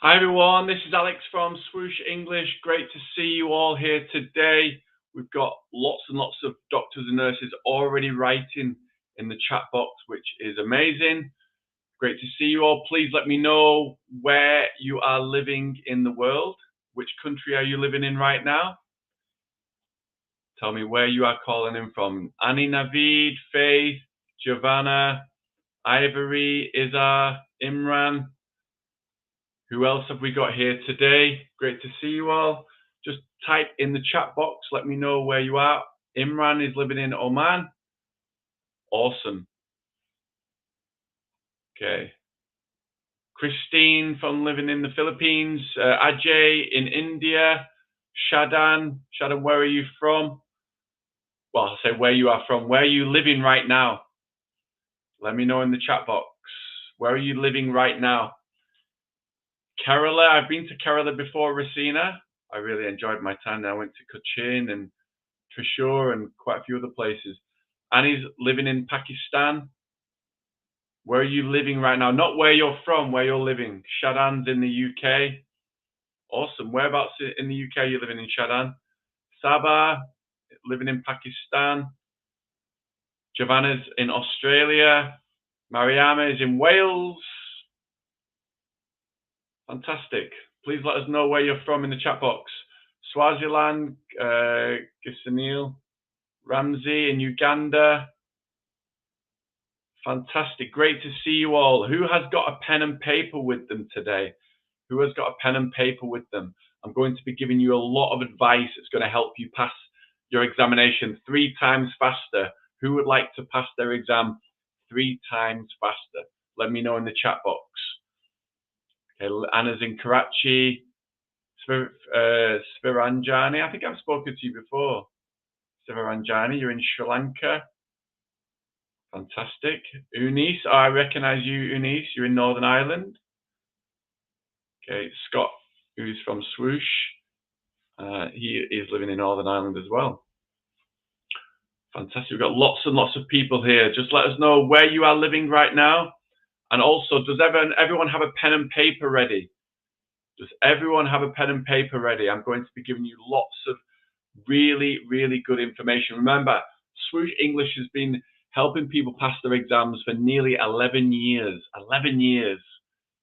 Hi everyone, this is Alex from Swoosh English. Great to see you all here today. We've got lots and lots of doctors and nurses already writing in the chat box, which is amazing. Great to see you all. Please let me know where you are living in the world. Which country are you living in right now? Tell me where you are calling in from. Annie, Navid, Faith, Giovanna, Ivory, Izar, Imran. Who else have we got here today? Great to see you all. Just type in the chat box. Let me know where you are. Imran is living in Oman. Awesome. Okay. Christine from living in the Philippines. Ajay in India. Shadan. Shadan, where are you from? Well, I'll say where you are from. Where are you living right now? Let me know in the chat box. Where are you living right now? Kerala, I've been to Kerala before, Racina. I really enjoyed my time there. I went to Cochin and Thrissur and quite a few other places. Annie's living in Pakistan. Where are you living right now? Not where you're from, where you're living. Shadan's in the UK. Awesome. Whereabouts in the UK are you living in, Shadan? Sabah, living in Pakistan. Giovanna's in Australia. Mariama is in Wales. Fantastic. Please let us know where you're from in the chat box. Swaziland, Gisanil, Ramsey in Uganda. Fantastic. Great to see you all. Who has got a pen and paper with them today? Who has got a pen and paper with them? I'm going to be giving you a lot of advice that's going to help you pass your examination 3 times faster. Who would like to pass their exam 3 times faster? Let me know in the chat box. Okay, Anna's in Karachi. Sviranjani, I think I've spoken to you before. Sviranjani, you're in Sri Lanka. Fantastic. Eunice, I recognize you, Eunice. You're in Northern Ireland. Okay, Scott, who's from Swoosh. He is living in Northern Ireland as well. Fantastic. We've got lots and lots of people here. Just let us know where you are living right now. And also, does everyone have a pen and paper ready? Does everyone have a pen and paper ready? I'm going to be giving you lots of really, really good information. Remember, Swoosh English has been helping people pass their exams for nearly 11 years. 11 years.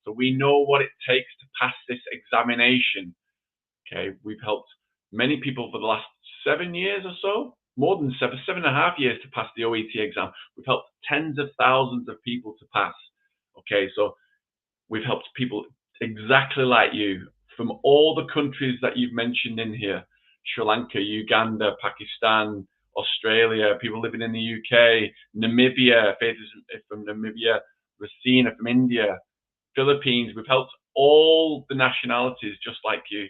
So we know what it takes to pass this examination. Okay, we've helped many people for the last 7 years or so, more than 7.5 years to pass the OET exam. We've helped tens of thousands of people to pass. Okay, so we've helped people exactly like you from all the countries that you've mentioned in here. Sri Lanka, Uganda, Pakistan, Australia, people living in the UK, Namibia, Faith is from Namibia, Racina from India, Philippines. We've helped all the nationalities just like you.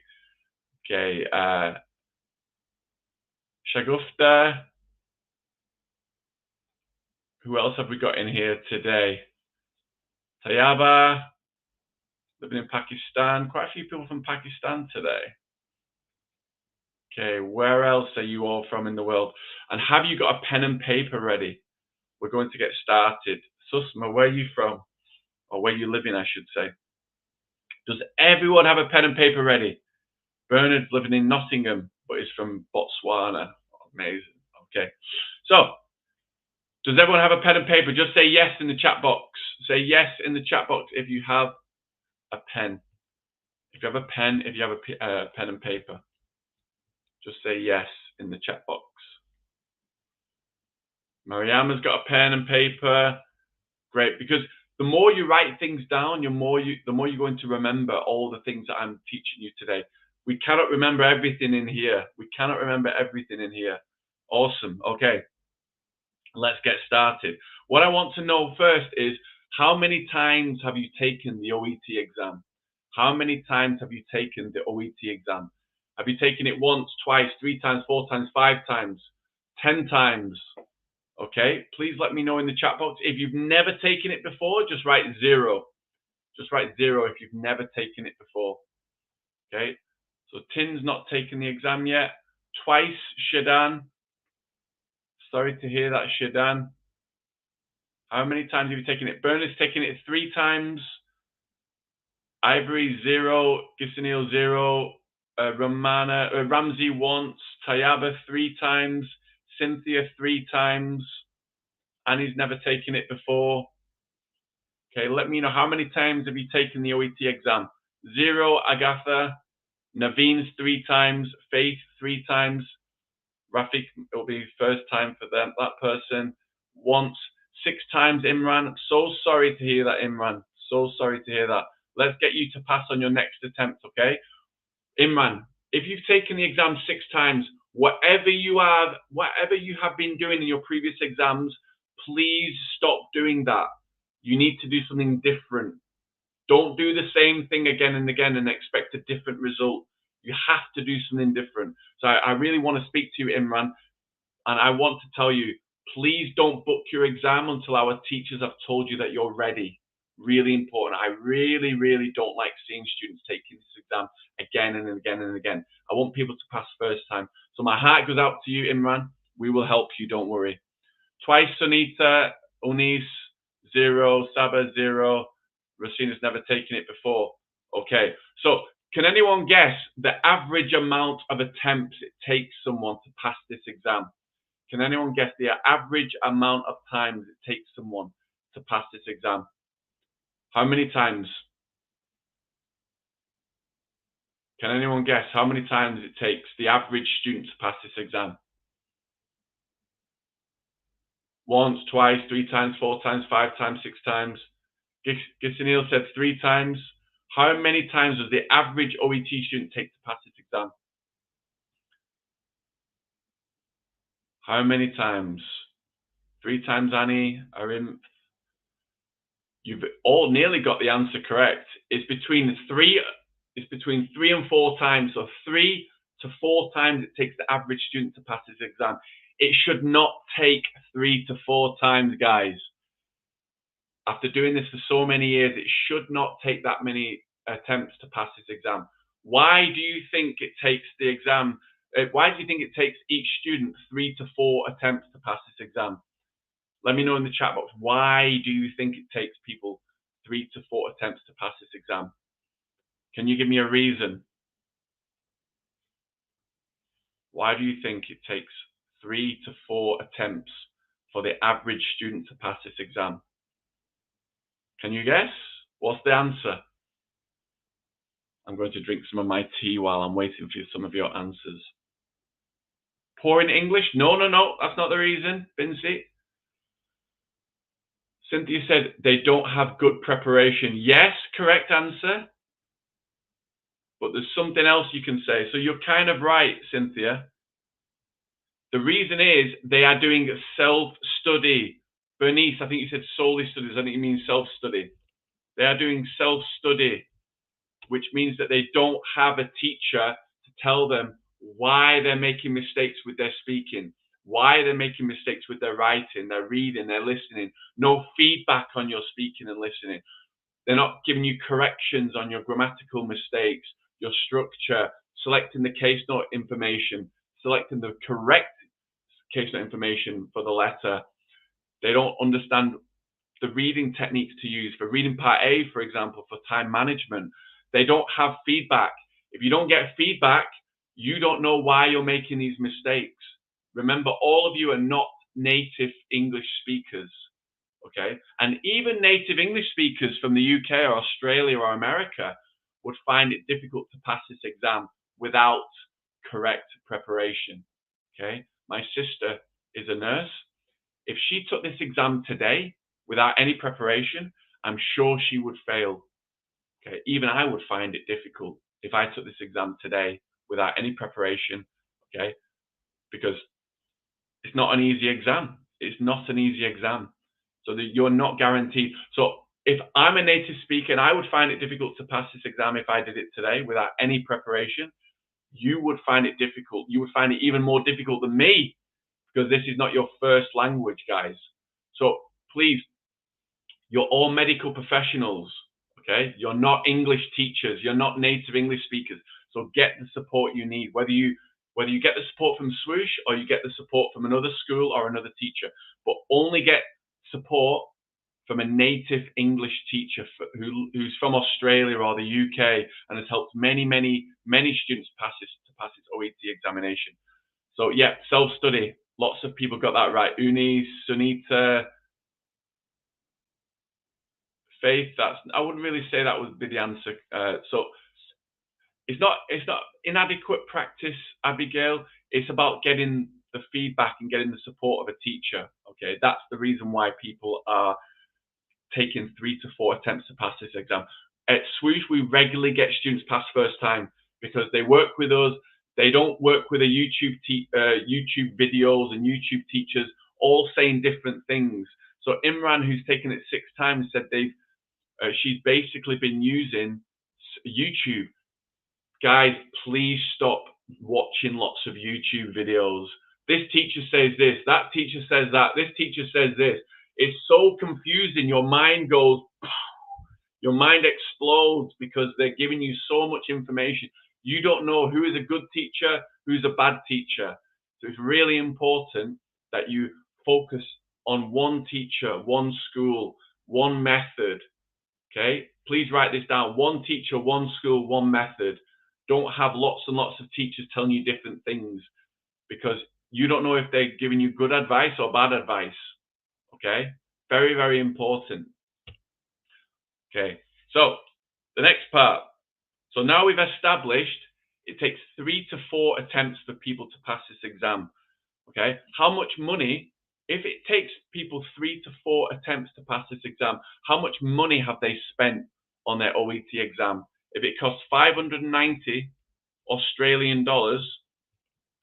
Okay, Shagufta. Who else have we got in here today? Tayaba, living in Pakistan. Quite a few people from Pakistan today. Okay, where else are you all from in the world? And have you got a pen and paper ready? We're going to get started. Susma, where are you from? Or where you living, I should say. Does everyone have a pen and paper ready? Bernard's living in Nottingham, but is from Botswana. Amazing. Okay. So, does everyone have a pen and paper? Just say yes in the chat box. Say yes in the chat box if you have a pen. If you have a pen, if you have a pen and paper. Just say yes in the chat box. Mariama's got a pen and paper. Great, because the more you write things down, the more you're going to remember all the things that I'm teaching you today. We cannot remember everything in here. We cannot remember everything in here. Awesome. Okay, let's get started. What I want to know first is, how many times have you taken the OET exam? How many times have you taken the OET exam? Have you taken it once, twice, 3 times, 4 times, 5 times, 10 times? Okay, please let me know in the chat box. If you've never taken it before, just write 0. Just write 0 if you've never taken it before. Okay, so Tin's not taken the exam yet. Twice, Shadan. Sorry to hear that, Shadan. How many times have you taken it? Bernard's taken it 3 times. Ivory 0, Gisanil 0, Ramsey once, Tayaba 3 times, Cynthia 3 times, Annie's never taken it before. Okay, let me know how many times have you taken the OET exam? 0, Agatha, Naveen's 3 times, Faith 3 times, Rafik, it'll be first time for them, that person. Once, 6 times, Imran. So sorry to hear that, Imran. So sorry to hear that. Let's get you to pass on your next attempt, okay? Imran, if you've taken the exam 6 times, whatever you have been doing in your previous exams, please stop doing that. You need to do something different. Don't do the same thing again and again and expect a different result. You have to do something different. So I really want to speak to you, Imran, and I want to tell you, please don't book your exam until our teachers have told you that you're ready. Really important. I really, really don't like seeing students taking this exam again and again and again. I want people to pass first time. So my heart goes out to you, Imran. We will help you, don't worry. Twice, Sunita, Unis, 0, Saba, 0. Rosina's never taken it before. Okay, so can anyone guess the average amount of attempts it takes someone to pass this exam? Can anyone guess the average amount of times it takes someone to pass this exam? How many times? Can anyone guess how many times it takes the average student to pass this exam? Once, twice, 3 times, 4 times, 5 times, 6 times. Gisanil said 3 times. How many times does the average OET student take to pass this exam? How many times? 3 times, Annie, Arim. You've all nearly got the answer correct. It's between 3 and 4 times. So 3 to 4 times it takes the average student to pass this exam. It should not take 3 to 4 times, guys. After doing this for so many years, it should not take that many attempts to pass this exam. Why do you think it takes the exam? Why do you think it takes each student 3 to 4 attempts to pass this exam? Let me know in the chat box. Why do you think it takes people 3 to 4 attempts to pass this exam? Can you give me a reason? Why do you think it takes 3 to 4 attempts for the average student to pass this exam? Can you guess? What's the answer? I'm going to drink some of my tea while I'm waiting for some of your answers. Poor in English? No, that's not the reason, Vinci. Cynthia said they don't have good preparation. Yes, correct answer. But there's something else you can say. So you're kind of right, Cynthia. The reason is they are doing self-study. Bernice, I think you said solely studies. I think you mean self-study. They are doing self-study, which means that they don't have a teacher to tell them why they're making mistakes with their speaking, why they're making mistakes with their writing, their reading, their listening. No feedback on your speaking and listening. They're not giving you corrections on your grammatical mistakes, your structure, selecting the case note information, selecting the correct case note information for the letter. They don't understand the reading techniques to use for reading part A, for example, for time management. They don't have feedback. If you don't get feedback, you don't know why you're making these mistakes. Remember, all of you are not native English speakers, okay? And even native English speakers from the UK or Australia or America would find it difficult to pass this exam without correct preparation, okay? My sister is a nurse. If she took this exam today without any preparation, I'm sure she would fail. Okay, even I would find it difficult if I took this exam today without any preparation, okay? Because it's not an easy exam. It's not an easy exam. So that you're not guaranteed. So if I'm a native speaker and I would find it difficult to pass this exam if I did it today without any preparation, you would find it difficult. You would find it even more difficult than me because this is not your first language, guys. So please, you're all medical professionals. Okay, you're not English teachers, you're not native English speakers. So get the support you need, whether you get the support from Swoosh or you get the support from another school or another teacher, but only get support from a native English teacher who's from Australia or the UK and has helped many students pass this OET examination. So yeah, self-study. Lots of people got that right. Eunice, Sunita, Faith. I wouldn't really say that would be the answer. So it's not inadequate practice, Abigail. It's about getting the feedback and getting the support of a teacher. Okay, that's the reason why people are taking 3 to 4 attempts to pass this exam. At Swoosh, we regularly get students pass first time because they work with us. They don't work with a YouTube videos and YouTube teachers all saying different things. So Imran, who's taken it 6 times, said she's basically been using YouTube. Guys, please stop watching lots of YouTube videos. This teacher says this, that teacher says that, this teacher says this. It's so confusing. Your mind explodes because they're giving you so much information. You don't know who is a good teacher, who's a bad teacher. So it's really important that you focus on one teacher, one school, one method. Okay, please write this down. One teacher, one school, one method. Don't have lots and lots of teachers telling you different things because you don't know if they're giving you good advice or bad advice. Okay, very important. Okay, so the next part. So now we've established it takes 3 to 4 attempts for people to pass this exam. Okay, how much money, if it takes people 3 to 4 attempts to pass this exam, how much money have they spent on their OET exam? If it costs 590 Australian dollars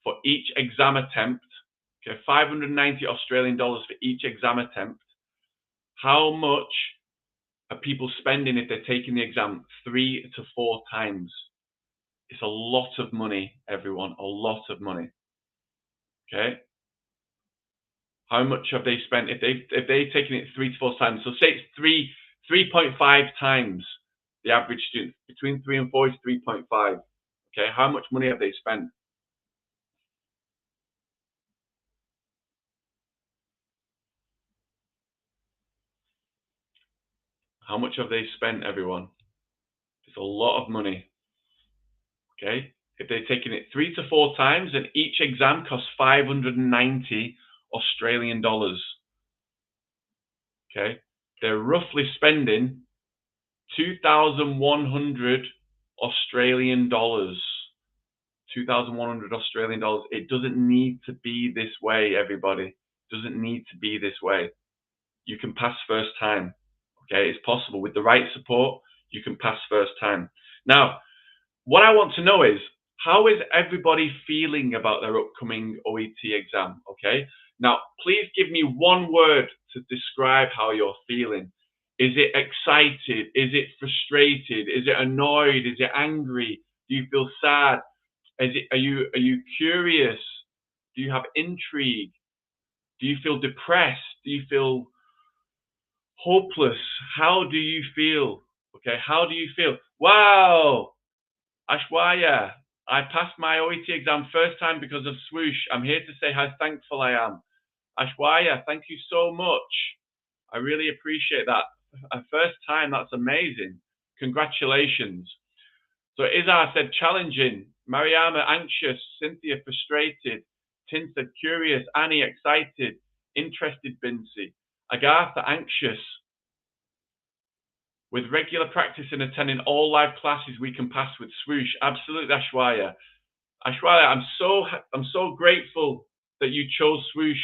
for each exam attempt, okay, 590 Australian dollars for each exam attempt, how much are people spending if they're taking the exam 3 to 4 times? It's a lot of money, everyone, a lot of money. Okay. How much have they spent if they've taken it 3 to 4 times? So say it's 3.5 times the average student. Between 3 and 4 is 3.5. Okay, how much money have they spent? How much have they spent, everyone? It's a lot of money. Okay, if they're taking it 3 to 4 times and each exam costs 590 Australian dollars. Okay, they're roughly spending 2,100 Australian dollars. 2,100 Australian dollars. It doesn't need to be this way, everybody. It doesn't need to be this way. You can pass first time. Okay, it's possible. With the right support, you can pass first time. Now, what I want to know is, how is everybody feeling about their upcoming OET exam? Okay, now please give me one word to describe how you're feeling. Is it excited? Is it frustrated? Is it annoyed? Is it angry? Do you feel sad? Are you curious? Do you have intrigue? Do you feel depressed? Do you feel hopeless? How do you feel? Okay, how do you feel? Wow, Ashwaya, I passed my OET exam first time because of Swoosh. I'm here to say how thankful I am. Ashwaya, thank you so much. I really appreciate that. A first time, that's amazing. Congratulations. So Izar said challenging, Mariama anxious, Cynthia frustrated, Tin said curious, Annie excited, interested Bincy, Agatha anxious. With regular practice and attending all live classes, we can pass with Swoosh. Absolutely, Ashwaya. Ashwaya, I'm so grateful that you chose Swoosh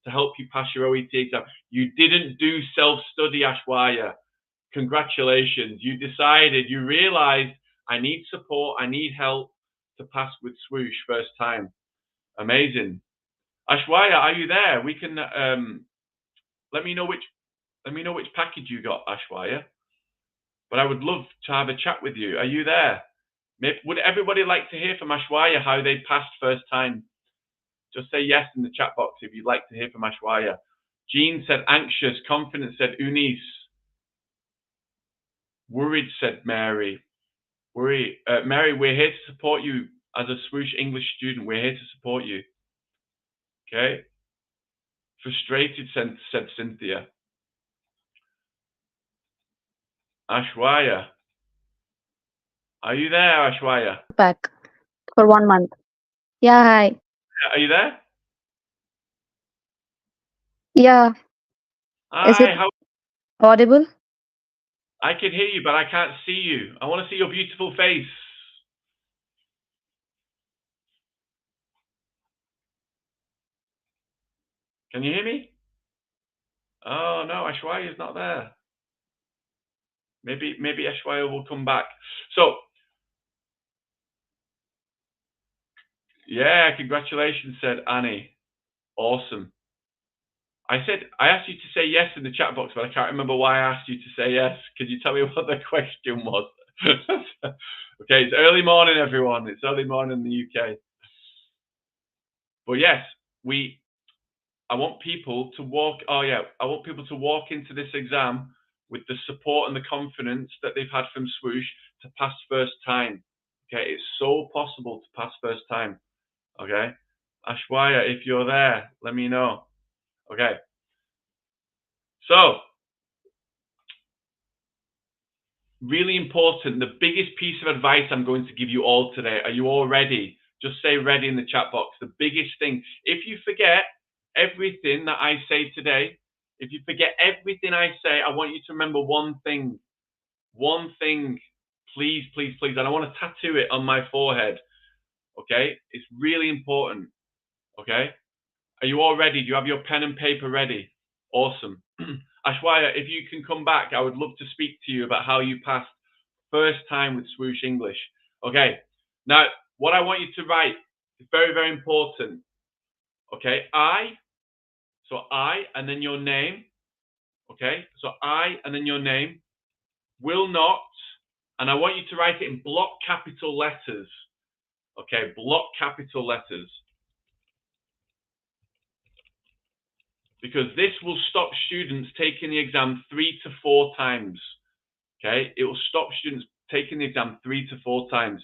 to help you pass your OET exam. You didn't do self-study, Ashwaya. Congratulations. You decided, you realized, I need support, I need help to pass with Swoosh first time. Amazing. Ashwaya, are you there? We can let me know which package you got, Ashwaya. But I would love to have a chat with you. Are you there? Would everybody like to hear from Ashwaya how they passed first time? Just say yes in the chat box if you'd like to hear from Ashwaya. Jean said anxious. Confident said Eunice. Worried said Mary. Mary, we're here to support you as a Swoosh English student. We're here to support you. Okay. Frustrated said Cynthia. Ashwaya. Are you there, Ashwaya? Back for 1 month. Yeah, hi. Are you there? Yeah, is Hi, it how audible? I can hear you, but I can't see you. I want to see your beautiful face. Can you hear me? Oh no, Ashwaya is not there. Maybe Ashwaya will come back. So yeah, congratulations, said Annie. Awesome. I asked you to say yes in the chat box, but I can't remember why I asked you to say yes. Could you tell me what the question was? Okay, it's early morning, everyone. It's early morning in the UK. But yes, I want people to walk. Oh yeah, I want people to walk into this exam with the support and the confidence that they've had from Swoosh to pass first time. Okay, it's so possible to pass first time. Okay, Ashwaya, if you're there, let me know. Okay, so really important. The biggest piece of advice I'm going to give you all today. Are you all ready? Just say ready in the chat box. The biggest thing. If you forget everything that I say today, if you forget everything I say, I want you to remember one thing. One thing. Please, please, please. And I want to tattoo it on my forehead. Okay? It's really important. Okay? Are you all ready? Do you have your pen and paper ready? Awesome. Ashwaya, if you can come back, I would love to speak to you about how you passed first time with Swoosh English. Okay. Now, what I want you to write is very, very important. Okay. So I, and then your name. Okay. So I, and then your name will not, and I want you to write it in block capital letters. Okay. Block capital letters. Because this will stop students taking the exam 3 to 4 times. Okay. It will stop students taking the exam 3 to 4 times.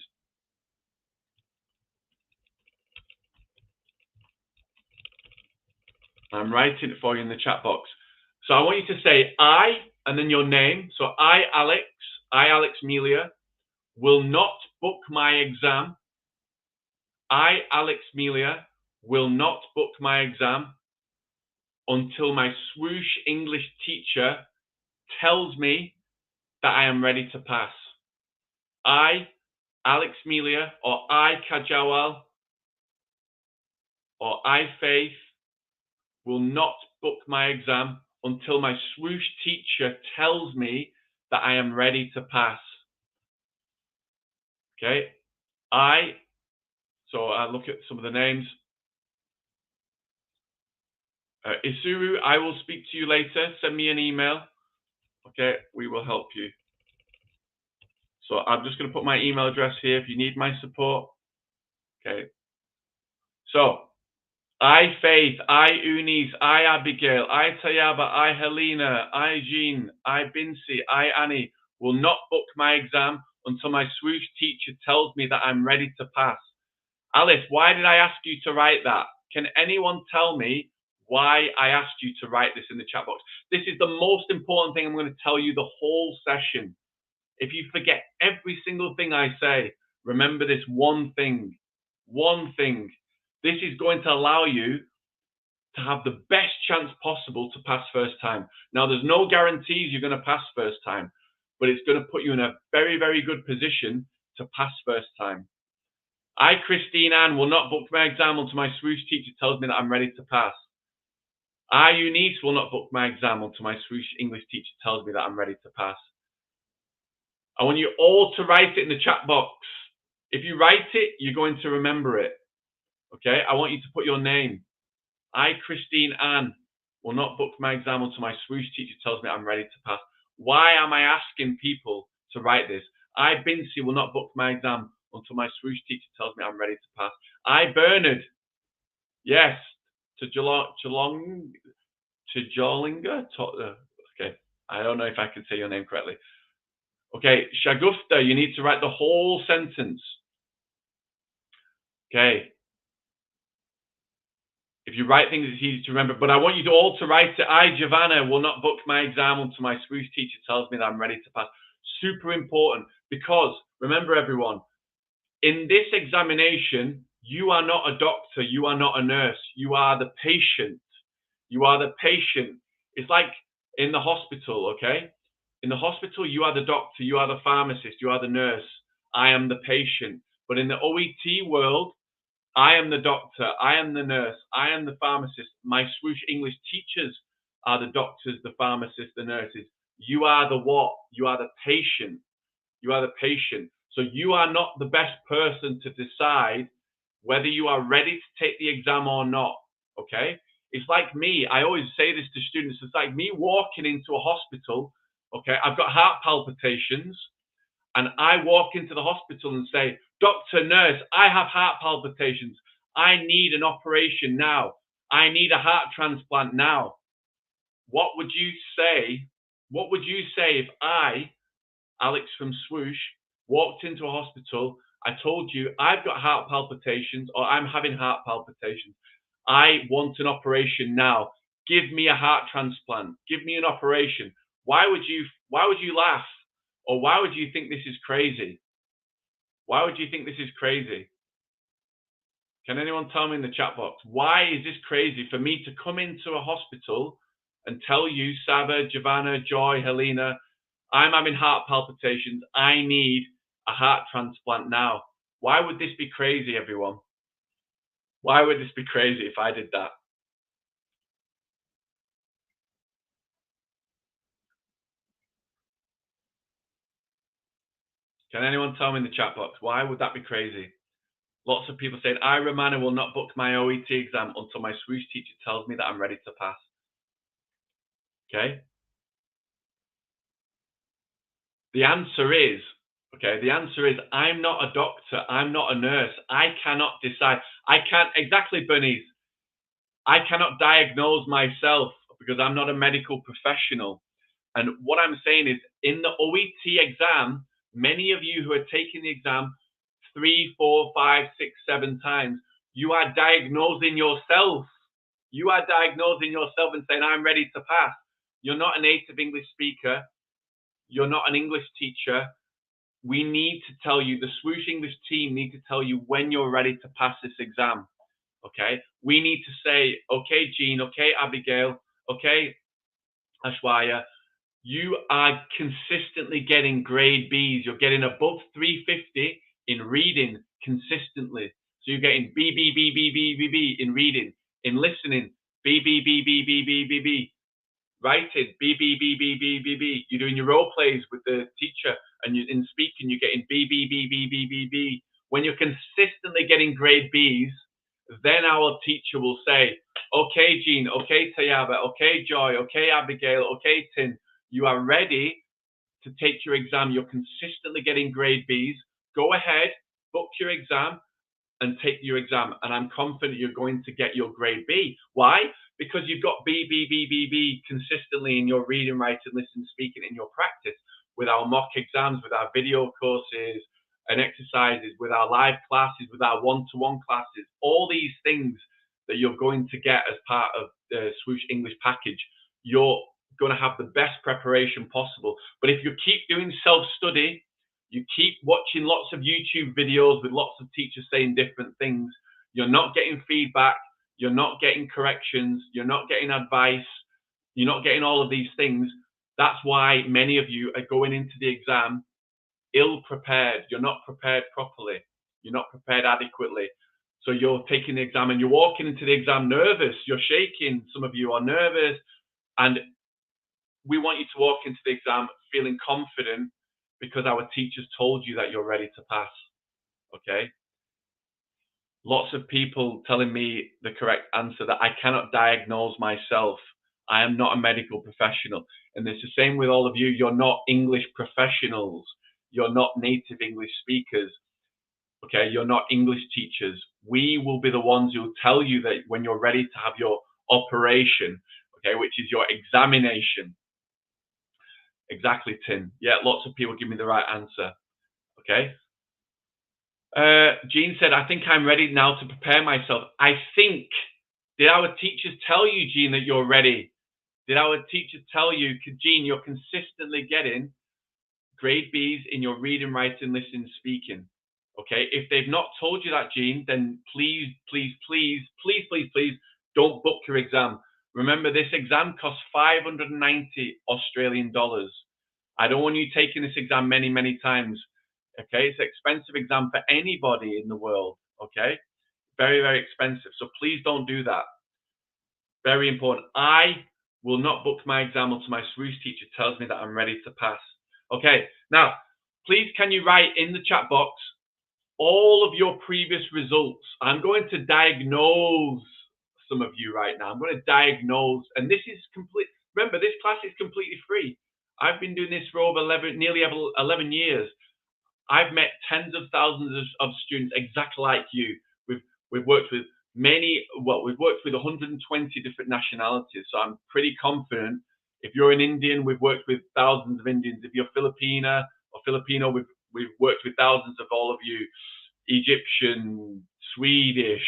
I'm writing it for you in the chat box. So I want you to say I and then your name. So I, Alex Melia, will not book my exam. I, Alex Melia, will not book my exam until my Swoosh English teacher tells me that I am ready to pass. I, Alex Melia, or I, Kajawal, or I, Faith, will not book my exam until my Swoosh teacher tells me that I am ready to pass. Okay, so I look at some of the names. Isuru, I will speak to you later. Send me an email. Okay, we will help you. So I'm just going to put my email address here if you need my support. Okay. So, I Faith, I Eunice, I Abigail, I Tayaba, I Helena, I Jean, I Bincy, I Annie will not book my exam until my Swoosh teacher tells me that I'm ready to pass. Alice, why did I ask you to write that? Can anyone tell me why I asked you to write this in the chat box? This is the most important thing I'm going to tell you the whole session. If you forget every single thing I say, remember this one thing. One thing. This is going to allow you to have the best chance possible to pass first time. Now, there's no guarantees you're going to pass first time, but it's going to put you in a very, very good position to pass first time. I, Christine Ann, will not book my exam until my Swoosh teacher tells me that I'm ready to pass. I, Eunice, will not book my exam until my Swoosh English teacher tells me that I'm ready to pass. I want you all to write it in the chat box. If you write it, you're going to remember it. Okay? I want you to put your name. I, Christine Ann, will not book my exam until my Swoosh teacher tells me I'm ready to pass. Why am I asking people to write this? I, Bincy, will not book my exam until my Swoosh teacher tells me I'm ready to pass. I, Bernard, yes, to Jolinga. Okay, I don't know if I can say your name correctly. Okay, Shagufta, you need to write the whole sentence. Okay. If you write things, it's easy to remember. But I want you to all to write it. I, Giovanna, will not book my exam until my Swoosh teacher tells me that I'm ready to pass. Super important, because remember everyone, in this examination, you are not a doctor, you are not a nurse, you are the patient. You are the patient. It's like in the hospital, okay? In the hospital, you are the doctor, you are the pharmacist, you are the nurse. I am the patient. But in the OET world, I am the doctor, I am the nurse, I am the pharmacist. My Swoosh English teachers are the doctors, the pharmacists, the nurses. You are the what? You are the patient. You are the patient. So you are not the best person to decide whether you are ready to take the exam or not, okay? It's like me, I always say this to students, it's like me walking into a hospital, okay? I've got heart palpitations, and I walk into the hospital and say, doctor, nurse, I have heart palpitations. I need an operation now. I need a heart transplant now. What would you say? What would you say if I, Alex from Swoosh, walked into a hospital, I told you I've got heart palpitations, or I'm having heart palpitations. I want an operation now. Give me a heart transplant. Give me an operation. Why would you laugh? Or why would you think this is crazy? Why would you think this is crazy? Can anyone tell me in the chat box, why is this crazy for me to come into a hospital and tell you, Saba, Giovanna, Joy, Helena, I'm having heart palpitations, I need a heart transplant now? Why would this be crazy, everyone? Why would this be crazy if I did that? Can anyone tell me in the chat box, why would that be crazy? Lots of people saying, I, Romana, will not book my OET exam until my Swoosh teacher tells me that I'm ready to pass. Okay? The answer is, I'm not a doctor, I'm not a nurse. I cannot decide. I can't, exactly, Bernice. I cannot diagnose myself because I'm not a medical professional. And what I'm saying is, in the OET exam, many of you who are taking the exam 3, 4, 5, 6, 7 times, you are diagnosing yourself. You are diagnosing yourself and saying, I'm ready to pass. You're not a native English speaker. You're not an English teacher. We need to tell you, the Swoosh English team need to tell you when you're ready to pass this exam. Okay? We need to say, okay, Jean, okay, Abigail, okay, Ashwaya, you are consistently getting grade Bs. You're getting above 350 in reading consistently. So you're getting B, B, B, B, B, B, B in reading. In listening, B, B, B, B, B, B, B, B. Writing, B, B, B, B, B, B, B. You're doing your role plays with the teacher, and you, in speaking, you're getting B, B, B, B, B, B, B. When you're consistently getting grade Bs, then our teacher will say, okay, Jean, okay, Tayaba, okay, Joy, okay, Abigail, okay, Tin, you are ready to take your exam. You're consistently getting grade Bs. Go ahead, book your exam, and take your exam. And I'm confident you're going to get your grade B. Why? Because you've got B, B, B, B, B consistently in your reading, writing, listening, speaking, in your practice, with our mock exams, with our video courses and exercises, with our live classes, with our one-to-one classes, all these things that you're going to get as part of the Swoosh English package. You're going to have the best preparation possible. But if you keep doing self-study, you keep watching lots of YouTube videos with lots of teachers saying different things, you're not getting feedback, you're not getting corrections, you're not getting advice, you're not getting all of these things. That's why many of you are going into the exam ill-prepared. You're not prepared properly. You're not prepared adequately. So you're taking the exam and you're walking into the exam nervous. You're shaking. Some of you are nervous. And we want you to walk into the exam feeling confident because our teachers told you that you're ready to pass. Okay? Lots of people telling me the correct answer, that I cannot diagnose myself. I am not a medical professional. And it's the same with all of you. You're not English professionals. You're not native English speakers. Okay? You're not English teachers. We will be the ones who will tell you that when you're ready to have your operation, okay, which is your examination. Exactly, Tim. Yeah, lots of people give me the right answer. Okay? Jean said, I think I'm ready now to prepare myself. I think, did our teachers tell you, Jean, that you're ready? Did our teacher tell you, Jean, you're consistently getting grade Bs in your reading, writing, listening, speaking. Okay, if they've not told you that, Gene, then please, please, please, please, please, please don't book your exam. Remember, this exam costs 590 Australian dollars. I don't want you taking this exam many, many times. Okay, it's an expensive exam for anybody in the world. Okay, very, very expensive. So please don't do that. Very important. I will not book my exam until my Swoosh teacher tells me that I'm ready to pass. Okay, now, please can you write in the chat box all of your previous results? I'm going to diagnose some of you right now. I'm going to diagnose, and this is complete. Remember, this class is completely free. I've been doing this for over nearly 11 years. I've met tens of thousands of students exactly like you. We've worked with we've worked with 120 different nationalities. So I'm pretty confident. If you're an Indian, we've worked with thousands of Indians. If you're Filipino, we've worked with thousands of all of you. Egyptian, Swedish,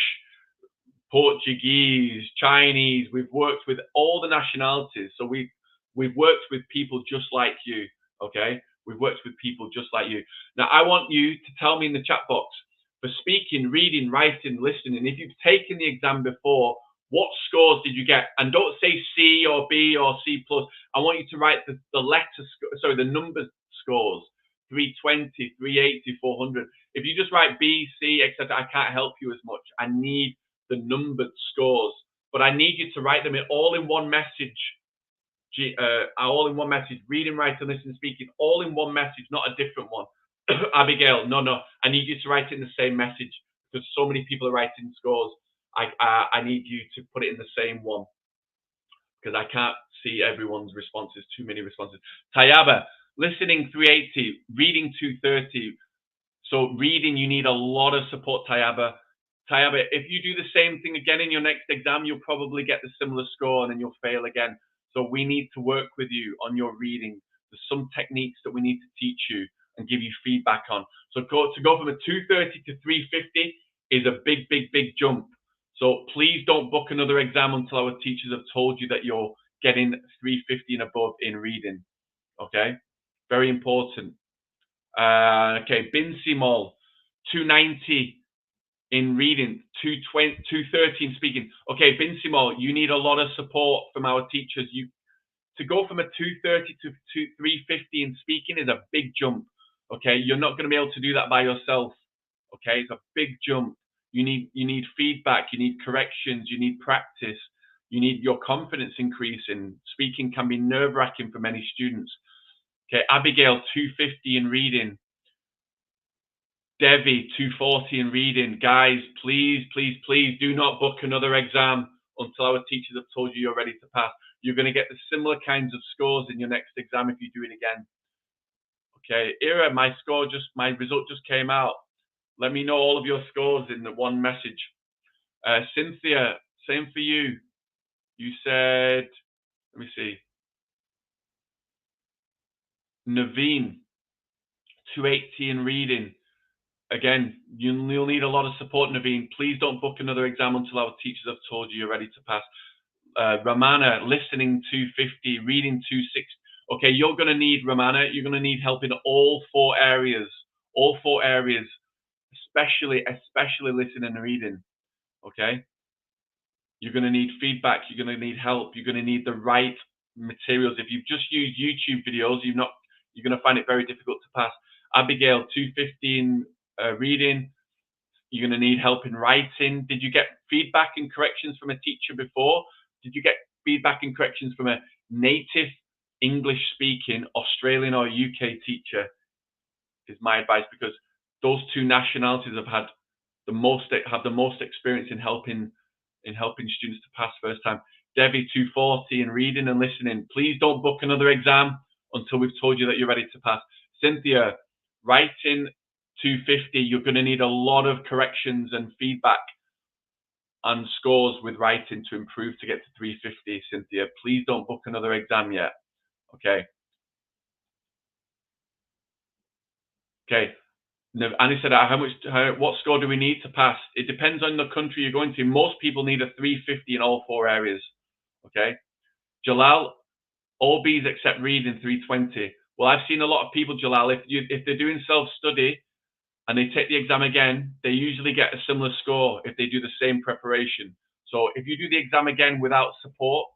Portuguese, Chinese. We've worked with all the nationalities. So we've worked with people just like you. Okay, we've worked with people just like you. Now I want you to tell me in the chat box for speaking, reading, writing, listening. If you've taken the exam before, what scores did you get? And don't say C or B or C plus. I want you to write the number scores. 320, 380, 400. If you just write B, C, etc., I can't help you as much. I need the numbered scores, but I need you to write them all in one message. All in one message. Reading, writing, listening, speaking, all in one message, not a different one. Abigail, no, I need you to write it in the same message because so many people are writing scores. I need you to put it in the same one because I can't see everyone's responses. Too many responses. Tayaba, listening 380, reading 230. So reading, you need a lot of support, Tayaba. Tayaba, if you do the same thing again in your next exam, you'll probably get the similar score and then you'll fail again. So we need to work with you on your reading. There's some techniques that we need to teach you and give you feedback on. So to go from a 230 to 350 is a big, big, big jump. So please don't book another exam until our teachers have told you that you're getting 350 and above in reading. Okay, very important. Okay, Binsimol, 290 in reading, 230 in speaking. Okay, Binsimol, you need a lot of support from our teachers. To go from a 230 to 350 in speaking is a big jump. Okay, you're not going to be able to do that by yourself. Okay, it's a big jump. You need feedback, you need corrections, you need practice, you need your confidence increasing. Speaking can be nerve-wracking for many students. Okay, Abigail, 250 in reading. Devi, 240 in reading. Guys, please, please, please do not book another exam until our teachers have told you you're ready to pass. You're going to get the similar kinds of scores in your next exam if you do it again. Okay, Ira, my result just came out. Let me know all of your scores in the one message. Cynthia, same for you. You said, let me see. Naveen, 280 in reading. Again, you'll need a lot of support, Naveen. Please don't book another exam until our teachers have told you you're ready to pass. Ramana, listening 250, reading 260. Okay, you're going to need, Ramana, you're going to need help in all four areas. All four areas, especially listening and reading. Okay? You're going to need feedback. You're going to need help. You're going to need the right materials. If you've just used YouTube videos, you're going to find it very difficult to pass. Abigail, 215 reading. You're going to need help in writing. Did you get feedback and corrections from a teacher before? Did you get feedback and corrections from a native English-speaking Australian or UK teacher? Is my advice, because those two nationalities have the most experience in helping students to pass first time. Debbie, 240 in reading and listening. Please don't book another exam until we've told you that you're ready to pass. Cynthia, writing 250. You're going to need a lot of corrections and feedback and scores with writing to improve to get to 350. Cynthia, please don't book another exam yet. Okay. Okay. Annie said, what score do we need to pass? It depends on the country you're going to. Most people need a 350 in all four areas. Okay. Jalal, all Bs except reading 320. Well, I've seen a lot of people, Jalal, if they're doing self-study and they take the exam again, they usually get a similar score if they do the same preparation. So if you do the exam again without support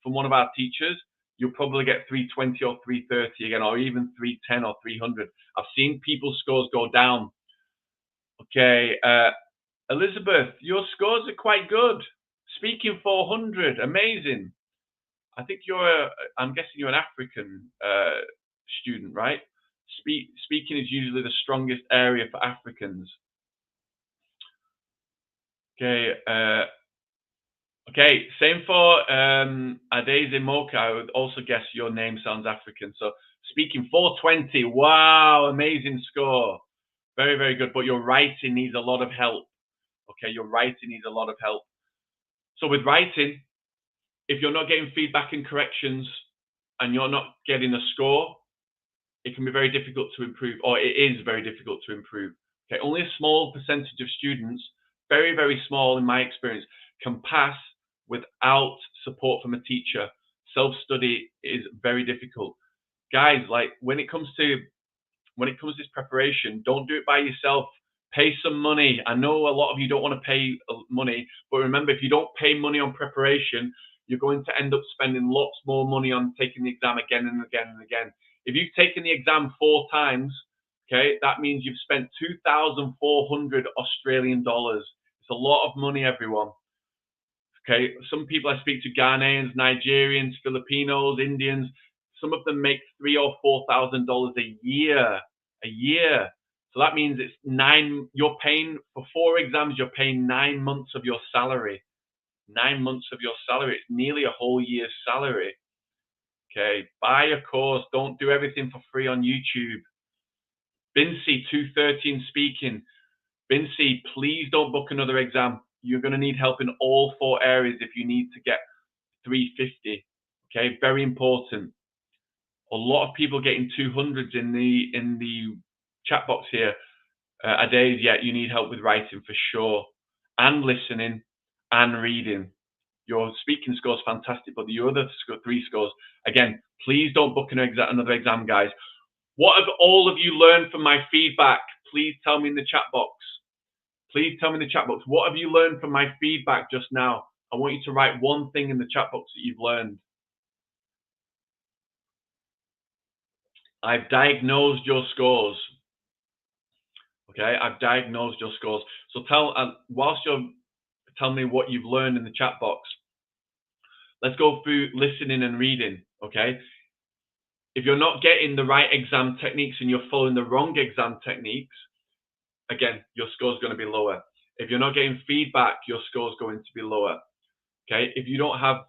from one of our teachers, you'll probably get 320 or 330 again, or even 310 or 300. I've seen people's scores go down. Okay, Elizabeth, your scores are quite good. Speaking 400, amazing. I think I'm guessing you're an African student, right? Speaking is usually the strongest area for Africans. Okay, okay, same for Adeze Moka. I would also guess your name sounds African. So speaking 420, wow, amazing score. Very, very good. But your writing needs a lot of help. Okay, your writing needs a lot of help. So with writing, if you're not getting feedback and corrections and you're not getting a score, it can be very difficult to improve, or it is very difficult to improve. Okay, only a small percentage of students, very, very small in my experience, can pass without support from a teacher. Self-study is very difficult. Guys, like when it comes to this preparation, don't do it by yourself. Pay some money. I know a lot of you don't want to pay money, but remember, if you don't pay money on preparation, you're going to end up spending lots more money on taking the exam again and again and again. If you've taken the exam 4 times, okay, that means you've spent 2,400 Australian dollars. It's a lot of money, everyone. Okay, some people I speak to, Ghanaians, Nigerians, Filipinos, Indians, some of them make $3,000 or $4,000 a year. A year. So that means it's you're paying for 4 exams, you're paying 9 months of your salary. 9 months of your salary. It's nearly a whole year's salary. Okay, buy a course. Don't do everything for free on YouTube. Bincy 213 speaking. Bincy, please don't book another exam. You're going to need help in all 4 areas if you need to get 350. Okay, very important. A lot of people getting 200s in the chat box here. Adays, yeah, you need help with writing for sure, and listening and reading. Your speaking score's fantastic, but the other 3 scores, again, please don't book another exam, guys. What have all of you learned from my feedback? Please tell me in the chat box. Please tell me in the chat box. What have you learned from my feedback just now? I want you to write one thing in the chat box that you've learned. I've diagnosed your scores. Okay, I've diagnosed your scores. So whilst you're telling me what you've learned in the chat box, let's go through listening and reading, okay? If you're not getting the right exam techniques and you're following the wrong exam techniques, again, your score's going to be lower. If you're not getting feedback, your score's going to be lower. Okay? If you don't have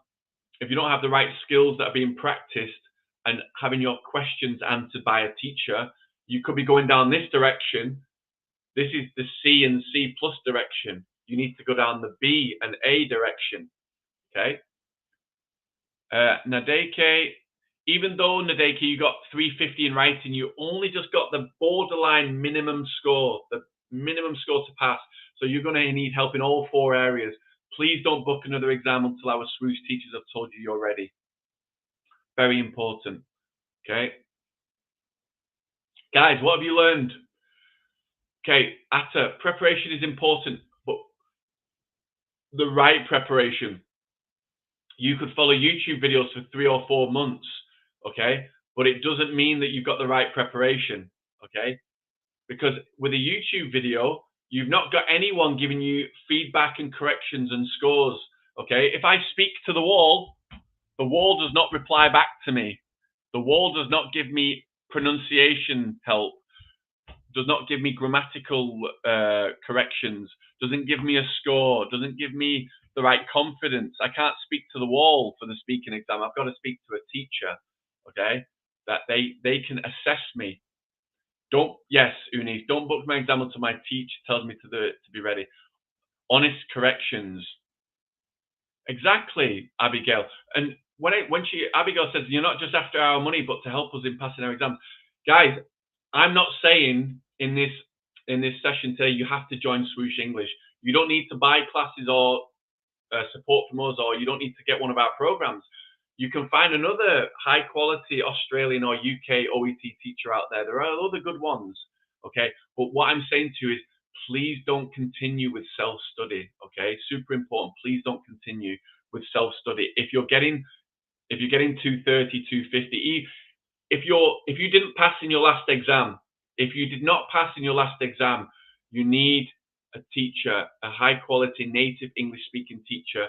the right skills that are being practiced and having your questions answered by a teacher, you could be going down this direction. This is the C and C plus direction. You need to go down the B and A direction. Okay? Nadeke, even though Nadeke, you got 350 in writing, you only just got the borderline minimum score, the minimum score to pass. So you're going to need help in all 4 areas. Please don't book another exam until our Swoosh teachers have told you you're ready. Very important. Okay. Guys, what have you learned? Okay, Atta, preparation is important, but the right preparation. You could follow YouTube videos for 3 or 4 months, okay? But it doesn't mean that you've got the right preparation, okay? Because with a YouTube video, you've not got anyone giving you feedback and corrections and scores, okay? If I speak to the wall does not reply back to me. The wall does not give me pronunciation help, does not give me grammatical corrections, doesn't give me a score, doesn't give me the right confidence. I can't speak to the wall for the speaking exam. I've got to speak to a teacher, okay? That they can assess me. Yes, Uni, don't book my exam until my teacher tells me to be ready. Honest corrections. Exactly, Abigail. And Abigail says, you're not just after our money, but to help us in passing our exams. Guys, I'm not saying in this session today you have to join Swoosh English. You don't need to buy classes or support from us, or you don't need to get one of our programs. You can find another high quality Australian or UK OET teacher out there. There are other good ones, okay? But what I'm saying to you is, please don't continue with self-study, okay? Super important. Please don't continue with self-study. If you're getting 230, 250, if you didn't pass in your last exam, if you did not pass in your last exam, you need a teacher, a high quality native English speaking teacher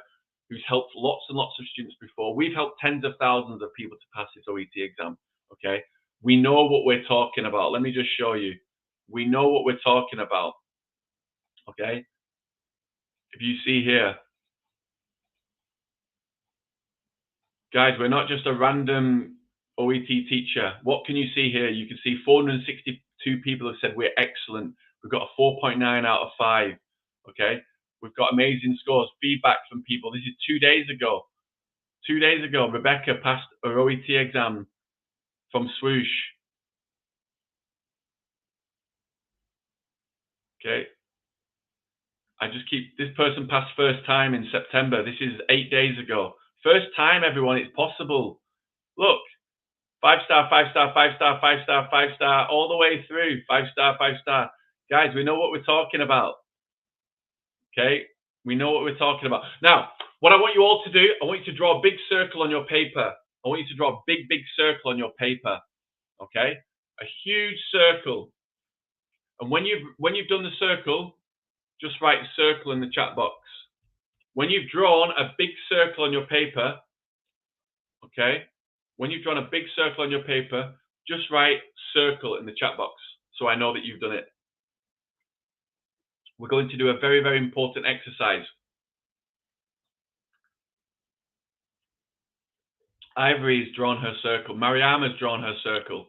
who's helped lots and lots of students before. We've helped tens of thousands of people to pass this OET exam, okay? We know what we're talking about. Let me just show you. We know what we're talking about, okay? If you see here, guys, we're not just a random OET teacher. What can you see here? You can see 462 people have said we're excellent. We've got a 4.9 out of 5, okay? We've got amazing scores, feedback from people. This is 2 days ago. 2 days ago, Rebecca passed her OET exam from Swoosh. Okay. This person passed first time in September. This is 8 days ago. First time, everyone, it's possible. Look, 5-star, 5-star, 5-star, 5-star, 5-star, all the way through, 5-star, 5-star. Guys, we know what we're talking about. Okay, we know what we're talking about. Now, what I want you all to do, I want you to draw a big circle on your paper. I want you to draw a big, big circle on your paper. Okay, a huge circle. And when you've done the circle, just write circle in the chat box. When you've drawn a big circle on your paper, okay, when you've drawn a big circle on your paper, just write circle in the chat box so I know that you've done it. We're going to do a very, very important exercise. Ivory's drawn her circle. Mariama's drawn her circle.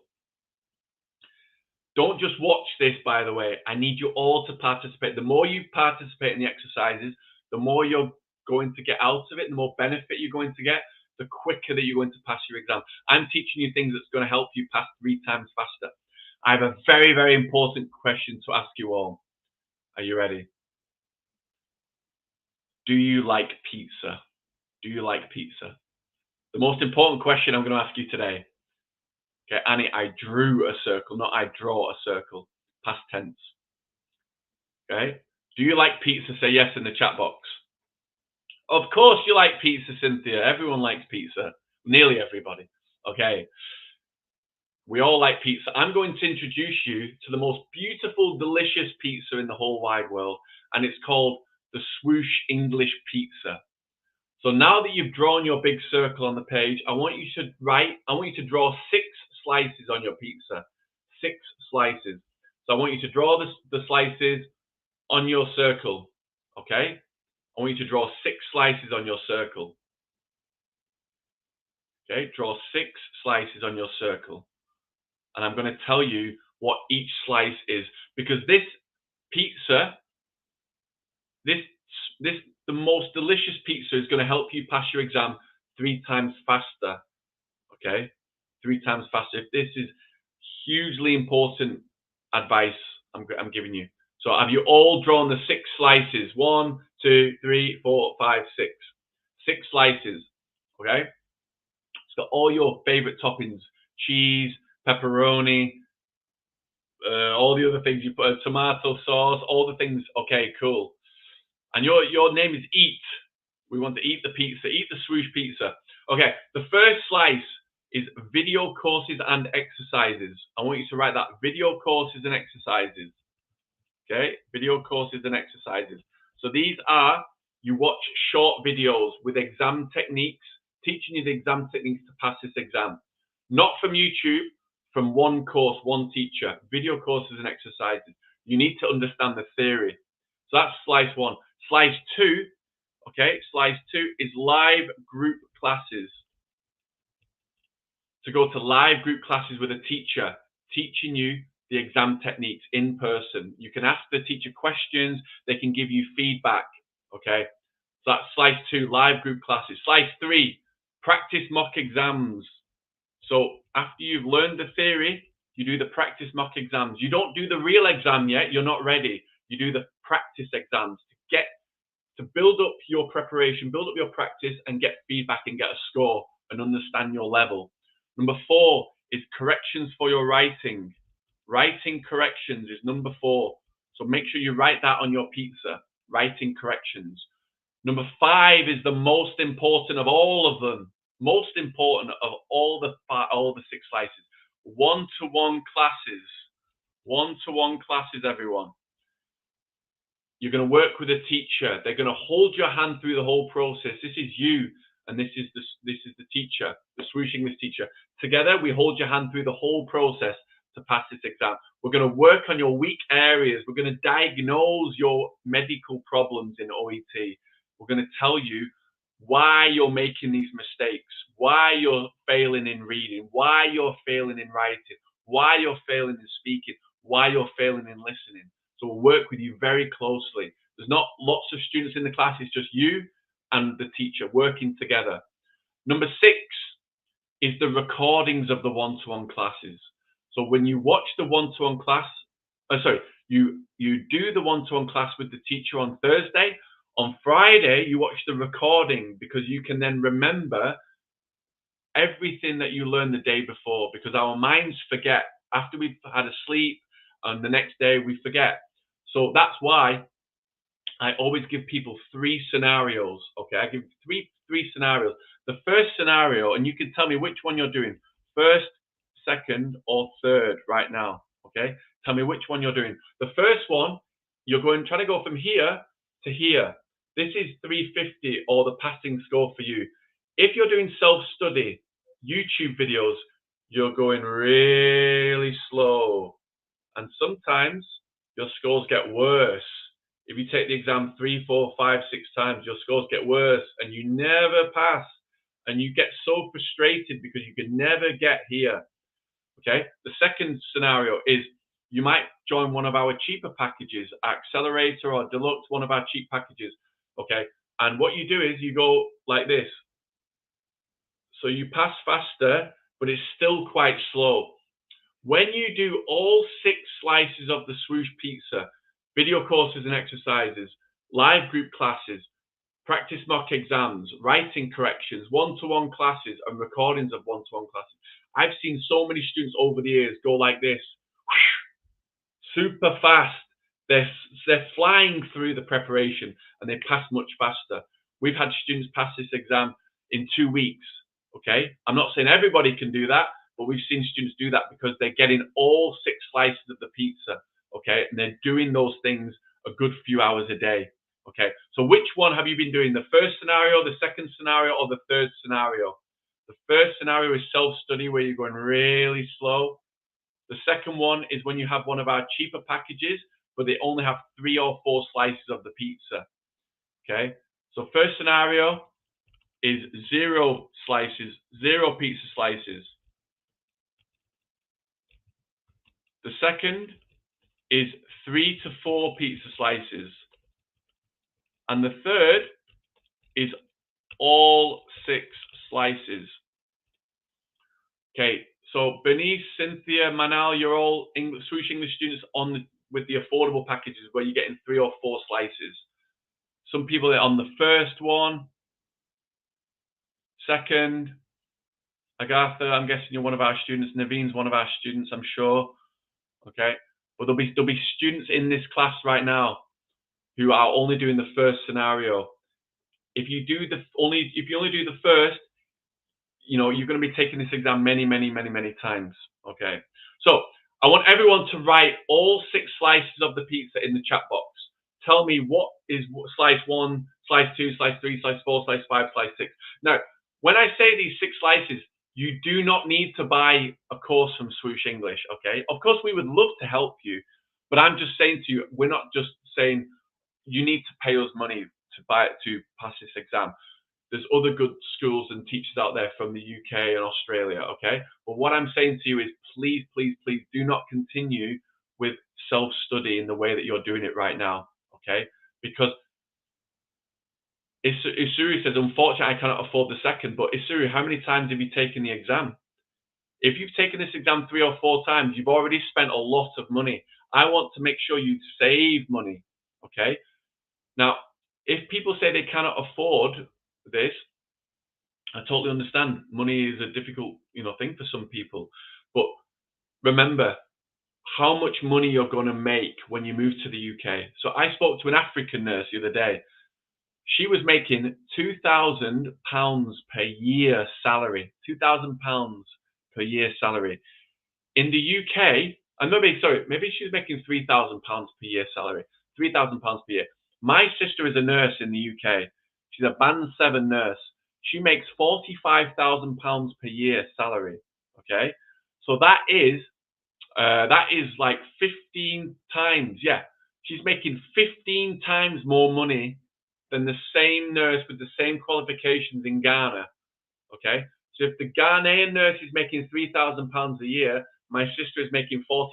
Don't just watch this, by the way. I need you all to participate. The more you participate in the exercises, the more you're going to get out of it, the more benefit you're going to get, the quicker that you're going to pass your exam. I'm teaching you things that's going to help you pass 3 times faster. I have a very, very important question to ask you all. Are you ready? Do you like pizza? Do you like pizza? The most important question I'm going to ask you today. Okay, Annie, I drew a circle, not I draw a circle. Past tense. Okay? Do you like pizza? Say yes in the chat box. Of course you like pizza, Cynthia. Everyone likes pizza. Nearly everybody. Okay. We all like pizza. I'm going to introduce you to the most beautiful, delicious pizza in the whole wide world. And it's called the Swoosh English pizza. So now that you've drawn your big circle on the page, I want you to draw 6 slices on your pizza. 6 slices. So I want you to draw the slices on your circle. Okay? I want you to draw 6 slices on your circle. Okay? Draw 6 slices on your circle. And I'm going to tell you what each slice is. Because this pizza, the most delicious pizza is going to help you pass your exam 3 times faster. Okay? 3 times faster. If this is hugely important advice I'm giving you. So have you all drawn the 6 slices? 1, 2, 3, 4, 5, 6. 6 slices. Okay? It's got all your favorite toppings. Cheese, pepperoni, all the other things you put, tomato sauce, all the things. Okay, cool. And your name is Eat. We want to eat the pizza. Eat the Swoosh pizza. Okay, the first slice is video courses and exercises. I want you to write that, video courses and exercises. Okay, video courses and exercises. So these are, you watch short videos with exam techniques, teaching you the exam techniques to pass this exam. Not from YouTube, from one course, one teacher. Video courses and exercises. You need to understand the theory. So that's slice 1. Slice 2, okay, slice 2 is live group classes. To go to live group classes with a teacher, teaching you the exam techniques in person. You can ask the teacher questions, they can give you feedback, okay? So that's slice 2, live group classes. Slice 3, practice mock exams. So after you've learned the theory, you do the practice mock exams. You don't do the real exam yet, you're not ready. You do the practice exams to build up your preparation, build up your practice and get feedback and get a score and understand your level. Number 4 is corrections for your writing. Writing corrections is number 4. So make sure you write that on your pizza, writing corrections. Number 5 is the most important of all of them. Most important of all the 6 slices. One-to-one classes. One-to-one classes, everyone. You're going to work with a teacher. They're going to hold your hand through the whole process. This is you, and this is the teacher, the Swoosh English teacher. Together, we hold your hand through the whole process to pass this exam. We're going to work on your weak areas. We're going to diagnose your medical problems in OET. We're going to tell you why you're making these mistakes, why you're failing in reading, why you're failing in writing, why you're failing in speaking, why you're failing in listening. So we'll work with you very closely. There's not lots of students in the class. It's just you and the teacher working together. Number 6 is the recordings of the one-to-one classes. So when you watch the one-to-one class, you do the one-to-one class with the teacher on Thursday. On Friday, you watch the recording because you can then remember everything that you learned the day before, because our minds forget after we've had a sleep, and the next day we forget. So that's why I always give people 3 scenarios. Okay, I give three scenarios. The first scenario, and you can tell me which one you're doing, first, second, or third right now. Okay, tell me which one you're doing. The first one, you're trying to go from here to here. This is 350 or the passing score for you. If you're doing self-study, YouTube videos, you're going really slow. And sometimes your scores get worse. If you take the exam 3, 4, 5, 6 times, your scores get worse and you never pass. And you get so frustrated because you can never get here. Okay. The second scenario is you might join one of our cheaper packages, Accelerator or Deluxe, one of our cheap packages. Okay. And what you do is you go like this. So you pass faster, but it's still quite slow. When you do all 6 slices of the Swoosh Pizza, video courses and exercises, live group classes, practice mock exams, writing corrections, one-to-one classes, and recordings of one-to-one classes, I've seen so many students over the years go like this, super fast. They're flying through the preparation and they pass much faster. We've had students pass this exam in 2 weeks. Okay, I'm not saying everybody can do that, but we've seen students do that because they're getting all 6 slices of the pizza. Okay, and they're doing those things a good few hours a day. Okay, so which one have you been doing? The first scenario, the second scenario, or the third scenario? The first scenario is self-study where you're going really slow. The second one is when you have one of our cheaper packages, but they only have 3 or 4 slices of the pizza. Okay, so first scenario is 0 slices, 0 pizza slices. The second is 3 to 4 pizza slices. And the third is all 6 slices. Okay, so Bernice, Cynthia, Manal, you're all Swoosh English students with the affordable packages where you're getting 3 or 4 slices. Some people are on the first one, second. Agatha, I'm guessing you're one of our students. Naveen's one of our students, I'm sure. Okay, but there'll be students in this class right now who are only doing the first scenario. If you only do the first, you know, you're going to be taking this exam many times. Okay, so I want everyone to write all 6 slices of the pizza in the chat box. Tell me what is slice 1, slice 2, slice 3, slice 4, slice 5, slice 6. Now, when I say these 6 slices, you do not need to buy a course from Swoosh English. Okay, of course we would love to help you, but I'm just saying to you, we're not just saying you need to pay us money to pass this exam. There's other good schools and teachers out there from the UK and Australia, okay? But what I'm saying to you is please do not continue with self-study in the way that you're doing it right now, okay? Because Isuru says, unfortunately, I cannot afford the second, but Isuru, how many times have you taken the exam? If you've taken this exam 3 or 4 times, you've already spent a lot of money. I want to make sure you save money, okay? Now, if people say they cannot afford this, I totally understand. Money is a difficult, thing for some people. But remember how much money you're going to make when you move to the UK. So I spoke to an African nurse the other day. She was making £2,000 per year salary. £2,000 per year salary. In the UK, and maybe she's making £3,000 per year salary. £3,000 per year. My sister is a nurse in the UK. She's a band 7 nurse. She makes £45,000 per year salary. Okay, so that is like 15 times. Yeah, she's making 15 times more money than the same nurse with the same qualifications in Ghana. Okay, so if the Ghanaian nurse is making £3,000 a year, my sister is making £45,000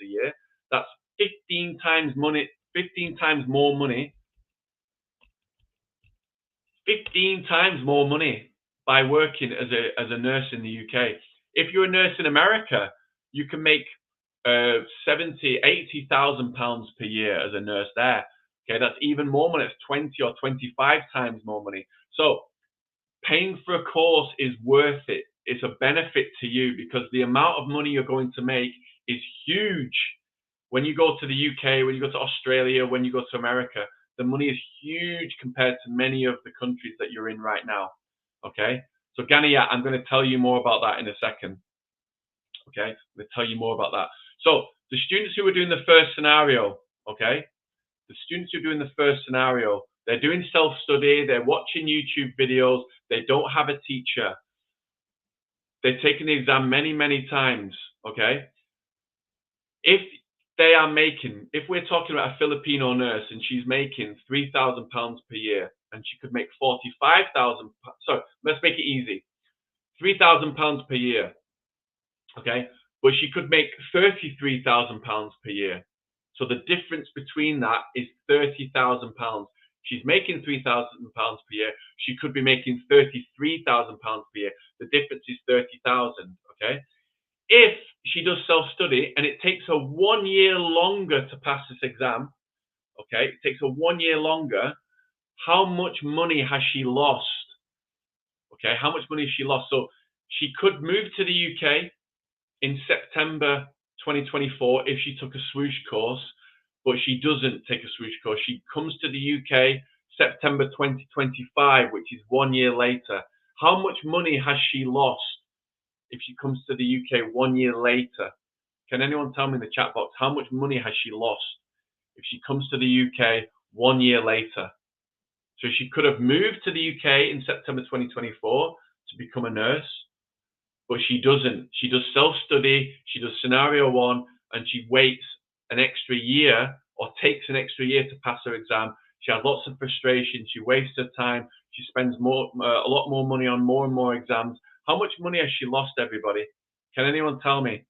a year. That's 15 times money, 15 times more money, 15 times more money by working as a nurse in the UK. If you're a nurse in America, you can make 70, £80,000 per year as a nurse there. Okay, that's even more money. It's 20 or 25 times more money. So paying for a course is worth it. It's a benefit to you because the amount of money you're going to make is huge. When you go to the UK, when you go to Australia, when you go to America, the money is huge compared to many of the countries that you're in right now. Okay, so Ghana, I'm going to tell you more about that in a second. Okay, I'm going to tell you more about that. So the students who are doing the first scenario, okay, the students who are doing the first scenario, they're doing self-study, they're watching YouTube videos, they don't have a teacher. They've taken the exam many, many times, okay? If we're talking about a Filipino nurse and she's making £3,000 per year and she could make 45,000, sorry, let's make it easy. £3,000 per year, okay? But she could make £33,000 per year. So the difference between that is £30,000. She's making £3,000 per year. She could be making £33,000 per year. The difference is 30,000. Okay. If she does self-study and it takes her 1 year longer to pass this exam, okay, it takes her 1 year longer, how much money has she lost? Okay, how much money has she lost? So she could move to the UK in September 2024 if she took a swoosh course, but she doesn't take a swoosh course. She comes to the UK September 2025, which is 1 year later. How much money has she lost if she comes to the UK 1 year later? Can anyone tell me in the chat box how much money has she lost if she comes to the UK 1 year later? So she could have moved to the UK in September 2024 to become a nurse, but she doesn't. She does self-study, she does scenario 1, and she waits an extra year or takes an extra year to pass her exam. She has lots of frustration. She wastes her time. She spends a lot more money on more and more exams. How much money has she lost, everybody? Can anyone tell me?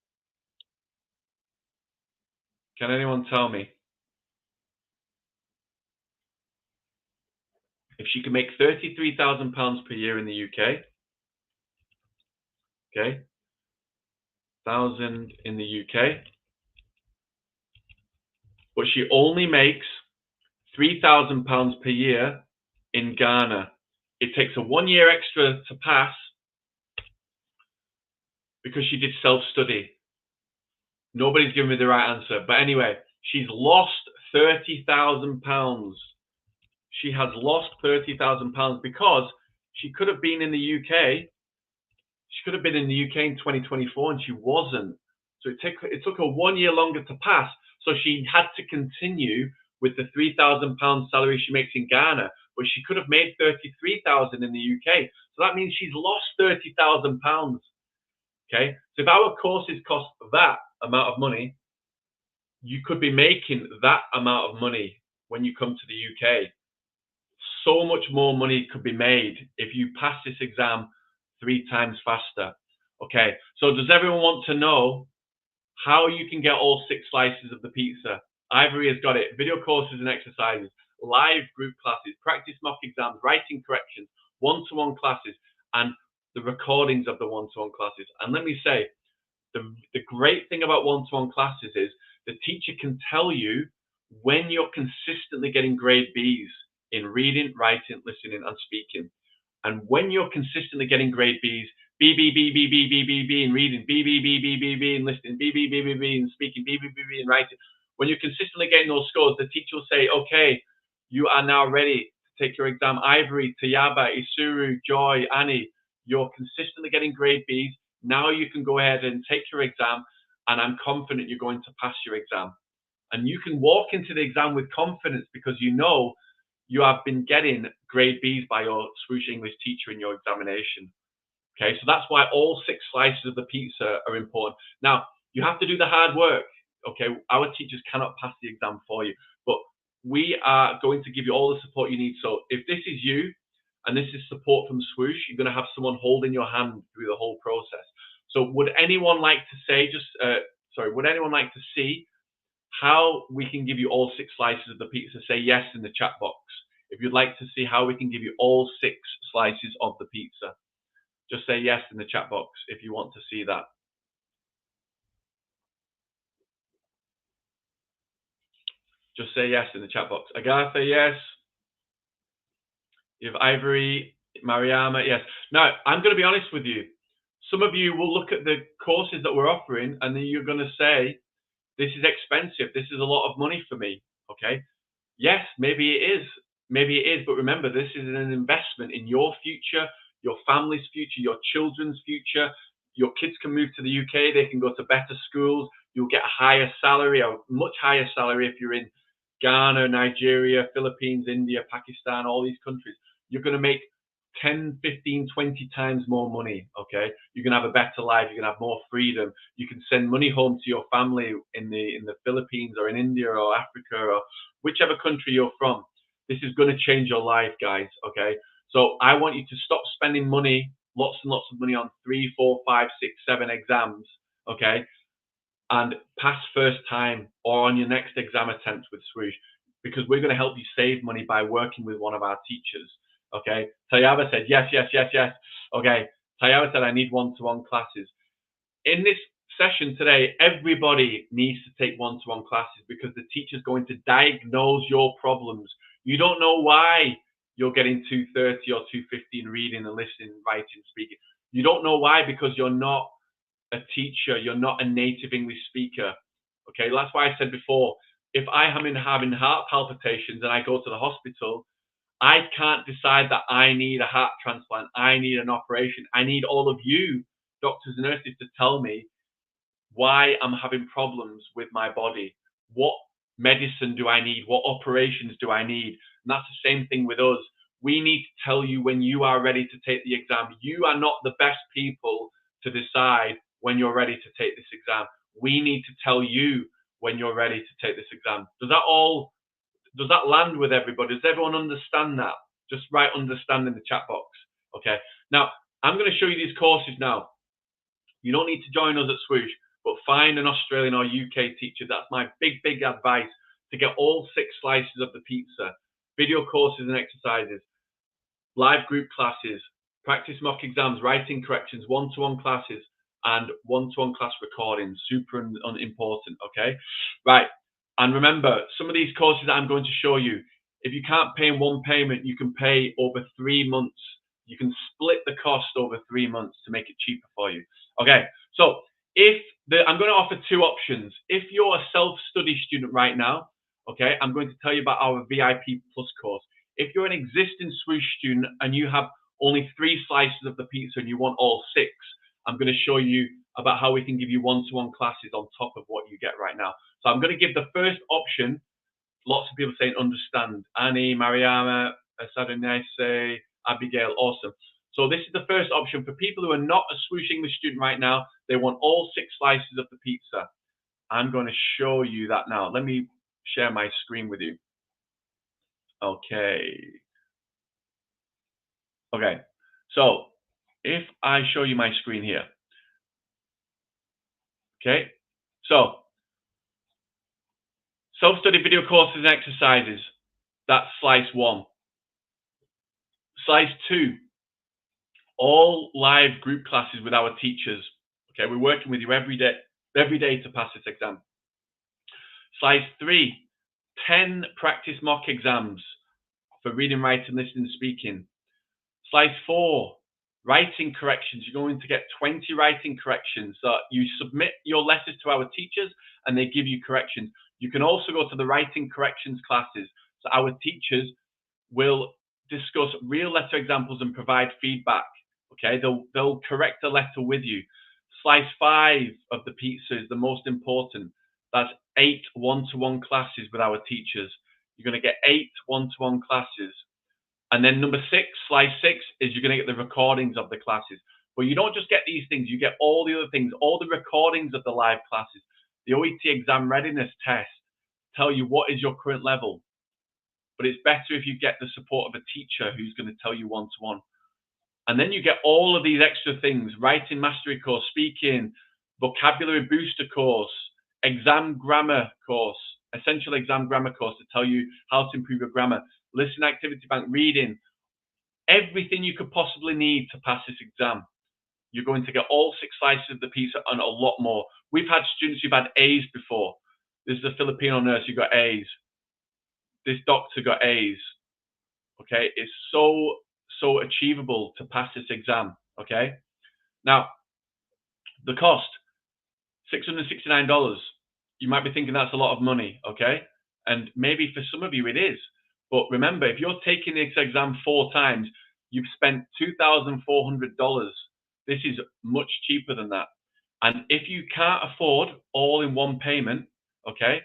Can anyone tell me? If she can make £33,000 per year in the UK, okay, 1,000 in the UK, but she only makes £3,000 per year in Ghana. It takes her 1 year extra to pass because she did self-study. Nobody's given me the right answer. But anyway, she's lost £30,000. She has lost £30,000 because she could have been in the UK. She could have been in the UK in 2024 and she wasn't. So it took her 1 year longer to pass. So she had to continue with the £3,000 salary she makes in Ghana, but she could have made £33,000 in the UK. So that means she's lost £30,000. Okay, so if our courses cost that amount of money, you could be making that amount of money when you come to the UK. So much more money could be made if you pass this exam 3 times faster. Okay, so does everyone want to know how you can get all 6 slices of the pizza? Ivory has got it. Video courses and exercises, live group classes, practice mock exams, writing corrections, one-to-one classes, and the recordings of the one-to-one classes. And let me say, the great thing about one-to-one classes is the teacher can tell you when you're consistently getting grade Bs in reading, writing, listening, and speaking. And when you're consistently getting grade Bs, B, B, B, B, B, B, B, B, and reading, B, B, B, B, B, B, and listening, B, B, B, B, B, and speaking, B, B, B, B, and writing, when you're consistently getting those scores, the teacher will say, okay, you are now ready to take your exam. Ivory, Tayaba, Isuru, Joy, Annie, you're consistently getting grade Bs. Now you can go ahead and take your exam, and I'm confident you're going to pass your exam. And you can walk into the exam with confidence because you know you have been getting grade Bs by your Swoosh English teacher in your examination. Okay, so that's why all 6 slices of the pizza are important. Now, you have to do the hard work. Okay, our teachers cannot pass the exam for you, but we are going to give you all the support you need. So if this is you and this is support from Swoosh, you're going to have someone holding your hand through the whole process. So would anyone like to say, would anyone like to see how we can give you all 6 slices of the pizza? Say yes in the chat box if you'd like to see how we can give you all 6 slices of the pizza. Just say yes in the chat box if you want to see that. Just say yes in the chat box. Agatha, yes. You have Ivory, Mariama, yes. Now, I'm going to be honest with you. Some of you will look at the courses that we're offering and then you're going to say, this is expensive. This is a lot of money for me. Okay. Yes, maybe it is. Maybe it is. But remember, this is an investment in your future, your family's future, your children's future. Your kids can move to the UK. They can go to better schools. You'll get a higher salary, a much higher salary if you're in Ghana, Nigeria, Philippines, India, Pakistan, all these countries. You're going to make 10, 15, 20 times more money, okay? You're going to have a better life. You're going to have more freedom. You can send money home to your family in the Philippines or in India or Africa or whichever country you're from. This is going to change your life, guys, okay? So I want you to stop spending money, lots and lots of money on 3, 4, 5, 6, 7 exams, okay? And pass first time or on your next exam attempt with Swoosh, because we're going to help you save money by working with one of our teachers. Okay, Tayaba said yes, yes, yes, yes. Okay, Tayaba said I need one-to-one classes. In this session today, everybody needs to take one-to-one classes because the teacher's going to diagnose your problems. You don't know why you're getting 230 or 215 reading and listening, writing, speaking. You don't know why because you're not a teacher, you're not a native English speaker. Okay, that's why I said before, if I am having heart palpitations and I go to the hospital, I can't decide that I need a heart transplant, I need an operation. I need all of you, doctors and nurses, to tell me why I'm having problems with my body. What medicine do I need? What operations do I need? And that's the same thing with us. We need to tell you when you are ready to take the exam. You are not the best people to decide when you're ready to take this exam. We need to tell you when you're ready to take this exam. Does that land with everybody? Does everyone understand that? Just write understand in the chat box. Okay. Now, I'm going to show you these courses now. You don't need to join us at Swoosh, but find an Australian or UK teacher. That's my big, big advice to get all 6 slices of the pizza. Video courses and exercises, live group classes, practice mock exams, writing corrections, one-to-one classes, and one-to-one class recordings. Super important, okay? Right. And remember, some of these courses that I'm going to show you, if you can't pay in one payment, you can pay over 3 months. You can split the cost over 3 months to make it cheaper for you. Okay, so I'm going to offer 2 options. If you're a self-study student right now, okay, I'm going to tell you about our VIP Plus course. If you're an existing Swoosh student and you have only 3 slices of the pizza and you want all 6, I'm going to show you about how we can give you one-to-one classes on top of what you get right now. So I'm going to give the first option. Lots of people saying understand. Annie, Mariama, Sadonese, Abigail, awesome. So this is the first option for people who are not a Swoosh English student right now. They want all 6 slices of the pizza. I'm going to show you that now. Let me share my screen with you. Okay. Okay. So if I show you my screen here. Okay. So self-study video courses and exercises. That's slice 1. Slice 2. All live group classes with our teachers. Okay, we're working with you every day to pass this exam. Slice 3, 10 practice mock exams for reading, writing, listening, speaking. Slice 4, writing corrections. You're going to get 20 writing corrections. So you submit your letters to our teachers and they give you corrections. You can also go to the writing corrections classes. So our teachers will discuss real letter examples and provide feedback. Okay, they'll correct the letter with you. Slice 5 of the pizza is the most important. That's 8 one-to-one classes with our teachers. You're going to get 8 one-to-one classes. And then number 6, slice 6, is you're going to get the recordings of the classes. But you don't just get these things, you get all the other things, all the recordings of the live classes. The OET exam readiness test tell you what is your current level. But it's better if you get the support of a teacher who's going to tell you one-to-one. And then you get all of these extra things: writing mastery course, speaking, vocabulary booster course, exam grammar course, essential exam grammar course to tell you how to improve your grammar, listening activity bank, reading, everything you could possibly need to pass this exam. You're going to get all 6 slices of the pizza and a lot more. We've had students who've had A's before. This is a Filipino nurse who got A's. This doctor got A's. Okay, it's so achievable to pass this exam. Okay, now the cost, $669. You might be thinking that's a lot of money. Okay, and maybe for some of you it is, but remember, if you're taking this exam 4 times, you've spent $2,400. This is much cheaper than that. And if you can't afford all in one payment, okay,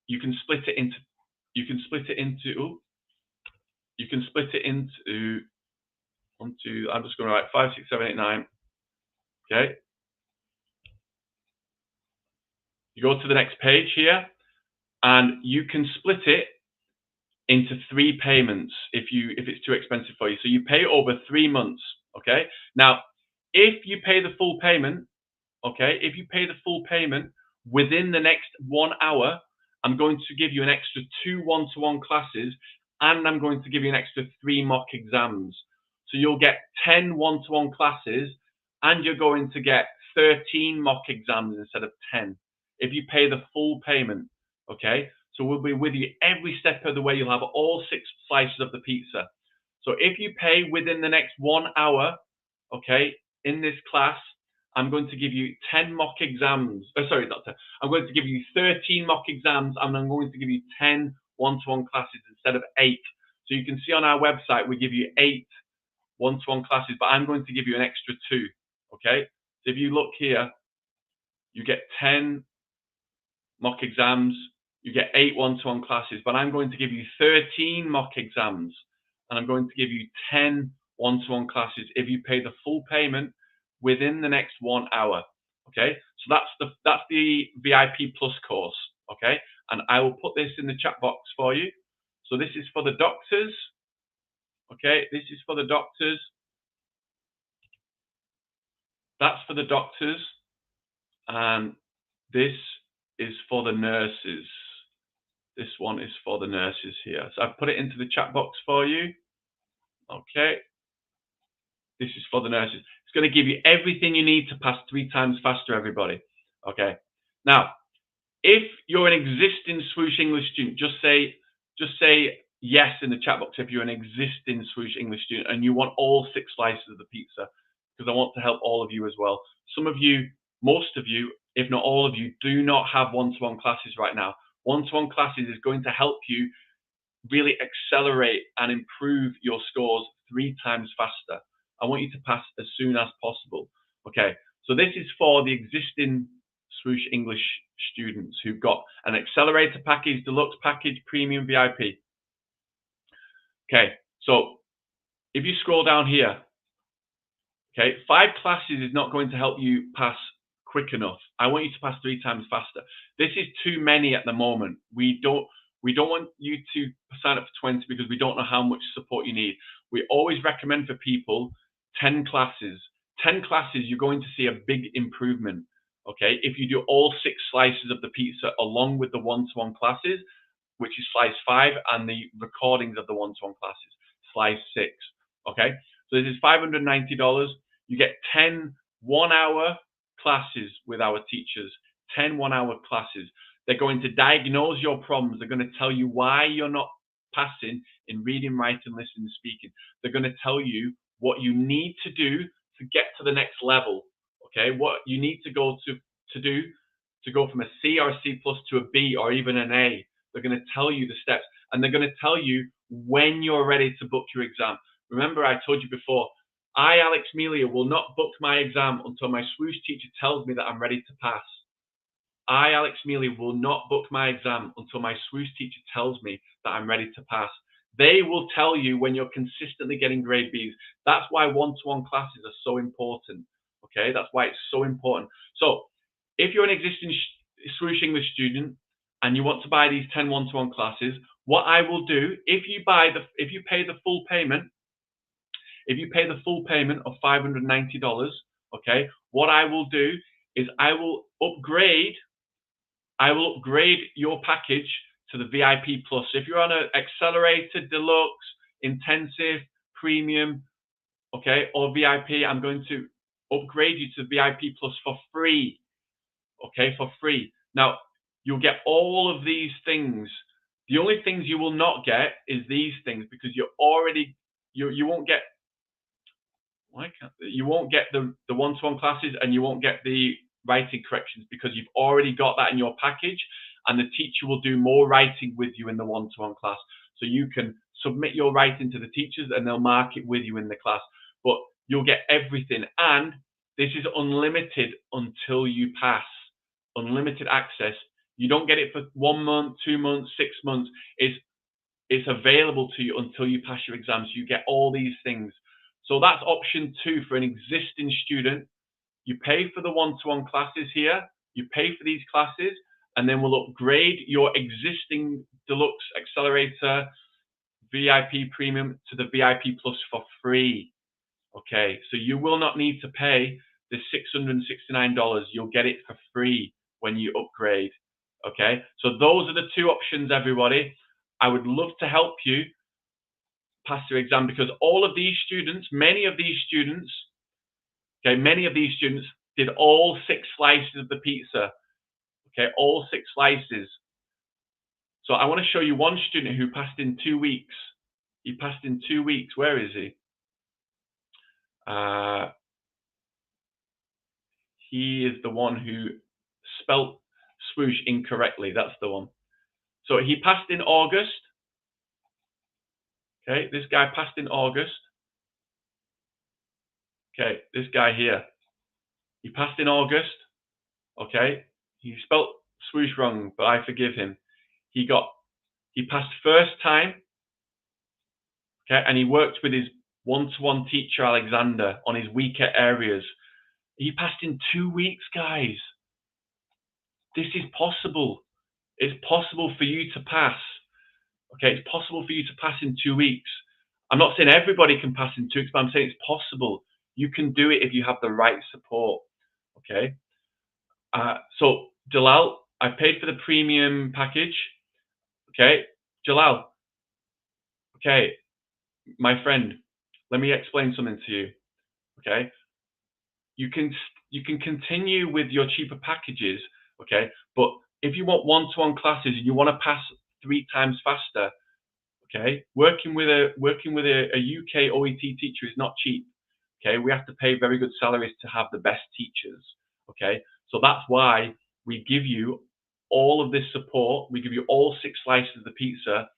you can split it into I'm just going to write 5, 6, 7, 8, 9. Okay. You go to the next page here, and you can split it into 3 payments if it's too expensive for you. So you pay over 3 months. Okay. Now, if you pay the full payment, within the next 1 hour, I'm going to give you an extra 2 one-to-one classes, and I'm going to give you an extra 3 mock exams. So you'll get 10 one-to-one classes, and you're going to get 13 mock exams instead of 10 if you pay the full payment. Okay, so we'll be with you every step of the way. You'll have all 6 slices of the pizza. So if you pay within the next 1 hour, okay, in this class, I'm going to give you 10 mock exams. Sorry, not 10. I'm going to give you 13 mock exams, and I'm going to give you 10 one-to-one classes instead of 8. So you can see on our website, we give you 8 one-to-one classes, but I'm going to give you an extra 2. Okay. So if you look here, you get 10 mock exams, you get 8 one-to-one classes, but I'm going to give you 13 mock exams, and I'm going to give you 10 one-to-one classes if you pay the full payment within the next 1 hour. Okay, so that's the VIP Plus course. Okay, and I will put this in the chat box for you. So this is for the doctors. Okay, this is for the doctors. That's for the doctors, and this is for the nurses. This one is for the nurses here. So I've put it into the chat box for you. Okay, this is for the nurses. It's going to give you everything you need to pass 3 times faster, everybody. Okay. Now, if you're an existing Swoosh English student, just say yes in the chat box if you're an existing Swoosh English student and you want all 6 slices of the pizza, because I want to help all of you as well. Some of you, most of you, if not all of you, do not have one-to-one classes right now. One-to-one classes is going to help you really accelerate and improve your scores 3 times faster. I want you to pass as soon as possible. Okay, so this is for the existing Swoosh English students who've got an accelerator package, deluxe package, premium, VIP. Okay, so if you scroll down here, okay, 5 classes is not going to help you pass quick enough. I want you to pass 3 times faster. This is too many at the moment. We don't want you to sign up for 20 because we don't know how much support you need. We always recommend for people 10 classes. 10 classes, you're going to see a big improvement. Okay, if you do all 6 slices of the pizza along with the one-to-one classes, which is slice 5, and the recordings of the one-to-one classes, slice 6. Okay, so this is $590. You get 10 1-hour classes with our teachers, 10 1-hour classes. They're going to diagnose your problems. They're going to tell you why you're not passing in reading, writing, listening, speaking. They're going to tell you what you need to do to get to the next level. Okay, what you need to go to do to go from a C or a C plus to a B or even an A. They're going to tell you the steps, and they're going to tell you when you're ready to book your exam. Remember, I told you before, I, Alex Melia, will not book my exam until my swoosh teacher tells me that I'm ready to pass. I, Alex Melia, will not book my exam until my swoosh teacher tells me that I'm ready to pass. They will tell you when you're consistently getting grade Bs. That's why one-to-one classes are so important. Okay, that's why it's so important. So if you're an existing Swoosh English student and you want to buy these 10 one-to-one classes, what I will do, if you pay the full payment, of $590, okay, what I will do is I will upgrade your package to the VIP Plus. If you're on an accelerated, deluxe, intensive, premium, okay, or VIP, I'm going to upgrade you to VIP Plus for free. Okay, for free. Now, you'll get all of these things. The only things you will not get is these things, because you won't get the one-to-one classes, and you won't get the writing corrections, because you've already got that in your package, and the teacher will do more writing with you in the one-to-one class. So you can submit your writing to the teachers and they'll mark it with you in the class. But you'll get everything, and this is unlimited until you pass. Unlimited access. You don't get it for 1 month, 2 months, 6 months. It's available to you until you pass your exams. You get all these things. So that's option 2 for an existing student. You pay for the one-to-one classes here. You pay for these classes, and then we'll upgrade your existing deluxe accelerator VIP premium to the VIP Plus for free. Okay, so you will not need to pay the $669. You'll get it for free when you upgrade. Okay, so those are the 2 options, everybody. I would love to help you pass your exam, because all of these students, many of these students did all 6 slices of the pizza. Okay, all 6 slices. So I want to show you one student who passed in 2 weeks. He passed in 2 weeks. Where is he? He is the one who spelt swoosh incorrectly. That's the one. So he passed in August. Okay, this guy passed in August. Okay, this guy here. He passed in August. Okay, he spelt swoosh wrong, but I forgive him. He passed first time. Okay, and he worked with his one-to-one teacher, Alexander, on his weaker areas. He passed in 2 weeks, guys. This is possible. It's possible for you to pass. Okay, it's possible for you to pass in 2 weeks. I'm not saying everybody can pass in 2 weeks, but I'm saying it's possible. You can do it if you have the right support. Okay. So Jalal, I paid for the premium package. Okay, Jalal. Okay, my friend, let me explain something to you. Okay, you can continue with your cheaper packages. Okay, but if you want one-to-one classes and you want to pass 3 times faster, okay, working with a UK OET teacher is not cheap. Okay, we have to pay very good salaries to have the best teachers. Okay, so that's why we give you all of this support. We give you all 6 slices of the pizza.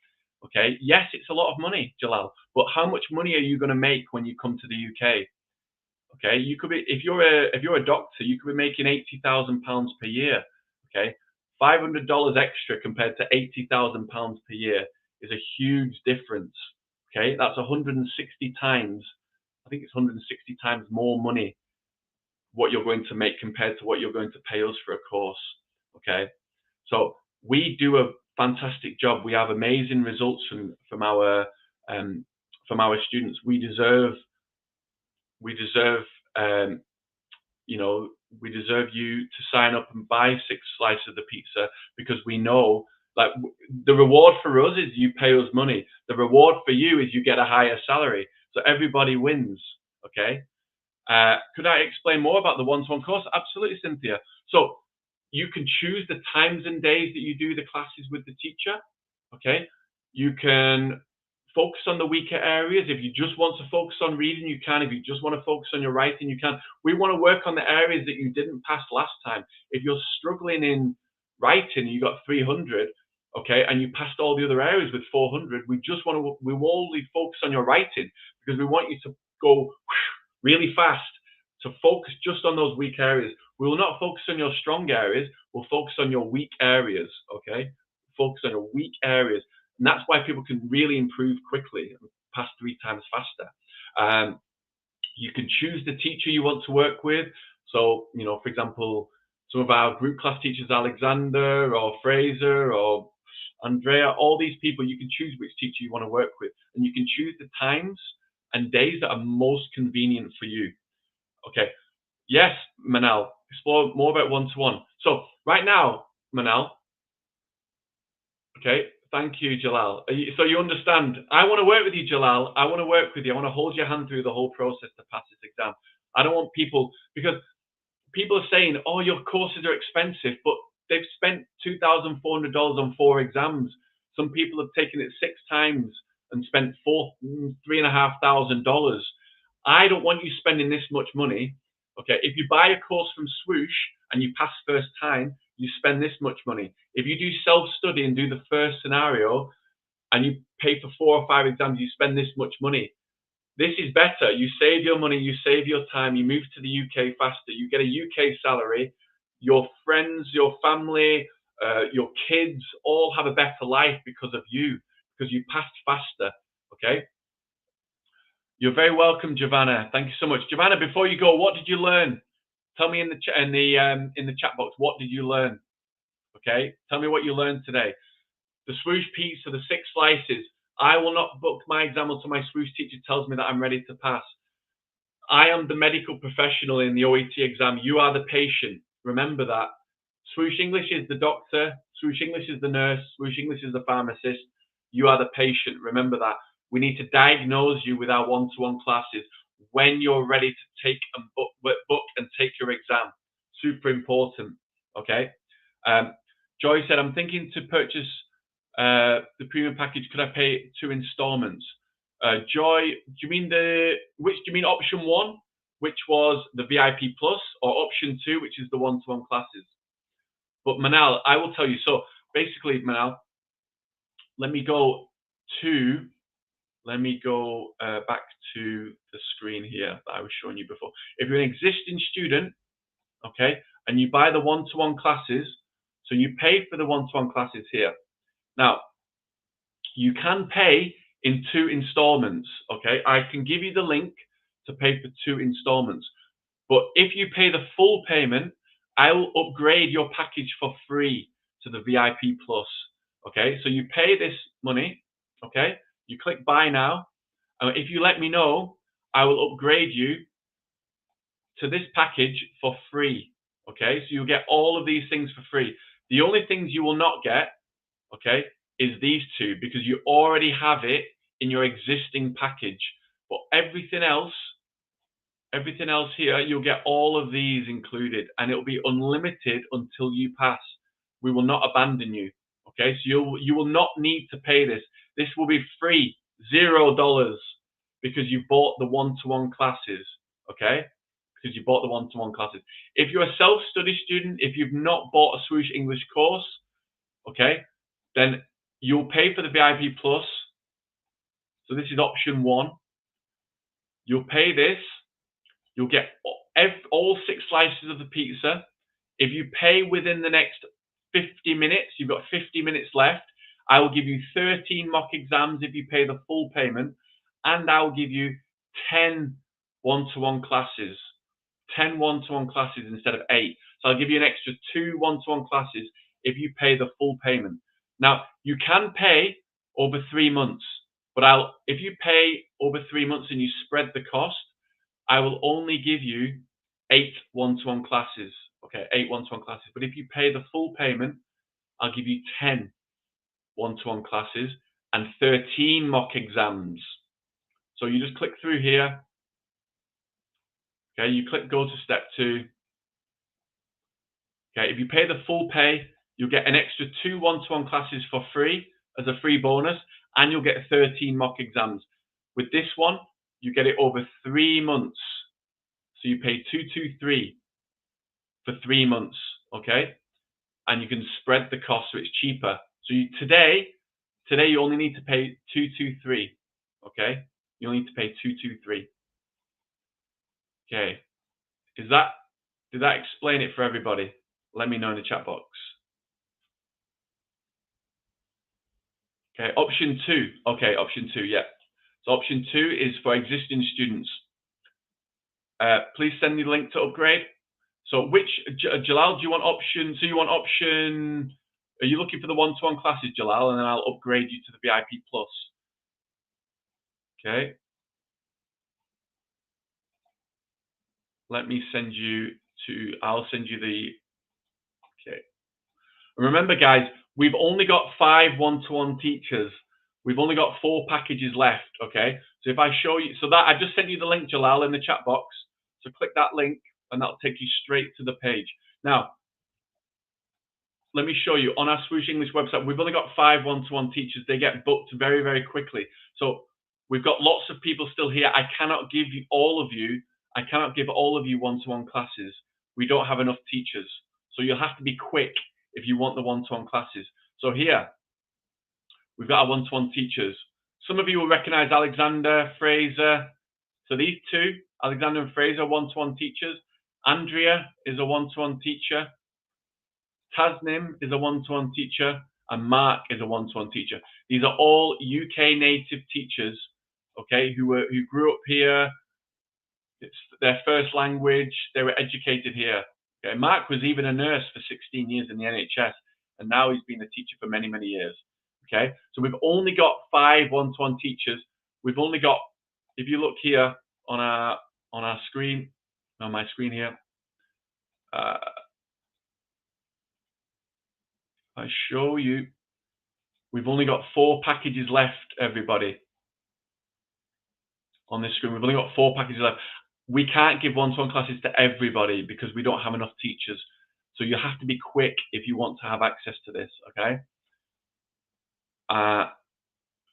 Okay, yes, it's a lot of money, Jalal, but how much money are you going to make when you come to the UK? Okay, you could be, if you're a doctor, you could be making £80,000 per year. Okay, $500 extra compared to £80,000 per year is a huge difference. Okay, that's 160 times. I think it's 160 times more money what you're going to make compared to what you're going to pay us for a course. Okay, so we do a fantastic job. We have amazing results from our students. We deserve we deserve you to sign up and buy 6 slices of the pizza, because we know, like, the reward for us is you pay us money. The reward for you is you get a higher salary. So everybody wins. Okay. Could I explain more about the one-to-one course? Absolutely, Cynthia. So you can choose the times and days that you do the classes with the teacher. Okay. You can focus on the weaker areas. If you just want to focus on reading, you can. If you just want to focus on your writing, you can. We want to work on the areas that you didn't pass last time. If you're struggling in writing, you got 300, okay, and you passed all the other areas with 400, we will only focus on your writing because we want you to go really fast, to focus just on those weak areas. We will not focus on your strong areas. We'll focus on your weak areas, okay? Focus on your weak areas. And that's why people can really improve quickly and pass 3 times faster. You can choose the teacher you want to work with. So, for example, some of our group class teachers, Alexander or Fraser or Andrea, all these people, you can choose which teacher you want to work with. And you can choose the times and days that are most convenient for you. Okay. Yes, Manal, explore more about one-to-one. So right now, Manal, okay, thank you, Jalal. So you understand, I want to work with you, Jalal. I want to work with you. I want to hold your hand through the whole process to pass this exam. I don't want people, because people are saying, oh, your courses are expensive, but they've spent $2,400 on 4 exams. Some people have taken it 6 times and spent $3,500. I don't want you spending this much money. Okay, if you buy a course from Swoosh and you pass first time, you spend this much money. If you do self-study and do the first scenario and you pay for 4 or 5 exams, you spend this much money. This is better. You save your money, you save your time, you move to the UK faster, you get a UK salary, your friends, your family, your kids all have a better life because of you, because you passed faster, okay? You're very welcome, Giovanna. Thank you so much. Giovanna, before you go, what did you learn? Tell me in the chat box, what did you learn? Okay, tell me what you learned today. The Swoosh Pizza, the 6 slices. I will not book my exam until my Swoosh teacher tells me that I'm ready to pass. I am the medical professional in the OET exam. You are the patient. Remember that. Swoosh English is the doctor. Swoosh English is the nurse. Swoosh English is the pharmacist. You are the patient. Remember that. We need to diagnose you with our one-to-one classes when you're ready to take and book and take your exam. Super important. Okay. Joy said, I'm thinking to purchase the premium package. Could I pay 2 installments? Joy, do you mean option 1, which was the VIP plus, or option 2, which is the one-to-one classes? But Manal, I will tell you. So basically, Manal, let me go back to the screen here that I was showing you before. If you're an existing student, okay, and you buy the one-to-one classes, so you pay for the one-to-one classes here. Now, you can pay in 2 installments, okay? I can give you the link to pay for 2 installments. But if you pay the full payment, I will upgrade your package for free to the VIP plus, okay? So you pay this money, okay? You click buy now. If you let me know, I will upgrade you to this package for free, okay? So you'll get all of these things for free. The only things you will not get, okay, is these 2, because you already have it in your existing package. But everything else here, you'll get all of these included, and it'll be unlimited until you pass. We will not abandon you, okay? So you will not need to pay this. This will be free, $0, because you bought the one-to-one classes, okay? Because you bought the one-to-one classes. If you're a self-study student, if you've not bought a Swoosh English course, okay, then you'll pay for the VIP plus. So this is option 1. You'll pay this. You'll get all 6 slices of the pizza. If you pay within the next 50 minutes, you've got 50 minutes left, I will give you 13 mock exams if you pay the full payment, and I will give you 10 one-to-one classes. 10 one-to-one classes instead of 8. So I'll give you an extra 2 one-to-one classes if you pay the full payment. Now, you can pay over 3 months, but if you pay over 3 months and you spread the cost, I will only give you 8 one-to-one classes, okay, 8 one-to-one classes. But if you pay the full payment, I'll give you 10 one-to-one classes and 13 mock exams. So you just click through here. Okay, you click go to step 2. Okay, if you pay the full pay, you'll get an extra 2 one-to-one classes for free as a free bonus, and you'll get 13 mock exams. With this one, you get it over 3 months. So you pay 223 for 3 months, okay? And you can spread the cost so it's cheaper. So today you only need to pay 223, okay? You only need to pay 223. Okay. Did that explain it for everybody? Let me know in the chat box. Okay, option 2. Okay, option 2, yeah. So option 2 is for existing students. Please send me the link to upgrade. So Jalal, do you want option, are you looking for the one-to-one classes, Jalal, and then I'll upgrade you to the VIP Plus. Okay. Let me send you I'll send you okay. Remember guys, we've only got 5 one-to-one teachers. We've only got 4 packages left, okay? So if I show you, I've just sent you the link, Jalal, in the chat box. So click that link and that'll take you straight to the page. Now, let me show you. On our Swoosh English website, we've only got 5 one-to-one teachers. They get booked very, very quickly. So we've got lots of people still here. I cannot give all of you one-to-one classes. We don't have enough teachers. So you'll have to be quick if you want the one-to-one classes. So here, we've got our one-to-one teachers. Some of you will recognize Alexander, Fraser. So these 2, Alexander and Fraser, one-to-one teachers. Andrea is a one-to-one teacher. Tasnim is a one-to-one teacher. And Mark is a one-to-one teacher. These are all UK native teachers, okay, who grew up here. It's their first language. They were educated here. Okay. Mark was even a nurse for 16 years in the NHS, and now he's been a teacher for many, many years. Okay, so we've only got 5 one-to-one teachers. We've only got, if you look here on our screen, on my screen here, I show you, we've only got 4 packages left, everybody. On this screen, we've only got 4 packages left. We can't give one-to-one classes to everybody because we don't have enough teachers. So you have to be quick if you want to have access to this, okay?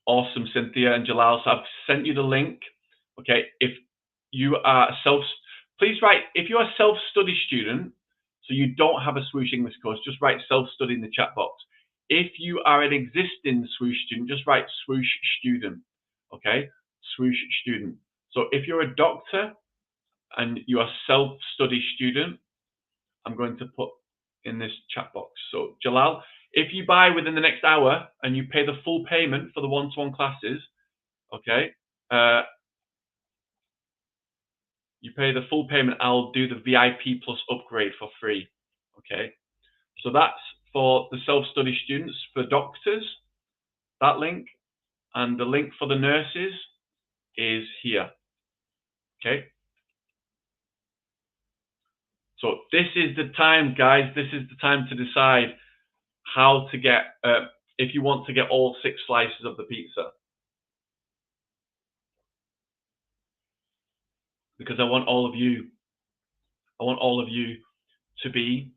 Awesome, Cynthia and Jalal. So I've sent you the link, okay? If you are please write, if you're a self-study student, so you don't have a Swoosh English course, just write self-study in the chat box. If you are an existing Swoosh student, just write Swoosh student, okay? Swoosh student. So if you're a doctor and you're a self-study student, I'm going to put in this chat box. So Jalal, if you buy within the next hour and you pay the full payment for the one-to-one classes, okay, you pay the full payment, I'll do the VIP Plus upgrade for free, okay? So that's for the self-study students. For doctors, that link, and the link for the nurses is here, okay? So this is the time, guys, this is the time to decide how to get, if you want to get all 6 slices of the pizza. Because I want all of you to be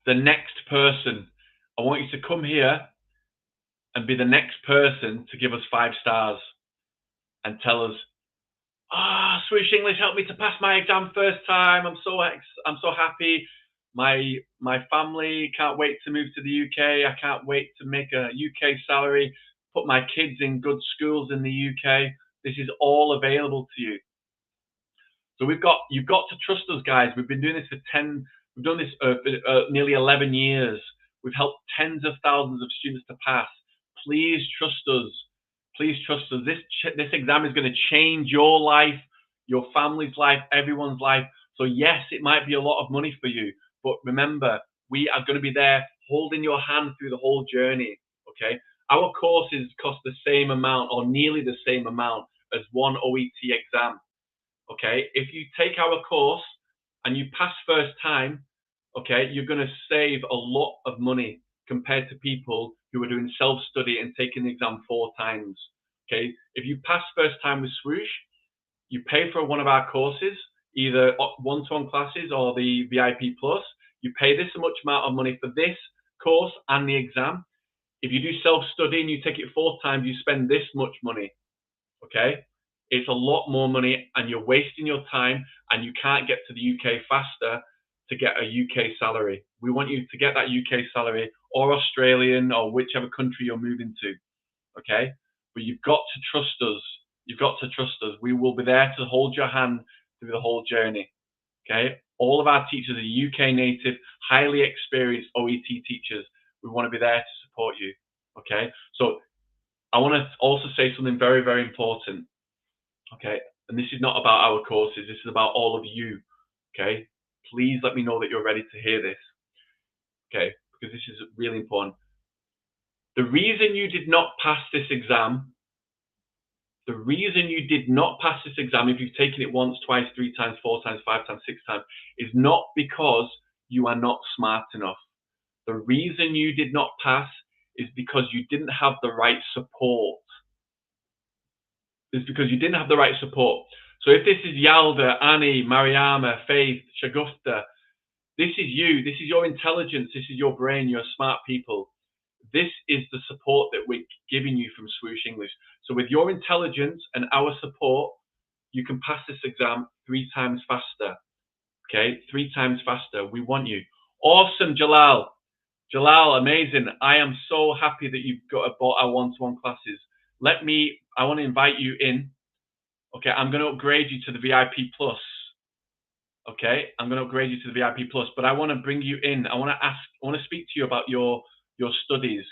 the next person. I want you to come here and be the next person to give us 5 stars and tell us, Swoosh English helped me to pass my exam first time. I'm so happy. My family can't wait to move to the UK. I can't wait to make a UK salary, put my kids in good schools in the UK. This is all available to you. So you've got to trust us, guys. We've been doing this we've done this for nearly 11 years. We've helped tens of thousands of students to pass. Please trust us. Please trust us. This exam is going to change your life, your family's life, everyone's life. So yes, it might be a lot of money for you, but remember, we are going to be there holding your hand through the whole journey, okay? Our courses cost the same amount or nearly the same amount as one OET exam. Okay, if you take our course and you pass first time, okay, you're going to save a lot of money compared to people who are doing self-study and taking the exam 4 times. Okay, if you pass first time with Swoosh, you pay for one of our courses, either one-to-one classes or the VIP Plus. You pay this much amount of money for this course and the exam. If you do self-study and you take it 4 times, you spend this much money, okay? It's a lot more money and you're wasting your time and you can't get to the UK faster to get a UK salary. We want you to get that UK salary or Australian or whichever country you're moving to, okay? But you've got to trust us. You've got to trust us. We will be there to hold your hand through the whole journey, okay? All of our teachers are UK native, highly experienced OET teachers. We want to be there to support you, okay? So I want to also say something very, very important, okay? And this is not about our courses. This is about all of you, okay? Please let me know that you're ready to hear this, okay? Because this is really important. The reason you did not pass this exam, if you've taken it once, twice, 3 times, 4 times, 5 times, 6 times, is not because you are not smart enough. The reason you did not pass is because you didn't have the right support. It's because you didn't have the right support. So if this is Yalda, Annie, Mariama, Faith, Shagufta, this is you. This is your intelligence. This is your brain. You're smart people. This is the support that we're giving you from Swoosh English. So with your intelligence and our support, you can pass this exam 3 times faster. Okay, 3 times faster. We want you. Awesome, Jalal. Jalal, amazing. I am so happy that you've bought our one-to-one classes. I want to invite you in. Okay, I'm going to upgrade you to the VIP Plus. Okay, I'm going to upgrade you to the VIP Plus, but I want to bring you in. I want to speak to you about your studies.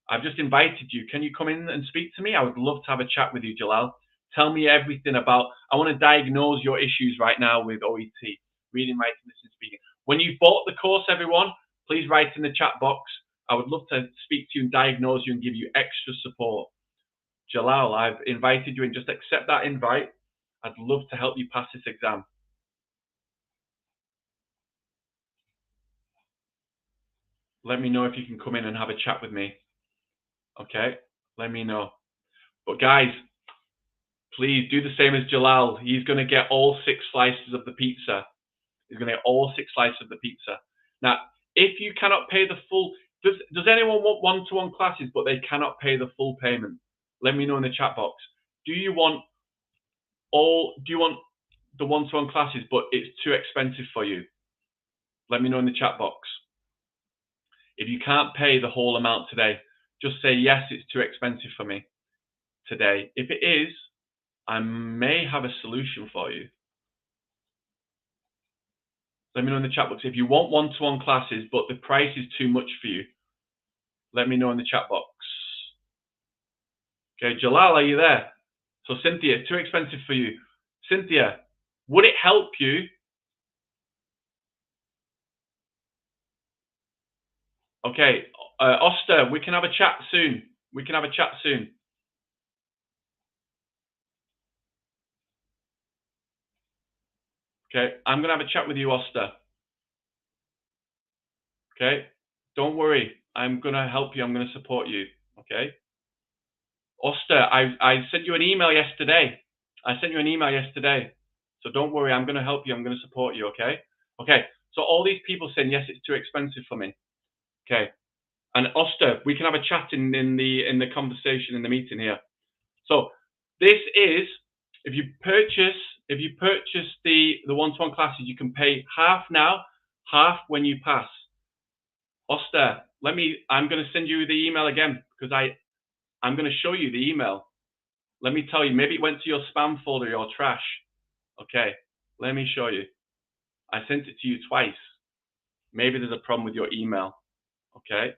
I've just invited you. Can you come in and speak to me? I would love to have a chat with you, Jalal. Tell me everything I want to diagnose your issues right now with OET, reading, writing, listening, speaking. When you've bought the course, everyone, please write in the chat box. I would love to speak to you and diagnose you and give you extra support. Jalal, I've invited you in. Just accept that invite. I'd love to help you pass this exam. Let me know if you can come in and have a chat with me. Okay, let me know. But guys, please do the same as Jalal. He's going to get all 6 slices of the pizza. He's going to get all 6 slices of the pizza. Now, if you cannot pay the full, does anyone want one-to-one classes but they cannot pay the full payment? Let me know in the chat box. Do you want the one-to-one classes but it's too expensive for you? Let me know in the chat box. If you can't pay the whole amount today, just say, yes, it's too expensive for me today. If it is, I may have a solution for you. Let me know in the chat box. If you want one-to-one classes, but the price is too much for you, let me know in the chat box. Okay, Jalal, are you there? So Cynthia, too expensive for you. Cynthia, would it help you? Okay, Oster, we can have a chat soon. We can have a chat soon. Okay, I'm going to have a chat with you, Oster. Okay, don't worry. I'm going to help you. I'm going to support you. Okay. Oster, I sent you an email yesterday. So don't worry. I'm going to help you. I'm going to support you. Okay. Okay. So all these people saying, yes, it's too expensive for me. Okay. And Oster, we can have a chat in the conversation in the meeting here. So this is, if you purchase the one-to-one classes, you can pay half now, half when you pass. Oster, I'm going to send you the email again because I'm going to show you the email. Let me tell you, maybe it went to your spam folder, your trash. Okay, let me show you. I sent it to you twice. Maybe there's a problem with your email. Okay.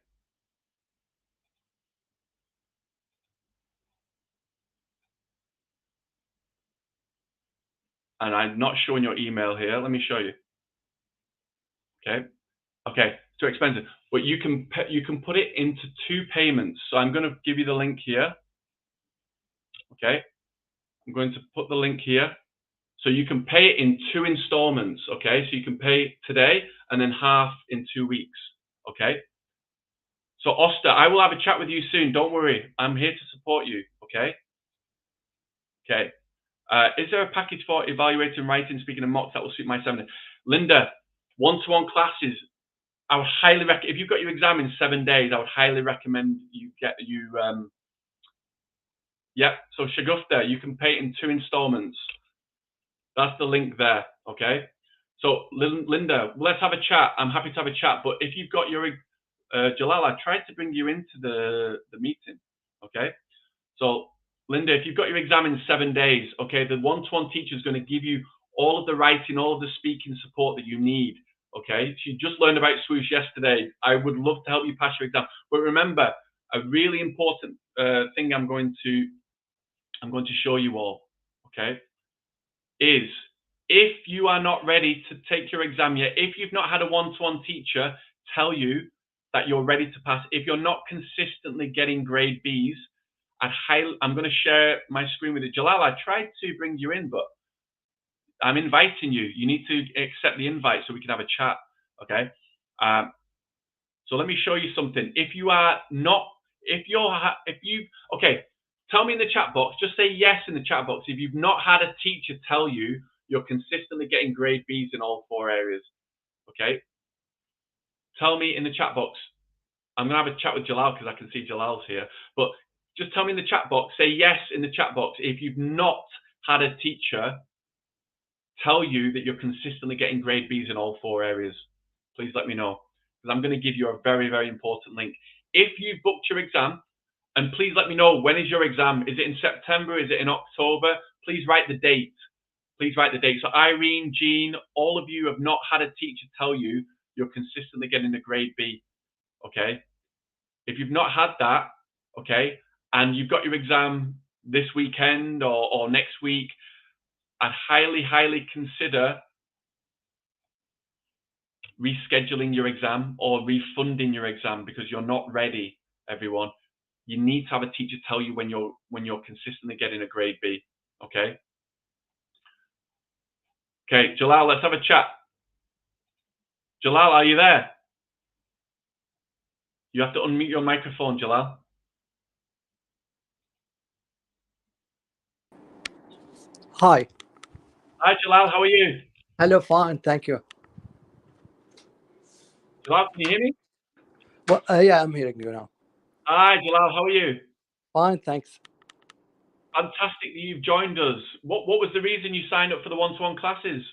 And I'm not showing your email here. Let me show you. Okay. Okay, too expensive. But you can put it into 2 payments. So I'm going to give you the link here. Okay. I'm going to put the link here. So you can pay it in 2 installments. Okay. So you can pay today and then half in 2 weeks. Okay. So Oster, I will have a chat with you soon. Don't worry. I'm here to support you. Okay. Okay. Is there a package for evaluating, writing, speaking, and mocks that will suit my seminar? Linda, one-to-one classes. I would highly recommend, if you've got your exam in 7 days, I would highly recommend you get yep. So Shagufta, you can pay it in 2 installments. That's the link there. Okay. So Linda, let's have a chat. I'm happy to have a chat. But if you've got your Jalal, I tried to bring you into the meeting. Okay. So Linda, if you've got your exam in 7 days, okay, the one-to-one teacher is going to give you all of the writing, all of the speaking support that you need. Okay. She just learned about Swoosh yesterday. I would love to help you pass your exam. But remember, a really important thing I'm going to show you all. Okay. Is if you are not ready to take your exam yet, if you've not had a one-to-one teacher tell you that you're ready to pass, if you're not consistently getting grade Bs, I'm going to share my screen with you. Jalal, I tried to bring you in, but I'm inviting you. You need to accept the invite so we can have a chat, okay? So let me show you something. If you are not, okay, tell me in the chat box, just say yes in the chat box if you've not had a teacher tell you you're consistently getting grade Bs in all 4 areas, okay? Tell me in the chat box. I'm going to have a chat with Jalal because I can see Jalal's here, but just tell me in the chat box, say yes in the chat box if you've not had a teacher tell you that you're consistently getting grade Bs in all 4 areas. Please let me know, because I'm going to give you a very, very important link. If you've booked your exam, and please let me know, when is your exam? Is it in September? Is it in October? Please write the date. Please write the date. So Irene, Jean, all of you have not had a teacher tell you you're consistently getting a grade B, okay? If you've not had that, okay, and you've got your exam this weekend or next week, I'd highly, highly consider rescheduling your exam or refunding your exam because you're not ready, everyone. You need to have a teacher tell you when you're consistently getting a grade B, okay? Okay, Jalal, let's have a chat. Jalal, are you there? You have to unmute your microphone, Jalal. Hi. Hi, Jalal, how are you? Hello, fine, thank you. Jalal, can you hear me? Well, yeah, I'm hearing you now. Hi, Jalal, how are you? Fine, thanks. Fantastic that you've joined us. What was the reason you signed up for the one-to-one classes?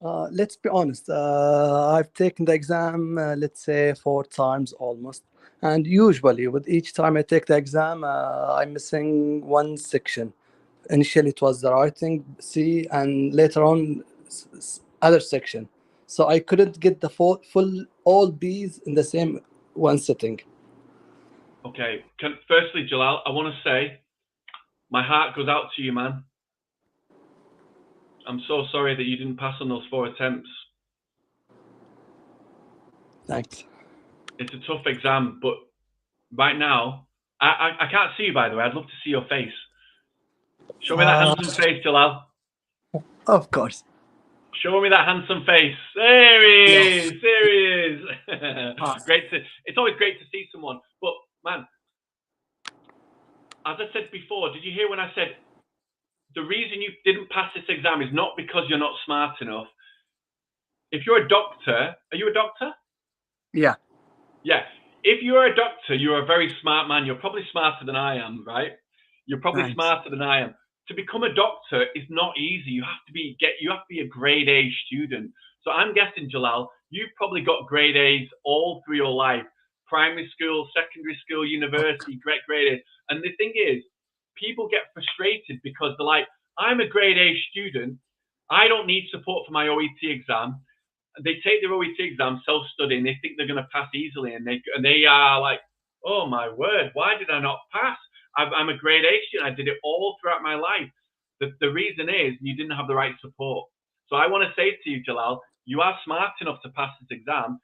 Let's be honest. I've taken the exam, let's say 4 times almost. And usually, with each time I take the exam, I'm missing one section. Initially, it was the writing C, and later on, other section. So I couldn't get the full all B's in the same one sitting. Okay. Firstly, Jalal, I want to say my heart goes out to you, man. I'm so sorry that you didn't pass on those 4 attempts. Thanks. It's a tough exam, but right now, I can't see you, by the way. I'd love to see your face. Show me that handsome face, Jalal. Of course. Show me that handsome face. There he is. There he is. It's always great to see someone. But man, as I said before, did you hear when I said the reason you didn't pass this exam is not because you're not smart enough? If you're a doctor, are you a doctor? Yeah. Yeah. If you're a doctor, you're a very smart man. You're probably smarter than I am, right? You're probably smarter than I am. To become a doctor is not easy. You have to be a grade A student. So I'm guessing, Jalal, you've probably got grade A's all through your life. Primary school, secondary school, university, great grade A's. And the thing is, people get frustrated because they're like, I'm a grade A student. I don't need support for my OET exam. They take their OET exam self-studying. They think they're going to pass easily, and they are like, oh my word, why did I not pass? I'm a grade A student. I did it all throughout my life. The reason is you didn't have the right support. So I want to say to you, Jalal, you are smart enough to pass this exam.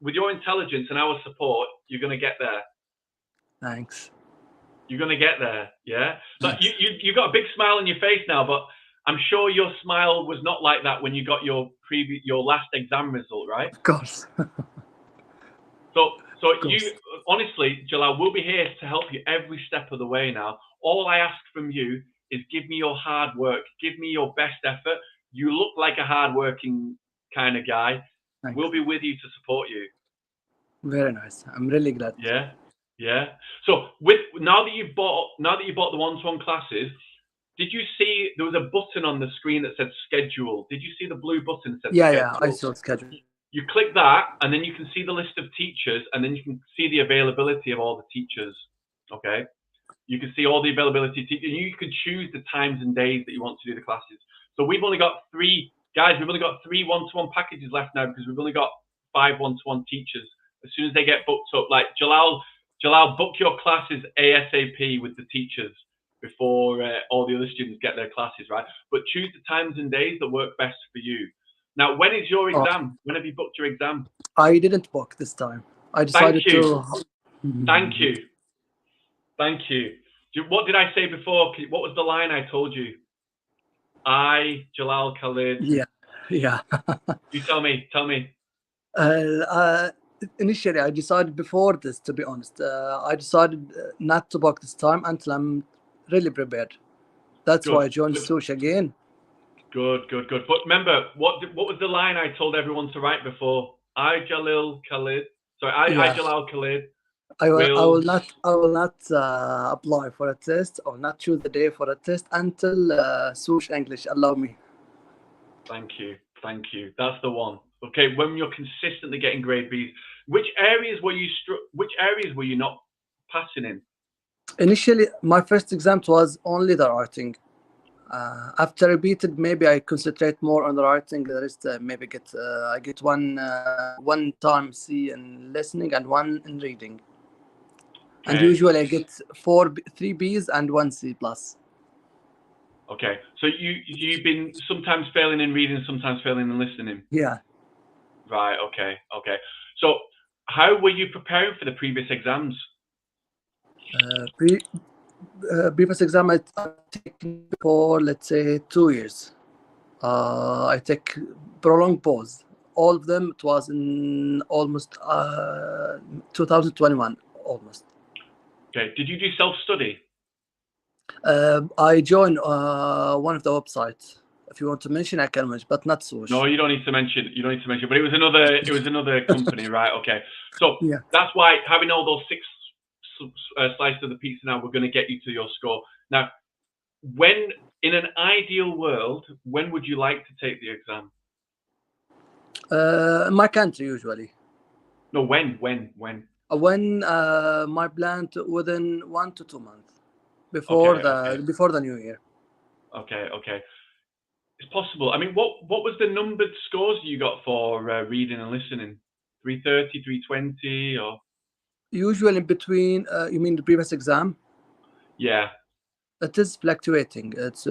With your intelligence and our support, you're going to get there. Thanks. You're going to get there, yeah? So you got a big smile on your face now, but I'm sure your smile was not like that when you got your last exam result, right? Of course. So you honestly, Jalal, we'll be here to help you every step of the way now. All I ask from you is give me your hard work, give me your best effort. You look like a hardworking kind of guy. We'll be with you to support you. Very nice. I'm really glad. Yeah, yeah. So with now that you bought the one-to-one classes, did you see there was a button on the screen that said schedule? Did you see the blue button that said Yeah, schedule? I saw schedule. You click that, and then you can see the list of teachers, and then you can see the availability of all the teachers. Okay, you can see all the availability. You can choose the times and days that you want to do the classes. So we've only got three guys. We've only got 3 one-to-one packages left now because we've only got 5 one-to-one teachers. As soon as they get booked up, like Jalal, book your classes ASAP with the teachers before all the other students get their classes, right? But choose the times and days that work best for you. Now, when is your exam? When have you booked your exam? I didn't book this time. I decided Thank you. to. Thank you. Thank you. What did I say before? What was the line I told you? Jalal Khalid. Yeah. You tell me. Initially, I decided before this, to be honest. I decided not to book this time until I'm really prepared. That's why I joined Swoosh again. Good. But remember, what was the line I told everyone to write before? Jalal Khalid. Sorry, Jalal Khalid. I will not apply for a test or not choose the day for a test until Swoosh English allow me. Thank you. That's the one. Okay, when you're consistently getting grade Bs, which areas were you not passing in? Initially, my first exam was only the writing. After repeated, maybe I concentrate more on the writing. The rest maybe I get one time C in listening and 1 in reading. Okay. And usually I get 3 Bs and 1 C plus. Okay, so you've been sometimes failing in reading, sometimes failing in listening. Yeah. Right. Okay. So how were you preparing for the previous exams? Previous exam I taken for, let's say, 2 years. I take prolonged pause. All of them, it was in almost 2021, almost. Okay. Did you do self-study? I joined one of the websites. If you want to mention, I can mention, but not Swoosh. No, you don't need to mention. But it was another company, right? Okay. So yeah, that's why having all those 6 slices of the pizza now, we're going to get you to your score. Now, when in an ideal world, when would you like to take the exam? In my country, usually. No, when? When my plan within 1 to 2 months before the new year. Okay. It's possible. I mean, what was the numbered scores you got for reading and listening? 330, 320, or? Usually in between. You mean the previous exam? Yeah. It is fluctuating. It's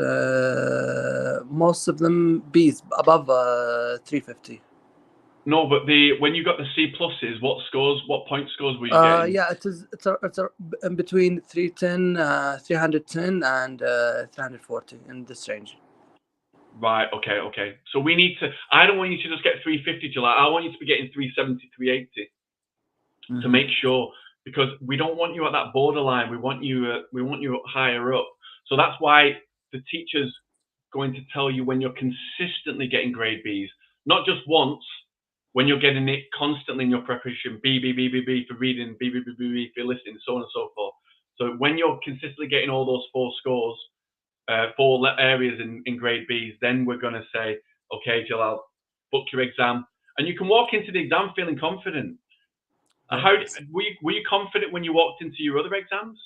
most of them B's above 350. No, but when you got the C pluses, what point scores were you getting? Yeah, it's in between 310, 310 and 340 in this range. Right. Okay. So we need to. I don't want you to just get 350, July. I want you to be getting 370, 380 to make sure, because we don't want you at that borderline. We want you higher up. So that's why the teacher's going to tell you when you're consistently getting grade Bs, not just once. When you're getting it constantly in your preparation, B for reading, B for listening, so on and so forth. So when you're consistently getting all those 4 scores, 4 areas in grade Bs, then we're going to say, okay, Jalal, book your exam. And you can walk into the exam feeling confident. Were you confident when you walked into your other exams?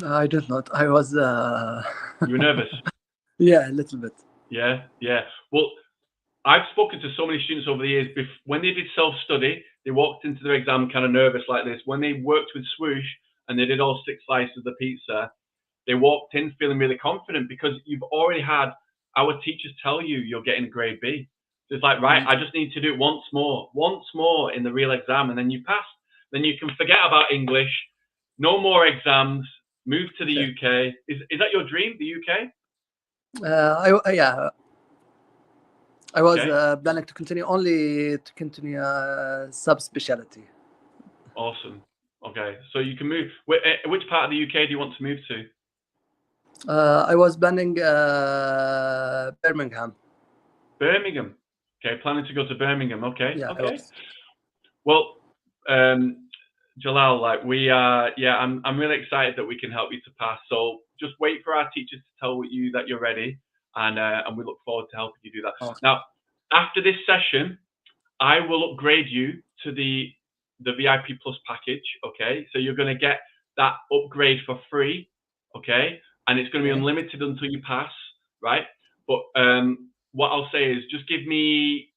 I don't know. I was... You were nervous? Yeah, a little bit. Yeah. Well, I've spoken to so many students over the years. When they did self-study, they walked into their exam kind of nervous like this. When they worked with Swoosh and they did all 6 slices of the pizza, they walked in feeling really confident because you've already had our teachers tell you you're getting a grade B. So it's like, right, I just need to do it once more in the real exam, and then you pass. Then you can forget about English. No more exams. Move to the UK. Is that your dream, the UK? Yeah. I was planning to continue subspecialty. Awesome. Okay, so you can move. Which part of the UK do you want to move to? I was planning Birmingham. Birmingham. Okay, planning to go to Birmingham. Okay. Yeah, okay. Well, Jalal, like we are, yeah, I'm really excited that we can help you to pass. So just wait for our teachers to tell you that you're ready, and we look forward to helping you do that. Okay. Now, after this session, I will upgrade you to the VIP Plus package. Okay, so you're going to get that upgrade for free. Okay, and it's going to be unlimited until you pass, right? But what I'll say is just give me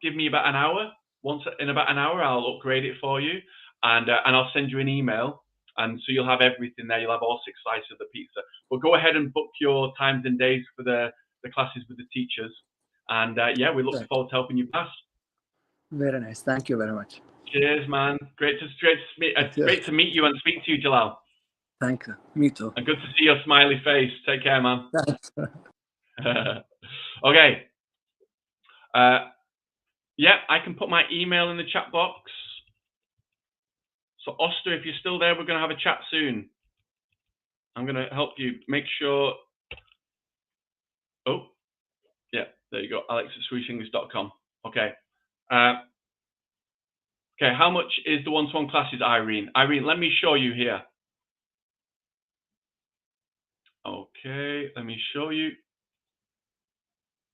about an hour. In about an hour, I'll upgrade it for you, and I'll send you an email, and so you'll have everything there. You'll have all 6 slices of the pizza. But go ahead and book your times and days for the classes with the teachers, and yeah, we look forward to helping you pass. Very nice. Thank you very much. Cheers, man. Great to meet you and speak to you, Jalal. Thank you. Me too. And good to see your smiley face. Take care, man. Thanks. Okay. Yeah, I can put my email in the chat box. So, Oster, if you're still there, we're going to have a chat soon. I'm going to help you make sure. Oh, yeah, there you go. Alex at swooshenglish.com. Okay. Okay, how much is the one-to-one classes, Irene? Irene, let me show you here. Okay, let me show you.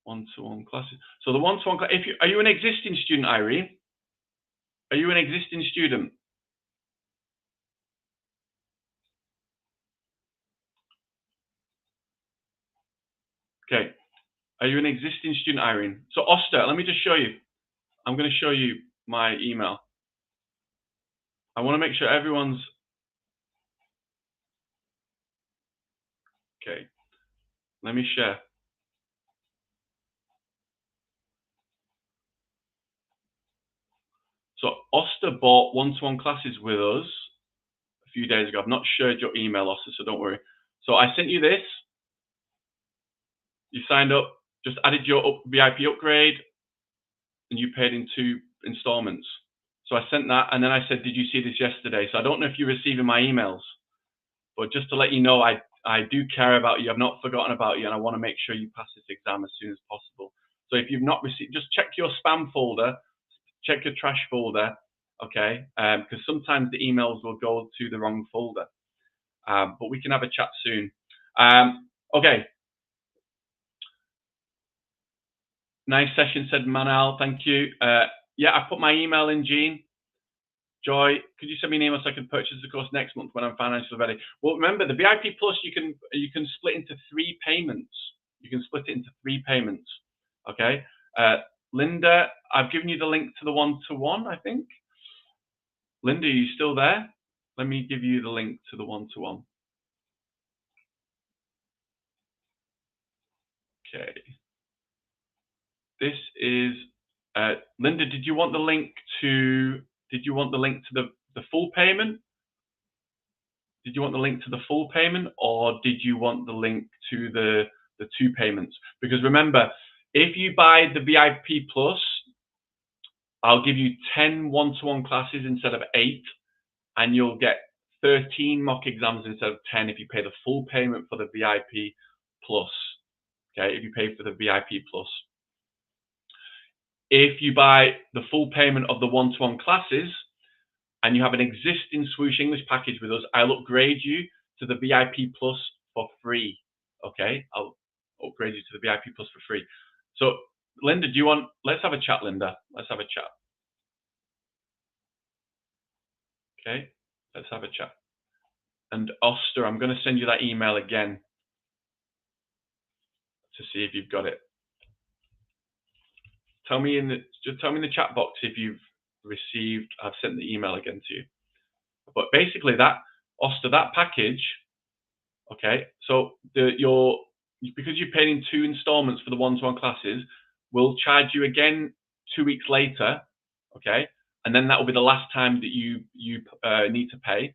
One-to-one classes. So the one-to-one, are you an existing student, Irene? Are you an existing student? Okay. Are you an existing student, Irene? So Oster, let me just show you. I'm going to show you my email. I want to make sure everyone's. Okay. Let me share. So Oster bought one-to-one classes with us a few days ago. I've not shared your email, Oster, so don't worry. So I sent you this. You signed up, just added your VIP upgrade, and you paid in 2 installments. So I sent that, and then I said, did you see this yesterday? So I don't know if you're receiving my emails, but just to let you know, I do care about you. I've not forgotten about you, and I want to make sure you pass this exam as soon as possible. So if you've not received, just check your spam folder, check your trash folder, okay? Because sometimes the emails will go to the wrong folder. But we can have a chat soon. Okay. Nice session, said Manal. Thank you. Yeah, I put my email in, Jean. Joy, could you send me an email so I can purchase the course next month when I'm financially ready? Well, remember, the VIP Plus, you can split into 3 payments. You can split it into 3 payments, okay? Linda, I've given you the link to the one-to-one, I think. Linda, are you still there? Let me give you the link to the one-to-one. Okay. This is Linda. Did you want the link to the full payment? Did you want the link to the full payment, or did you want the link to the 2 payments? Because remember, if you buy the VIP Plus, I'll give you 10 one-to-one classes instead of 8, and you'll get 13 mock exams instead of 10 if you pay the full payment for the VIP Plus. Okay, if you pay for the VIP Plus. If you buy the full payment of the one-to-one classes and you have an existing Swoosh English package with us, I'll upgrade you to the VIP Plus for free. Okay, I'll upgrade you to the VIP Plus for free. So, Linda, let's have a chat, Linda. Let's have a chat. Okay, let's have a chat. And Oster, I'm going to send you that email again to see if you've got it. Tell me in the chat box if you've received. I've sent the email again to you. But basically, Oster, that package. Okay, so because you're paying in 2 installments for the one-to-one classes, we'll charge you again 2 weeks later. Okay, and then that will be the last time that you need to pay.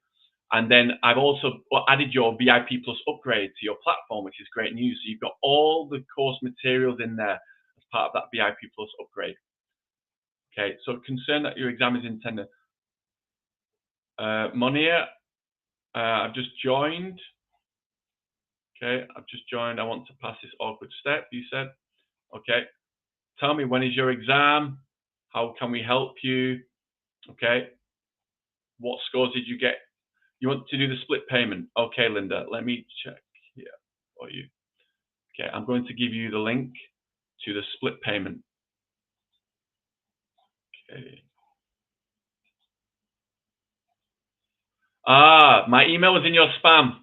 And then I've also added your VIP Plus upgrade to your platform, which is great news. So you've got all the course materials in there as part of that VIP Plus upgrade. Okay, so concerned that your exam is intended. Monia, I've just joined. Okay, I've just joined. I want to pass this awkward step, you said. Okay, tell me, when is your exam? How can we help you? Okay. What scores did you get? You want to do the split payment? Okay, Linda, let me check here for you. Okay, I'm going to give you the link to the split payment. Okay. My email was in your spam.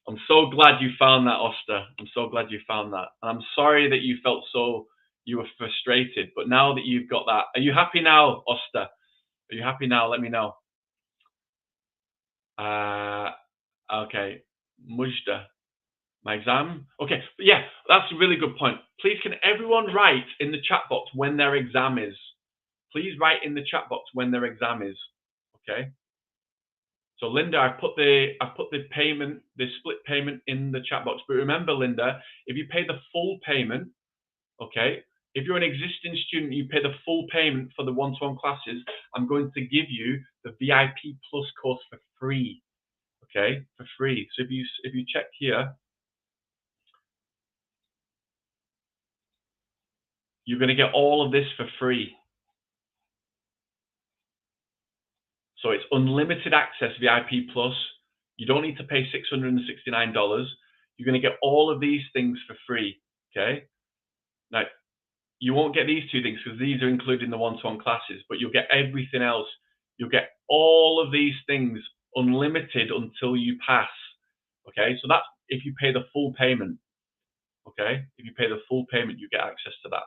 I'm so glad you found that, Oster. I'm so glad you found that. And I'm sorry that you felt you were frustrated, but now that you've got that, are you happy now, Oster? Are you happy now? Let me know. Okay, Mujda, my exam. Okay, but yeah, that's a really good point. Please, can everyone write in the chat box when their exam is? Please write in the chat box when their exam is. Okay. So Linda, I put the payment, the split payment in the chat box. But remember, Linda, if you pay the full payment, okay, if you're an existing student, you pay the full payment for the one-to-one classes, I'm going to give you the VIP Plus course for free. Okay, for free. So if you check here, you're going to get all of this for free. So it's unlimited access VIP Plus. You don't need to pay $669. You're going to get all of these things for free. Okay. Now, you won't get these two things because these are included in the one-to-one classes, but you'll get everything else. You'll get all of these things unlimited until you pass. Okay. So that's if you pay the full payment. Okay. If you pay the full payment, you get access to that.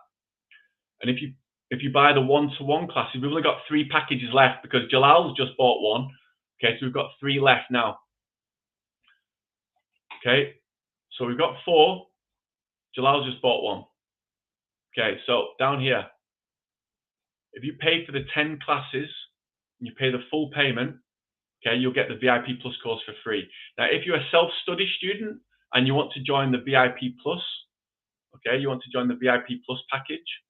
And if you buy the one-to-one classes, we've only got 3 packages left because Jalal's just bought one. Okay, so we've got 3 left now. Okay, so we've got 4. Jalal's just bought one. Okay, so down here, if you pay for the 10 classes, and you pay the full payment, okay, you'll get the VIP Plus course for free. Now, if you're a self-study student and you want to join the VIP Plus, okay, you want to join the VIP Plus package,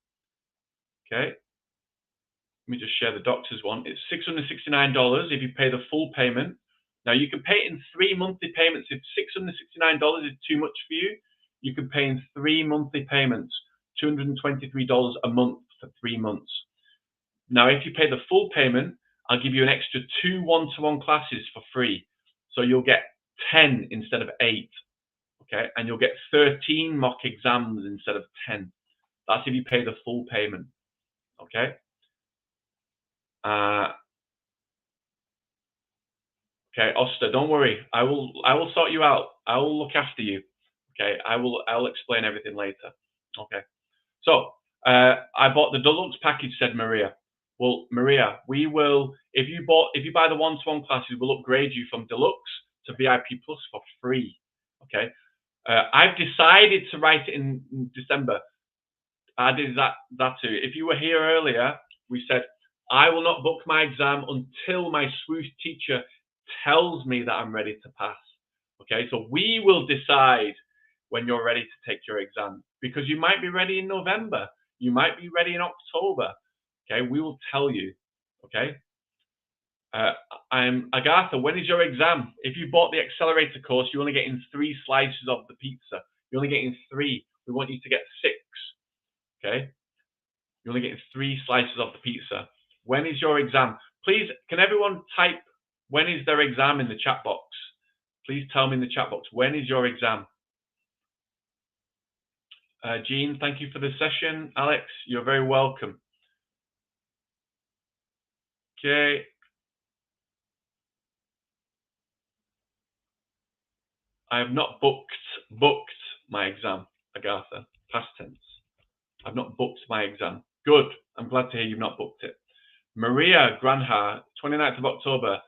okay, let me just share the doctor's one. It's $669 if you pay the full payment. Now, you can pay it in 3 monthly payments. If $669 is too much for you, you can pay in 3 monthly payments, $223 a month for 3 months. Now, if you pay the full payment, I'll give you an extra 2 one-to-one classes for free. So you'll get 10 instead of 8, okay? And you'll get 13 mock exams instead of 10. That's if you pay the full payment, okay? Okay, Oster, don't worry. I will sort you out. I will look after you. Okay, I'll explain everything later. Okay. So I bought the deluxe package, said Maria. Well, Maria, we will if you buy the one-to-one classes, we'll upgrade you from deluxe to VIP Plus for free. Okay. I've decided to write it in December. I did that too. If you were here earlier, we said I will not book my exam until my Swoosh teacher tells me that I'm ready to pass. Okay, so we will decide when you're ready to take your exam because you might be ready in November, you might be ready in October. Okay, we will tell you. Okay, I'm Agatha. When is your exam? If you bought the accelerator course, you're only getting 3 slices of the pizza. You're only getting 3. We want you to get 6. Okay, you're only getting 3 slices of the pizza. When is your exam? Please, can everyone type when is their exam in the chat box? Please tell me in the chat box, when is your exam? Jean, thank you for the session. Alex, you're very welcome. Okay. I have not booked my exam, Agatha, past tense. I've not booked my exam. Good. I'm glad to hear you've not booked it. Maria Granha, 29th of October.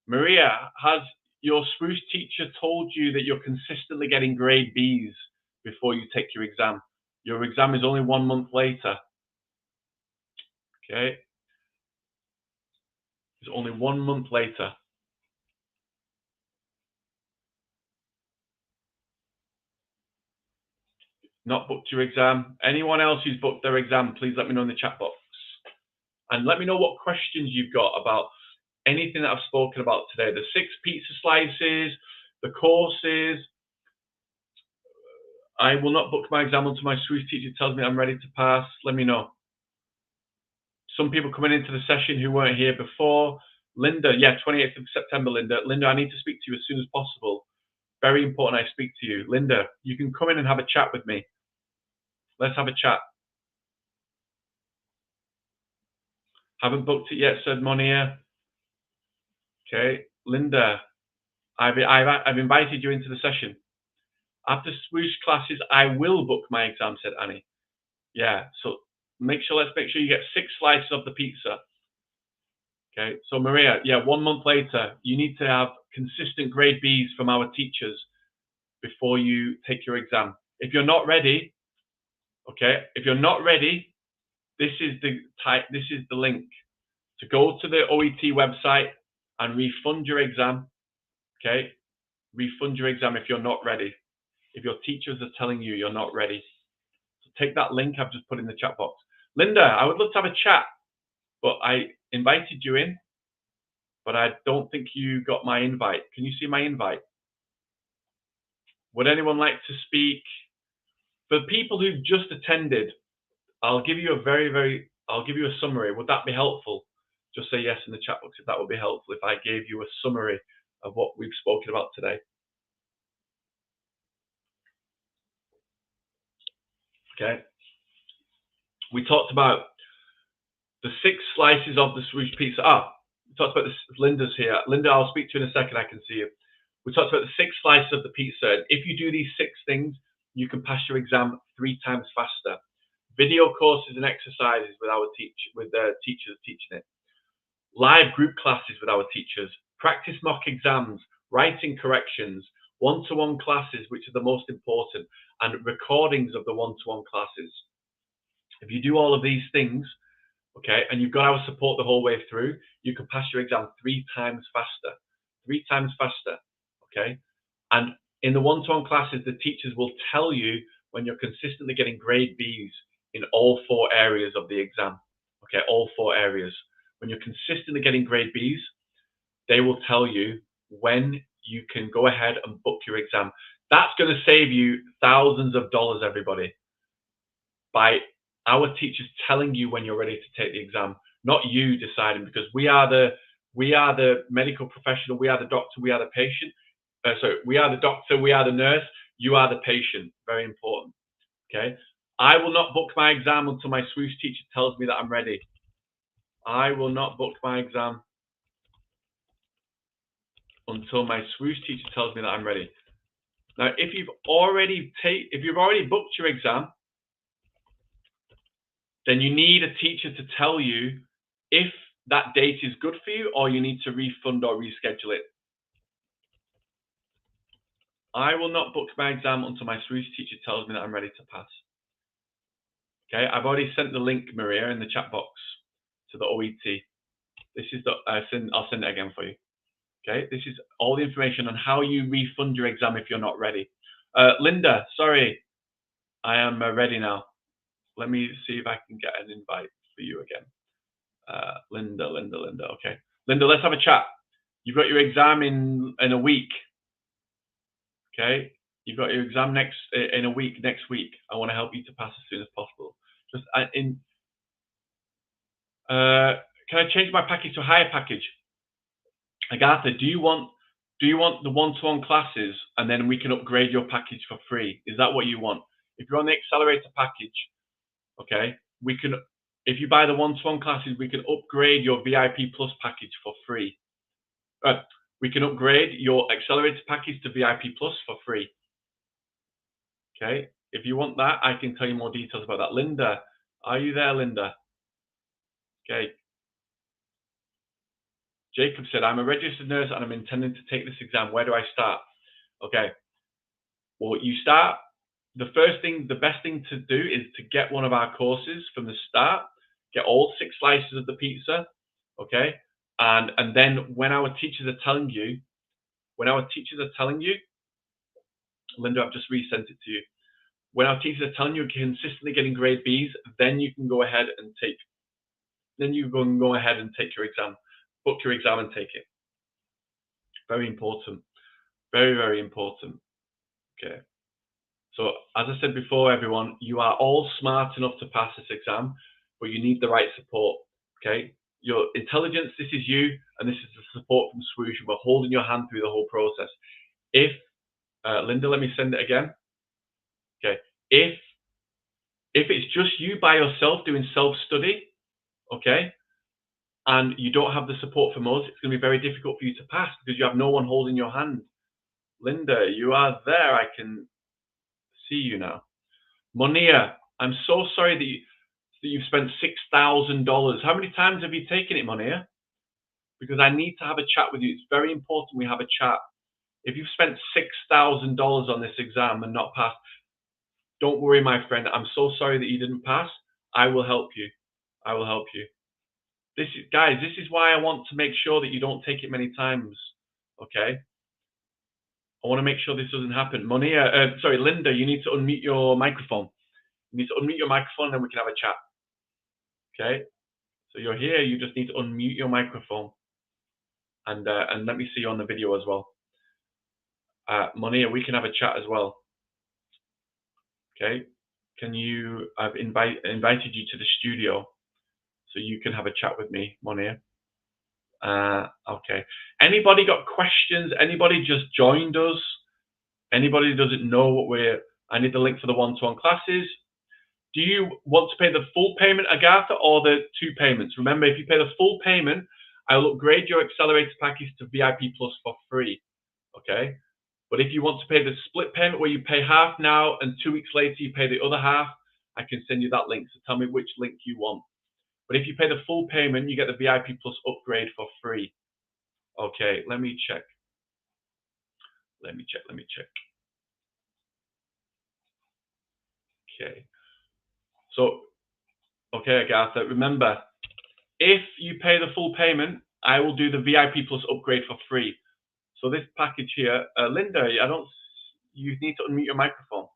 Maria, has your Swoosh teacher told you that you're consistently getting grade Bs before you take your exam? Your exam is only 1 month later. Okay. It's only 1 month later. Not booked your exam. Anyone else who's booked their exam, please let me know in the chat box. And let me know what questions you've got about anything that I've spoken about today. The 6 pizza slices, the courses. I will not book my exam until my Swoosh teacher tells me I'm ready to pass. Let me know. some people coming into the session who weren't here before. Linda, yeah, 28th of September, Linda. Linda, I need to speak to you as soon as possible. Very important I speak to you. Linda, you can come in and have a chat with me. Let's have a chat. Haven't booked it yet, said Monia. Okay, Linda, I've invited you into the session. After Swoosh classes, I will book my exam, said Annie. Yeah, so let's make sure you get 6 slices of the pizza. Okay, so Maria, yeah, 1 month later, you need to have consistent grade Bs from our teachers before you take your exam. If you're not ready, okay, if you're not ready, this is the link to go to the OET website and refund your exam. Okay, refund your exam if you're not ready. If your teachers are telling you you're not ready, so take that link I've just put in the chat box. Linda, I would love to have a chat, but I invited you in, but I don't think you got my invite. Can you see my invite? Would anyone like to speak? For people who've just attended, I'll give you a summary. Would that be helpful? Just say yes in the chat box if that would be helpful, if I gave you a summary of what we've spoken about today. Okay. We talked about the 6 slices of the Swoosh Pizza. We talked about this. Linda's here. Linda, I'll speak to you in a second. I can see you. We talked about the 6 slices of the pizza. And if you do these 6 things, you can pass your exam 3 times faster. Video courses and exercises with our teachers teaching it. Live group classes with our teachers. Practice mock exams. Writing corrections. One-to-one classes, which are the most important. And recordings of the one-to-one classes. If you do all of these things, okay, and you've got our support the whole way through, you can pass your exam 3 times faster. 3 times faster, okay? And in the one-to-one classes, the teachers will tell you when you're consistently getting grade Bs in all 4 areas of the exam, okay, all 4 areas. When you're consistently getting grade Bs, they will tell you when you can go ahead and book your exam. That's going to save you thousands of dollars, everybody, by our teachers telling you when you're ready to take the exam, not you deciding, because we are the medical professional, we are the doctor, we are the patient. We are the doctor, we are the nurse, you are the patient. Very important. Okay. I will not book my exam until my Swoosh teacher tells me that I'm ready. I will not book my exam until my Swoosh teacher tells me that I'm ready. Now, if you've already booked your exam, then you need a teacher to tell you if that date is good for you or you need to refund or reschedule it. I will not book my exam until my Swoosh teacher tells me that I'm ready to pass. Okay, I've already sent the link, Maria, in the chat box to the OET. This is I'll send it again for you. Okay, this is all the information on how you refund your exam if you're not ready. Linda, sorry, I am ready now. Let me see if I can get an invite for you again. Linda, okay. Linda, let's have a chat. You've got your exam in a week. Okay, you've got your exam next week. I want to help you to pass as soon as possible. Can I change my package to a higher package? Agatha, do you want the one-to-one classes and then we can upgrade your package for free? Is that what you want? If you're on the accelerator package, okay, if you buy the one-to-one classes, we can upgrade your VIP Plus package for free. We can upgrade your accelerator package to VIP Plus for free. Okay, if you want that, I can tell you more details about that. Linda, are you there, Linda? Okay. Jacob said, I'm a registered nurse and I'm intending to take this exam. Where do I start? Okay. Well, you start, the best thing to do is to get one of our courses from the start, get all 6 slices of the pizza, okay? And then when our teachers are telling you, Linda, I've just resent it to you. When our teachers are telling you you're consistently getting grade Bs, then you can go ahead and take your exam, book your exam and take it. Very important. Very, very important. Okay. So as I said before, everyone, you are all smart enough to pass this exam, but you need the right support. Okay, your intelligence, this is you, and this is the support from Swoosh. We're holding your hand through the whole process. If Linda, let me send it again. Okay, if it's just you by yourself doing self-study, okay, and you don't have the support from us, it's going to be very difficult for you to pass because you have no one holding your hand. Linda, you are there. I can see you now. Monia, I'm so sorry that you've spent $6,000. How many times have you taken it, Monia? Because I need to have a chat with you. It's very important we have a chat. If you've spent $6,000 on this exam and not passed, don't worry, my friend. I'm so sorry that you didn't pass. I will help you. I will help you. Guys, this is why I want to make sure that you don't take it many times. Okay? I want to make sure this doesn't happen. Monia, sorry, Linda, you need to unmute your microphone. You need to unmute your microphone, and then we can have a chat. Okay? So you're here. You just need to unmute your microphone, and let me see you on the video as well. Monia, we can have a chat as well. Okay? I've invited you to the studio, so you can have a chat with me, Monia. Okay. Anybody got questions? Anybody just joined us? Anybody who doesn't know what I need the link for the one-to-one classes. Do you want to pay the full payment, Agatha, or the 2 payments? Remember, if you pay the full payment, I'll upgrade your accelerator package to VIP Plus for free. Okay? But if you want to pay the split payment where you pay half now and 2 weeks later you pay the other half, I can send you that link. So tell me which link you want. But if you pay the full payment, you get the VIP Plus upgrade for free. Okay, let me check. Let me check. Okay. So, okay, Agatha, remember, if you pay the full payment, I will do the VIP Plus upgrade for free. So this package here, Linda, you need to unmute your microphone.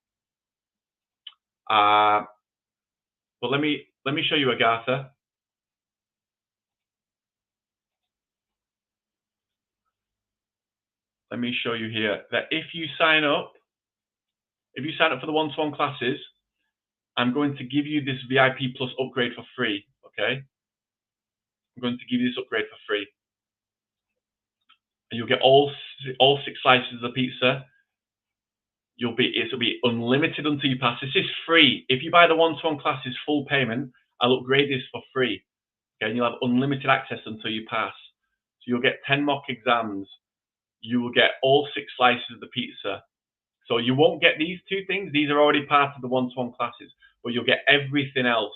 But let me show you, Agatha. Let me show you here that if you sign up for the one-to-one classes, I'm going to give you this VIP Plus upgrade for free. Okay, I'm going to give you this upgrade for free, and you'll get all 6 slices of the pizza. It'll be unlimited until you pass. This is free. If you buy the one-to-one classes full payment, I'll upgrade this for free. Okay, and you'll have unlimited access until you pass. So you'll get 10 mock exams. You will get all 6 slices of the pizza. So you won't get these 2 things. These are already part of the one-to-one classes, but you'll get everything else.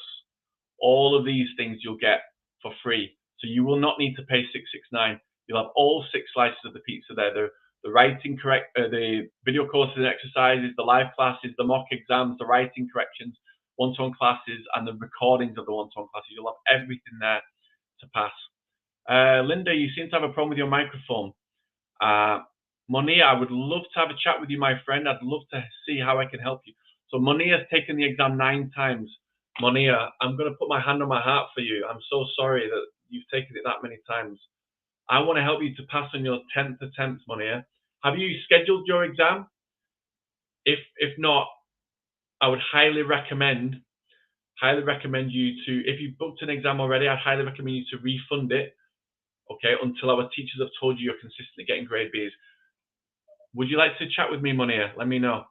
All of these things you'll get for free. So you will not need to pay $669. You'll have all 6 slices of the pizza there. The writing the video courses and exercises, the live classes, the mock exams, the writing corrections, one-to-one classes, and the recordings of the one-to-one classes. You'll have everything there to pass. Linda, you seem to have a problem with your microphone. Monia, I would love to have a chat with you, my friend. I'd love to see how I can help you. So Monia's taken the exam 9 times. Monia, I'm going to put my hand on my heart for you. I'm so sorry that you've taken it that many times. I want to help you to pass on your 10th attempt, Monia. Have you scheduled your exam? If not, I would highly recommend you to, if you've booked an exam already, I'd highly recommend you to refund it, okay, until our teachers have told you you're consistently getting grade Bs. Would you like to chat with me, Monia? Let me know.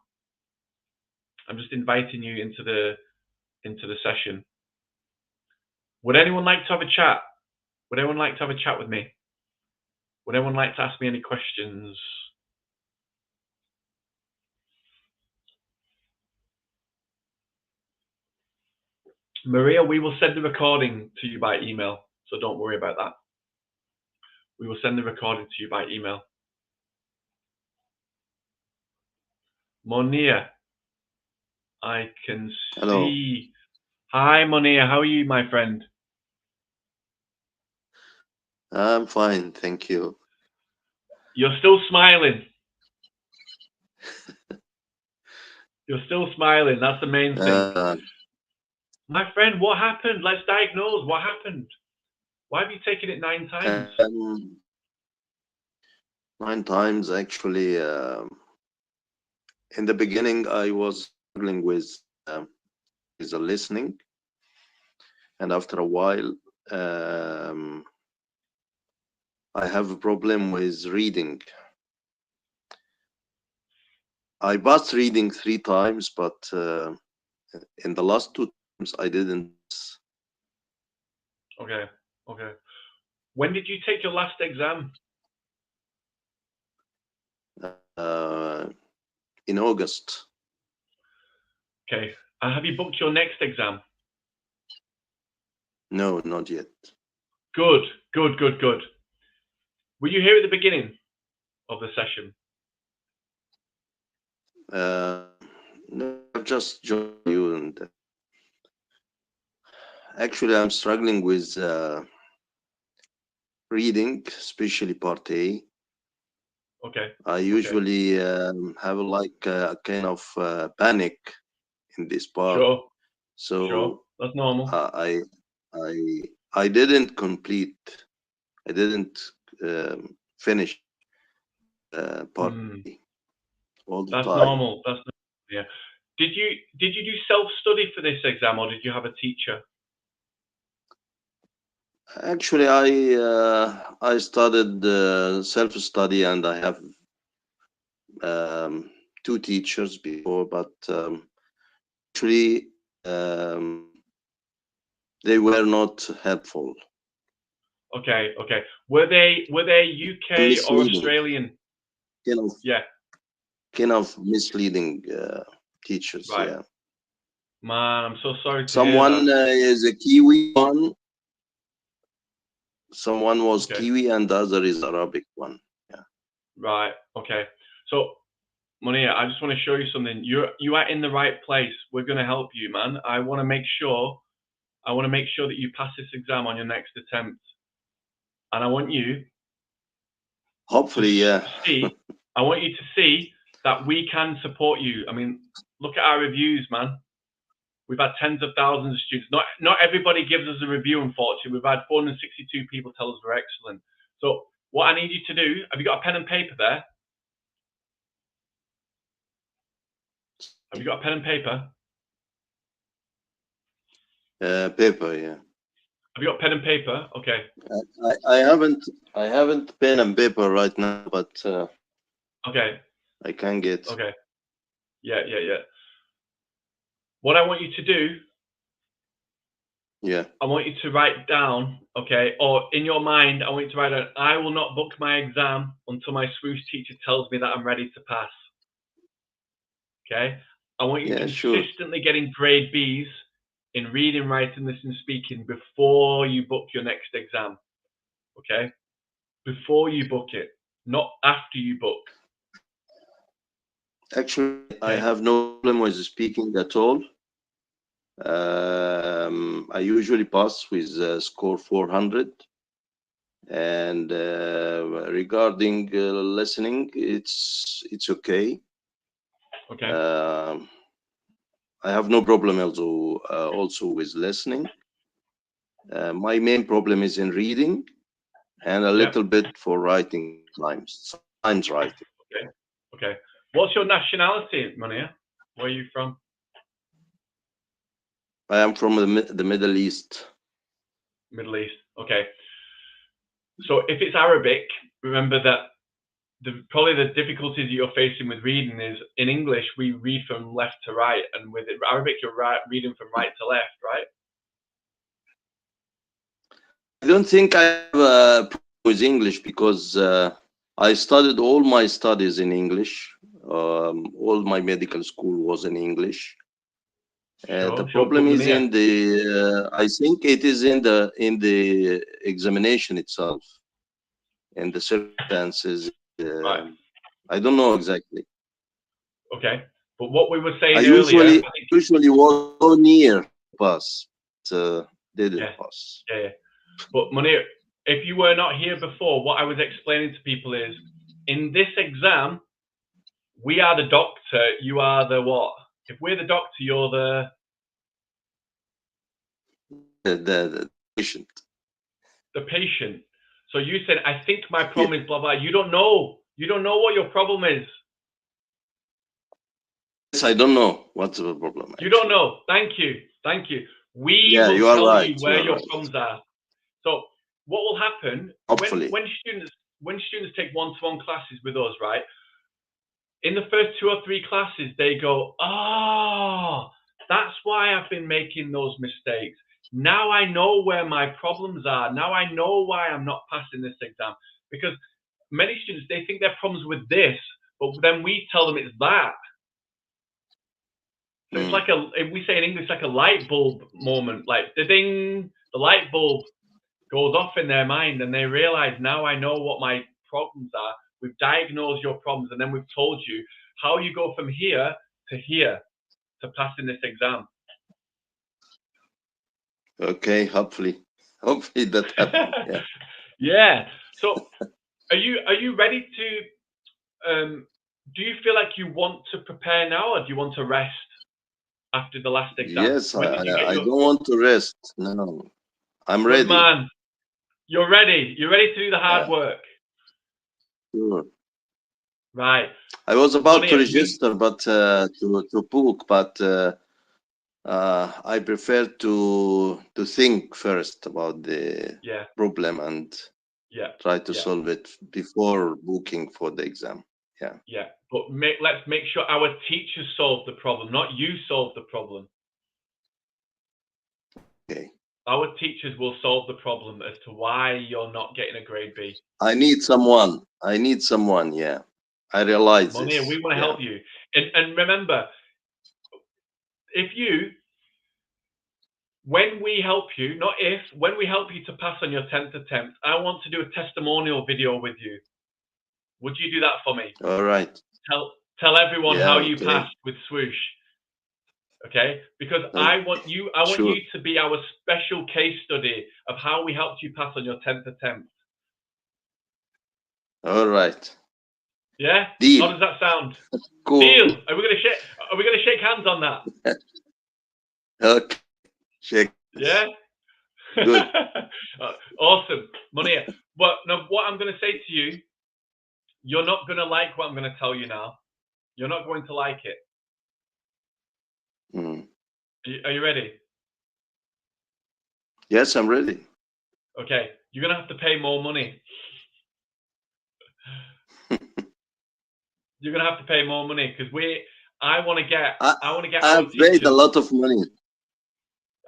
I'm just inviting you into the session. Would anyone like to have a chat? Would anyone like to have a chat with me? Would anyone like to ask me any questions? Maria, we will send the recording to you by email, so don't worry about that. We will send the recording to you by email. Monia, I can see. Hello. Hi, Monia. How are you, my friend? I'm fine, thank you. You're still smiling. You're still smiling. That's the main thing. My friend, what happened? Let's diagnose. What happened? Why have you taken it 9 times? 9 times, actually. In the beginning, I was struggling with the listening, and after a while, I have a problem with reading. I passed reading 3 times, but in the last 2 times I didn't. Okay. Okay. When did you take your last exam? In August. Okay. Have you booked your next exam? No, not yet. Good. Good. Good. Good. Were you here at the beginning of the session? No, I've just joined you, and actually I'm struggling with reading, especially part A. Okay. I usually have like a kind of panic in this part. Sure. So Sure. That's normal. I didn't complete. I didn't finish part A all the That's time. normal. That's normal. Yeah. Did you do self-study for this exam, or did you have a teacher? Actually, I started self-study, and I have 2 teachers before, but actually they were not helpful. Okay. Okay. Were they UK or Misleading. Australian? Yeah. Kind of misleading teachers. Right. Yeah. Man, I'm so sorry to Someone hear that. is a Kiwi one. Someone was Okay. Kiwi, and the other is Arabic one. Yeah. Right. Okay. So, Monia, I just want to show you something. You are in the right place. We're going to help you, man. I want to make sure that you pass this exam on your next attempt. And I want you Hopefully, yeah. I want you to see that we can support you. I mean, look at our reviews, man. We've had tens of thousands of students. Not everybody gives us a review, unfortunately. We've had 462 people tell us we're excellent. So what I need you to do, have you got a pen and paper there? Have you got a pen and paper? Paper, yeah. Have you got pen and paper? Okay. I haven't pen and paper right now, but Okay. I can get. Okay. Yeah. What I want you to do, Yeah. I want you to write down, okay, or in your mind, I want you to write down, I will not book my exam until my swoosh teacher tells me that I'm ready to pass. Okay? I want you consistently getting grade Bs in reading, writing, listening, speaking before you book your next exam. Okay? Before you book it, not after you book. Actually, I have no problem with speaking at all. I usually pass with score 400. And regarding listening, it's okay. Okay. I have no problem also with listening. My main problem is in reading, and a little bit for writing sometimes writing. Okay. What's your nationality, Monia? Where are you from? I am from the Middle East. Middle East. Okay. So if it's Arabic, remember that probably the difficulties you're facing with reading is in English we read from left to right, and with Arabic you're reading from right to left, right? I don't think I have a problem with English because I studied all my studies in English. All my medical school was in English. The problem is in the. I think it is in the examination itself, and the circumstances. Right. I don't know exactly. Okay, but what we were saying I earlier, usually was so near pass, but didn't pass. Yeah. But Munir, if you were not here before, what I was explaining to people is, in this exam, we are the doctor, you are the what? If we're the doctor, you're the Patient. The patient. So you said, I think my problem is blah blah. You don't know. You don't know what your problem is. Yes, I don't know what's the problem. You don't know. Thank you. We will you are tell right. you where your problems are. So what will happen Hopefully. when students take one-to-one classes with us, right? In the first 2 or 3 classes, they go, "Oh, that's why I've been making those mistakes. Now I know where my problems are. Now I know why I'm not passing this exam." Because many students, they think their problems with this, but then we tell them it's that. So it's like we say in English, like a light bulb moment, like the ding, the light bulb goes off in their mind and they realize, now I know what my problems are. We've diagnosed your problems and then we've told you how you go from here to passing this exam. Okay, hopefully that happens. Yeah. Yeah. So are you ready to do you feel like you want to prepare now, or do you want to rest after the last exam? Yes, When did you get I your don't want to rest. No, I'm good ready. man? You're ready. You're ready to do the hard Yeah, work. sure. Right. I was about to Money, register, but to book, but I prefer to think first about the yeah, problem and yeah, try to yeah, solve it before booking for the exam. Yeah. yeah. But let's make sure our teachers solve the problem, not you solve the problem. Okay. Our teachers will solve the problem as to why you're not getting a grade B. I need someone. I need someone. Yeah. I realize Money, this. we want to Yeah. help you. And remember, when we help you, not if, when we help you to pass on your 10th attempt, I want to do a testimonial video with you. Would you do that for me? All right. Tell everyone Yeah. how you Okay. passed with Swoosh. Okay? Because Okay. I want you Sure. to be our special case study of how we helped you pass on your 10th attempt. All right. Yeah? Deal. How does that sound? Cool. Deal. Are we gonna shake hands on that? Okay. Check. Yeah? Good. Awesome. Money. But now what I'm gonna say to you, you're not gonna like what I'm gonna tell you now. You're not going to like it. Mm. Are you ready? Yes, I'm ready. Okay. You're gonna have to pay more money. You're gonna have to pay more money because I want to get our I've paid a teachers. lot of money.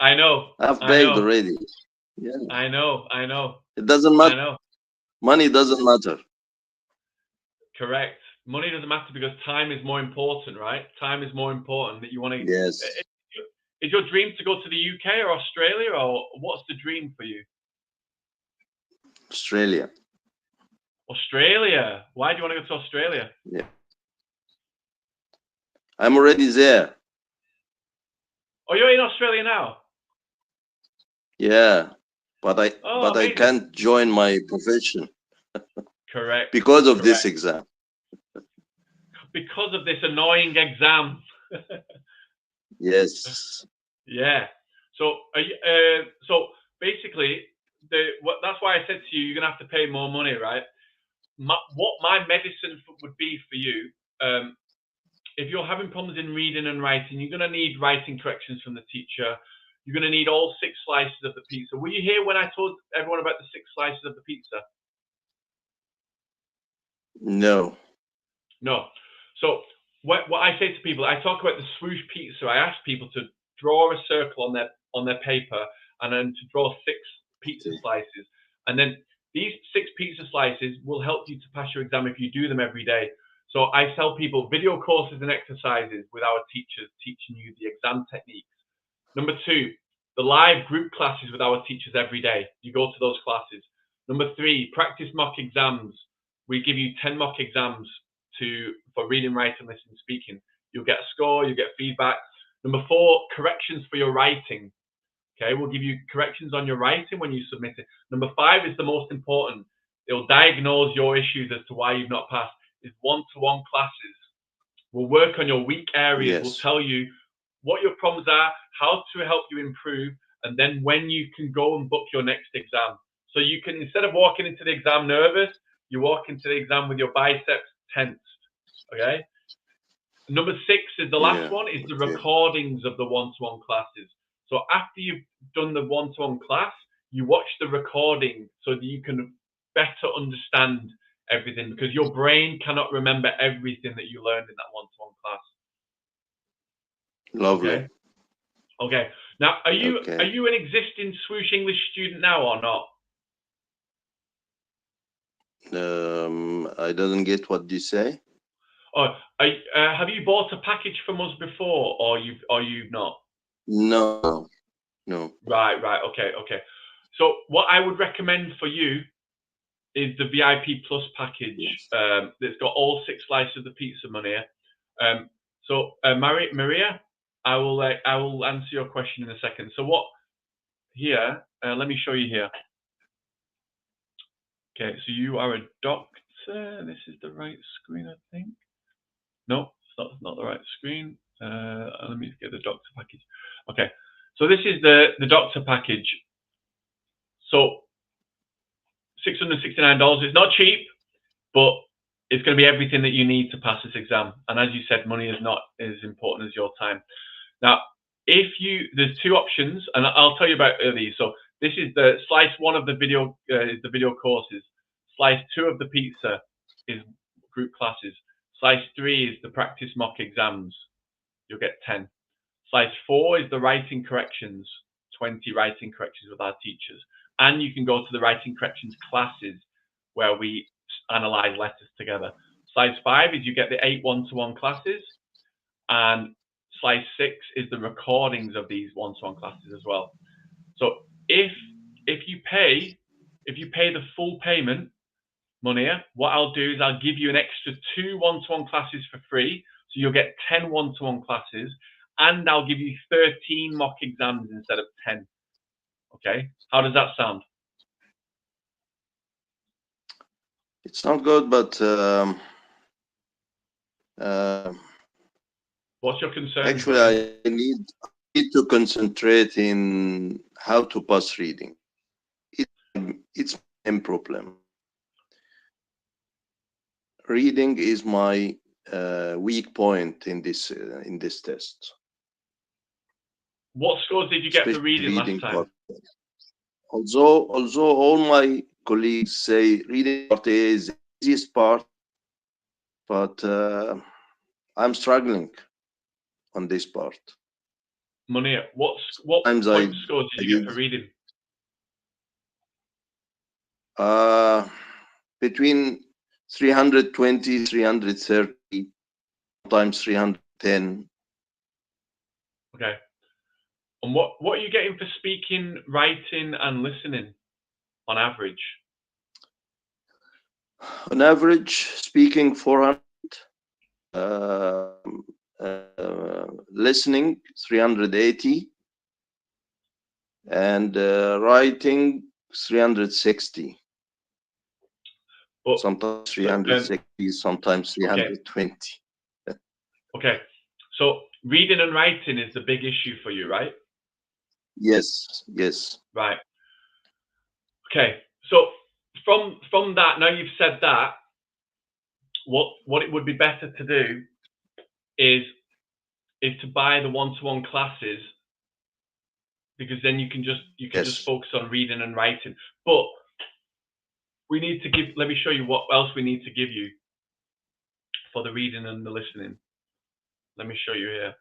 I know. I've I paid know. already. Yeah. I know. It doesn't I matter. know. Money doesn't matter. Correct. Money doesn't matter because time is more important, right? Time is more important that you want to. Yes. Is your dream to go to the UK or Australia, or what's the dream for you? Australia. Australia. Why do you want to go to Australia? Yeah. I'm already there. Oh, you're in Australia now? Yeah. But I amazing. can't join my profession. Correct. Because of this exam. Because of this annoying exam. Yes. Yeah. So so basically that's why I said to you, you're gonna have to pay more money, right? What my medicine would be for you, if you're having problems in reading and writing, you're gonna need writing corrections from the teacher. You're gonna need all 6 slices of the pizza. Were you here when I told everyone about the 6 slices of the pizza? No. No. So what I say to people, I talk about the Swoosh Pizza. I ask people to draw a circle on their paper and then to draw 6 pizza slices. And then these 6 pizza slices will help you to pass your exam if you do them every day. So I tell people video courses and exercises with our teachers teaching you the exam techniques. Number 2, the live group classes with our teachers every day. You go to those classes. Number 3, practice mock exams. We give you 10 mock exams for reading, writing, listening, speaking. You'll get a score, you get feedback. Number 4, corrections for your writing. Okay, we'll give you corrections on your writing when you submit it. Number 5 is the most important. It'll diagnose your issues as to why you've not passed. It's one-to-one classes. We'll work on your weak areas. Yes. We'll tell you what your problems are, how to help you improve, and then when you can go and book your next exam. So you can, instead of walking into the exam nervous, you walk into the exam with your biceps tensed. Okay. Number 6 is the last one, is the recordings of the one-to-one classes. So after you've done the one-to-one class, you watch the recording so that you can better understand everything, because your brain cannot remember everything that you learned in that one-to-one class. Lovely. Okay. Now, are you Okay. an existing Swoosh English student now or not? I didn't get what you say. Or have you bought a package from us before, or you've not? No. Right. Okay. So what I would recommend for you is the VIP Plus package. Yes. That's got all 6 slices of the pizza, Monia. Maria, I will answer your question in a second. So what here? Let me show you here. Okay, so you are a doctor. This is the right screen, I think. No, it's not the right screen. Let me get the doctor package. Okay, so this is the doctor package. So $669. It's not cheap, but it's going to be everything that you need to pass this exam. And as you said, money is not as important as your time. Now, there's 2 options, and I'll tell you about these. So this is the slice 1 of the video, the video courses. Slice 2 of the pizza is group classes. Slice 3 is the practice mock exams. You'll get 10. Slice 4 is the writing corrections, 20 writing corrections with our teachers. And you can go to the writing corrections classes where we analyze letters together. Slice 5 is you get the 8 one-to-one classes, and slice 6 is the recordings of these one-to-one classes as well. So if you pay the full payment, Monia, what I'll do is I'll give you an extra 2 one-to-one classes for free, so you'll get 10 one-to-one classes, and I'll give you 13 mock exams instead of 10. Okay, how does that sound? It's not good, but What's your concern? actually, I need to concentrate in how to pass reading. It's my main problem. Reading is my weak point in this test. What scores did you get for reading last time? Part. Although all my colleagues say reading part A is the easiest part, but I'm struggling on this part. Monia, what point scores did you get for reading? Between 320, 330, sometimes 310. Okay. And what are you getting for speaking, writing, and listening on average? On average, speaking 400, listening 380, and writing 360. But, sometimes 360, sometimes 320. Okay. So reading and writing is the big issue for you, right? Yes. Right. Okay. So from that, now you've said that, what it would be better to do is to buy the one-to-one classes, because then you can just focus on reading and writing. But we need to let me show you what else we need to give you for the reading and the listening. Let me show you here.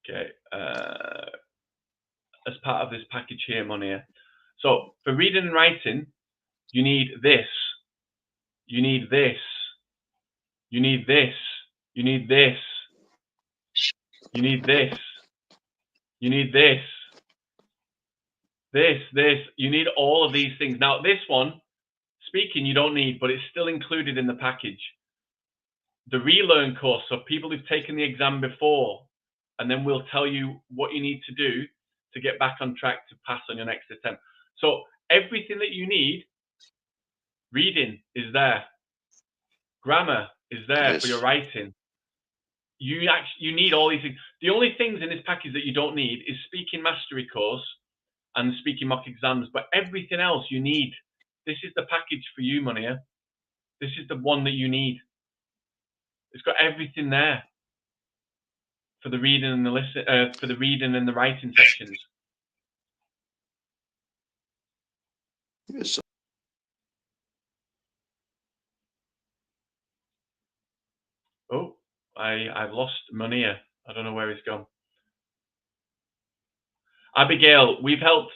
Okay, as part of this package here, Monia. So for reading and writing, you need this, you need this, you need this, you need this, you need this, you need this, this, you need all of these things. Now this one, speaking, you don't need, but it's still included in the package. The relearn course, so people who've taken the exam before, and then we'll tell you what you need to do to get back on track to pass on your next attempt. So everything that you need, reading is there, grammar is there for your writing. You need all these things. The only things in this package that you don't need is speaking mastery course and speaking mock exams, but everything else you need. This is the package for you, Monia. This is the one that you need. It's got everything there. for the reading and the listen for the reading and the writing sections. Yes. Oh, I've lost Monia. I don't know where he's gone. Abigail, we've helped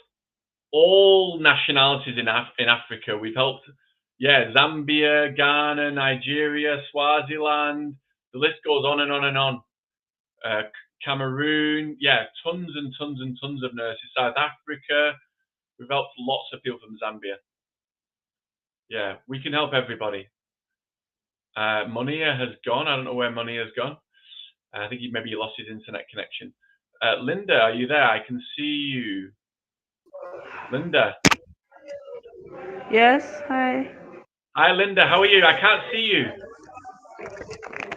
all nationalities in Africa. We've helped, yeah, Zambia, Ghana, Nigeria, Swaziland. The list goes on and on and on. Cameroon, yeah, tons and tons and tons of nurses. South Africa, we've helped lots of people from Zambia. Yeah, we can help everybody. Monia has gone. I don't know where Monia has gone. I think maybe he lost his internet connection. Linda, are you there? I can see you. Linda. Yes, hi. Hi, Linda. How are you? I can't see you.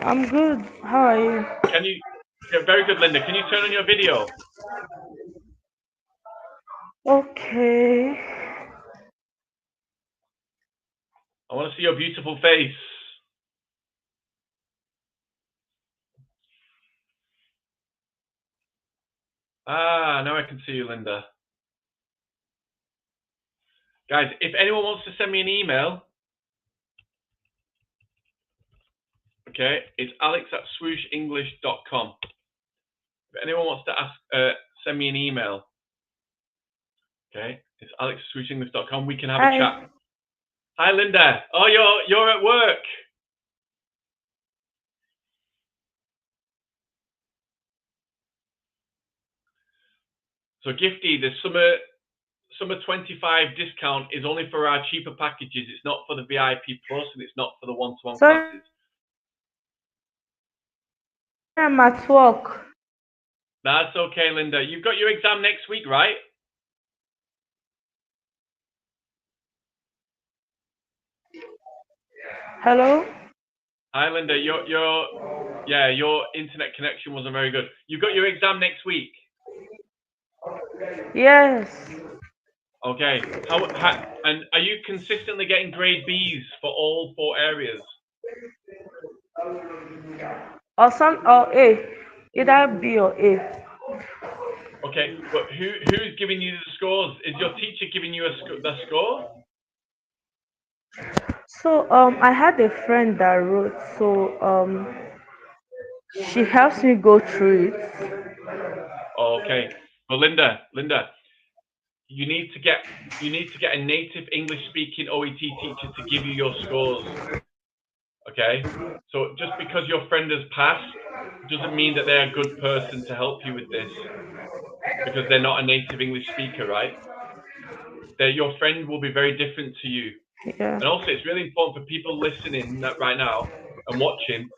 I'm good. How are you? Can you? Yeah, very good, Linda. Can you turn on your video? Okay. I want to see your beautiful face. Ah, now I can see you, Linda. Guys, if anyone wants to send me an email, okay, it's alex@swooshenglish.com. If anyone wants to ask, send me an email, okay, it's alex@swooshenglish.com. We can have a chat. Hi, Linda. Oh, you're at work. So, Gifty, the summer 25 discount is only for our cheaper packages. It's not for the VIP Plus, and it's not for the one-to-one classes. I'm at work. That's okay, Linda. You've got your exam next week, right? Hello? Hi, Linda. Your internet connection wasn't very good. You've got your exam next week. Yes. Okay. And are you consistently getting grade Bs for all 4 areas? Or A. Either B or A. Okay, but who's giving you the scores? Is your teacher giving you the score? So I had a friend that wrote, so she helps me go through it. Okay. Well, Linda, you need to get a native English speaking OET teacher to give you your scores. Okay? So just because your friend has passed doesn't mean that they're a good person to help you with this, because they're not a native English speaker, right? Your friend will be very different to you. Yeah. And also, it's really important for people listening right now and watching,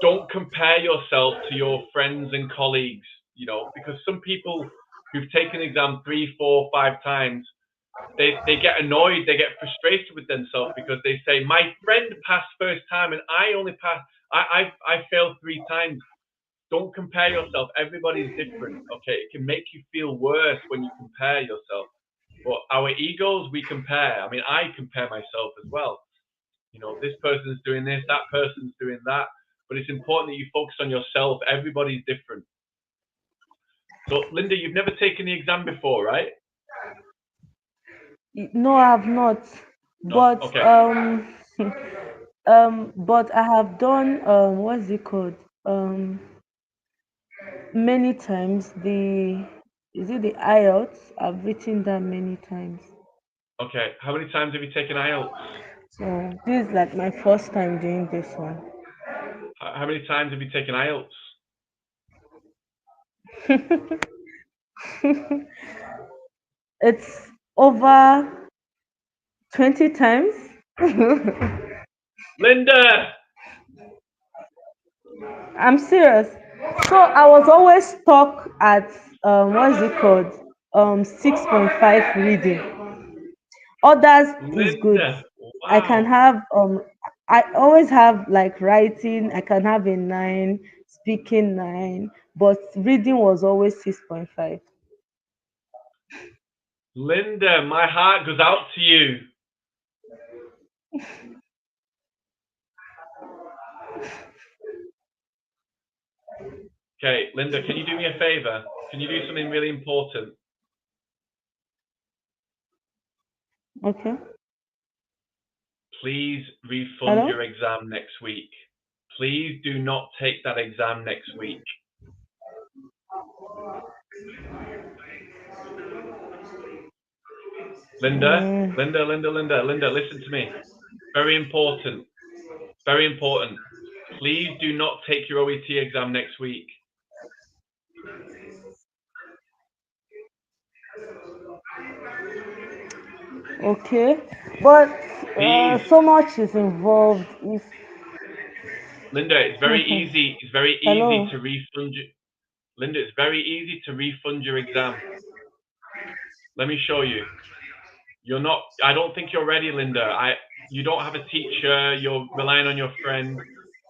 don't compare yourself to your friends and colleagues, because some people who've taken the exam 3, 4, 5 times, they get annoyed, they get frustrated with themselves because they say, my friend passed first time and I only passed, I failed 3 times. Don't compare yourself. Everybody's different, okay? It can make you feel worse when you compare yourself. But our egos, we compare. I mean, I compare myself as well. This person's doing this, that person's doing that. But it's important that you focus on yourself. Everybody's different. So, Linda, you've never taken the exam before, right? No, I have not. No. But Okay. but I have done what's it called? Many times is it the IELTS? I've written that many times. Okay. How many times have you taken IELTS? So this is like my first time doing this one. How many times have you taken IELTS? It's over 20 times. Linda! I'm serious. So I was always stuck at what's it called? 6.5 reading. Others is good. Linda! I can Wow. have I always have like writing, I can have a 9, speaking 9, but reading was always 6.5. Linda, my heart goes out to you. Okay, Linda, can you do me a favor? Can you do something really important? Okay. Please refund Hello? your exam next week. Please do not take that exam next week. Linda, Mm, Linda, listen to me. Very important. Very important. Please do not take your OET exam next week. okay. But Please, so much is involved. If Linda, it's very easy. It's very easy hello. to refund you. Linda, it's very easy to refund your exam. Let me show you. You're not. I don't think you're ready, Linda. You don't have a teacher. You're relying on your friend.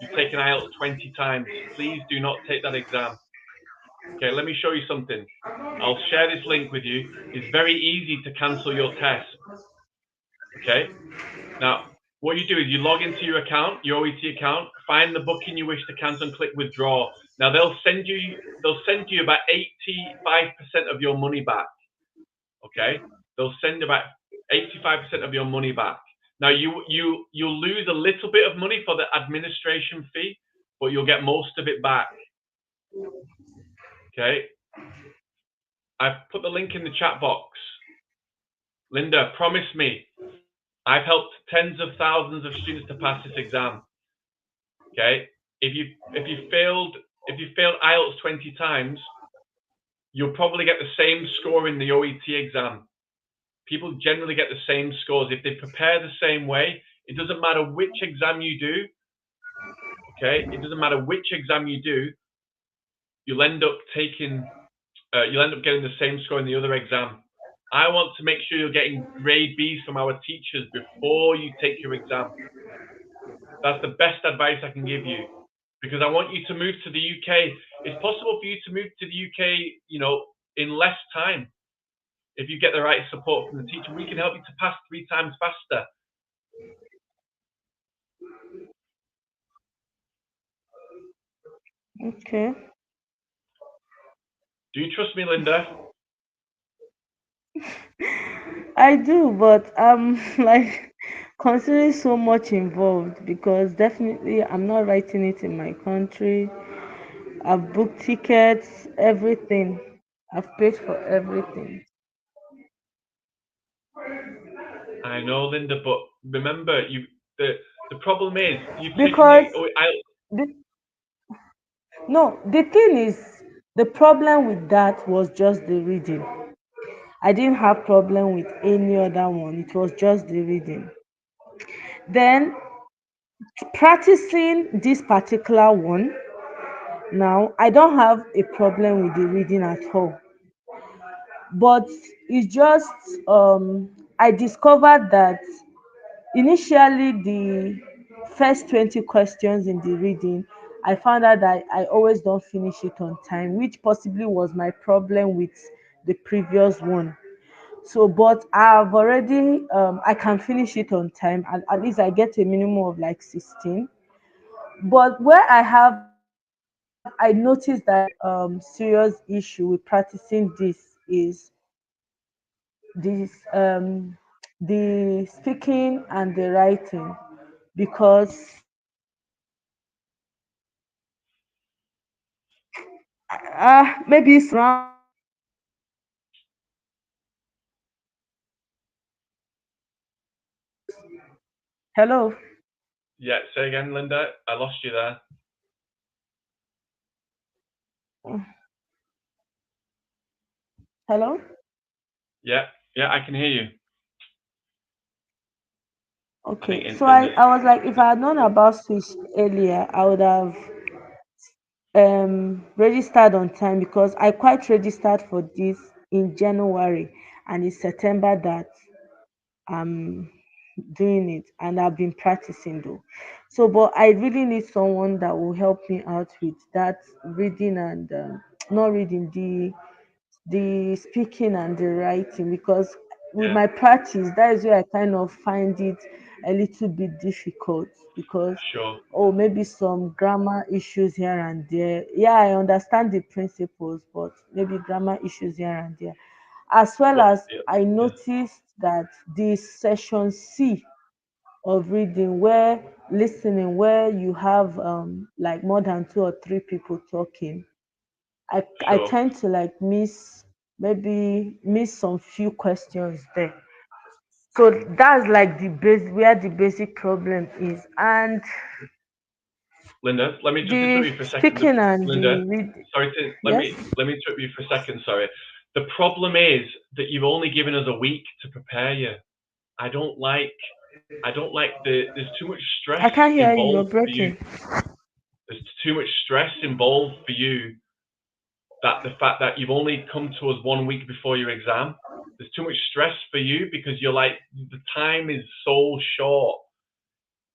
You've taken IELTS 20 times. Please do not take that exam. Okay, let me show you something. I'll share this link with you. It's very easy to cancel your test. Okay. Now, what you do is you log into your account, your OET account, find the booking you wish to cancel, and click withdraw. Now they'll send you about 85% of your money back. Okay, they'll send about 85% of your money back. Now you'll lose a little bit of money for the administration fee, but you'll get most of it back. Okay, I've put the link in the chat box. Linda, promise me. I've helped tens of thousands of students to pass this exam. Okay, if you failed IELTS 20 times, you'll probably get the same score in the OET exam. People generally get the same scores if they prepare the same way. It doesn't matter which exam you do. Okay, it doesn't matter which exam you do. You'll end up getting the same score in the other exam. I want to make sure you're getting grade Bs from our teachers before you take your exam. That's the best advice I can give you, because I want you to move to the UK. It's possible for you to move to the UK, in less time. If you get the right support from the teacher, we can help you to pass 3 times faster. Okay. Do you trust me, Linda? I do, but I'm like considering so much involved because definitely I'm not writing it in my country. I've booked tickets, everything. I've paid for everything. I know, Linda, but remember, the problem is you've taken Because I the, no, the thing is, the problem with that was just the reading. I didn't have problem with any other one. It was just the reading. Then practicing this particular one, now I don't have a problem with the reading at all. But it's just I discovered that initially the first 20 questions in the reading, I found out that I always don't finish it on time, which possibly was my problem with the previous one. So but I've already I can finish it on time, and at least I get a minimum of like 16. But where I noticed that serious issue with practicing this is this the speaking and the writing, because maybe it's around. Hello. Yeah, say again, Linda. I lost you there. Hello. Yeah, yeah, I can hear you. I think Okay, so I, Linda's. I was like, if I had known about Switch earlier, I would have registered on time, because I quite registered for this in January, and it's September that I'm doing it, and I've been practicing though. So, but I really need someone that will help me out with that reading and not reading, the speaking and the writing, because with Yeah. my practice, that is where I kind of find it a little bit difficult because Sure. maybe some grammar issues here and there. Yeah, I understand the principles, but maybe grammar issues here and there. As well But, as yeah. I noticed that the session C of reading, where listening, where you have like more than 2 or 3 people talking, I Sure. tend to like miss some few questions there. So that's like the base where the basic problem is. And Linda, let me just the interrupt you for a second. speaking and Linda, the read. sorry to Yes. let me interrupt you for a second. Sorry. The problem is that you've only given us a week to prepare you. I don't like there's too much stress I can't hear you. You're involved for you. breaking. There's too much stress involved for you, that the fact that you've only come to us 1 week before your exam. There's too much stress for you because you're like, the time is so short.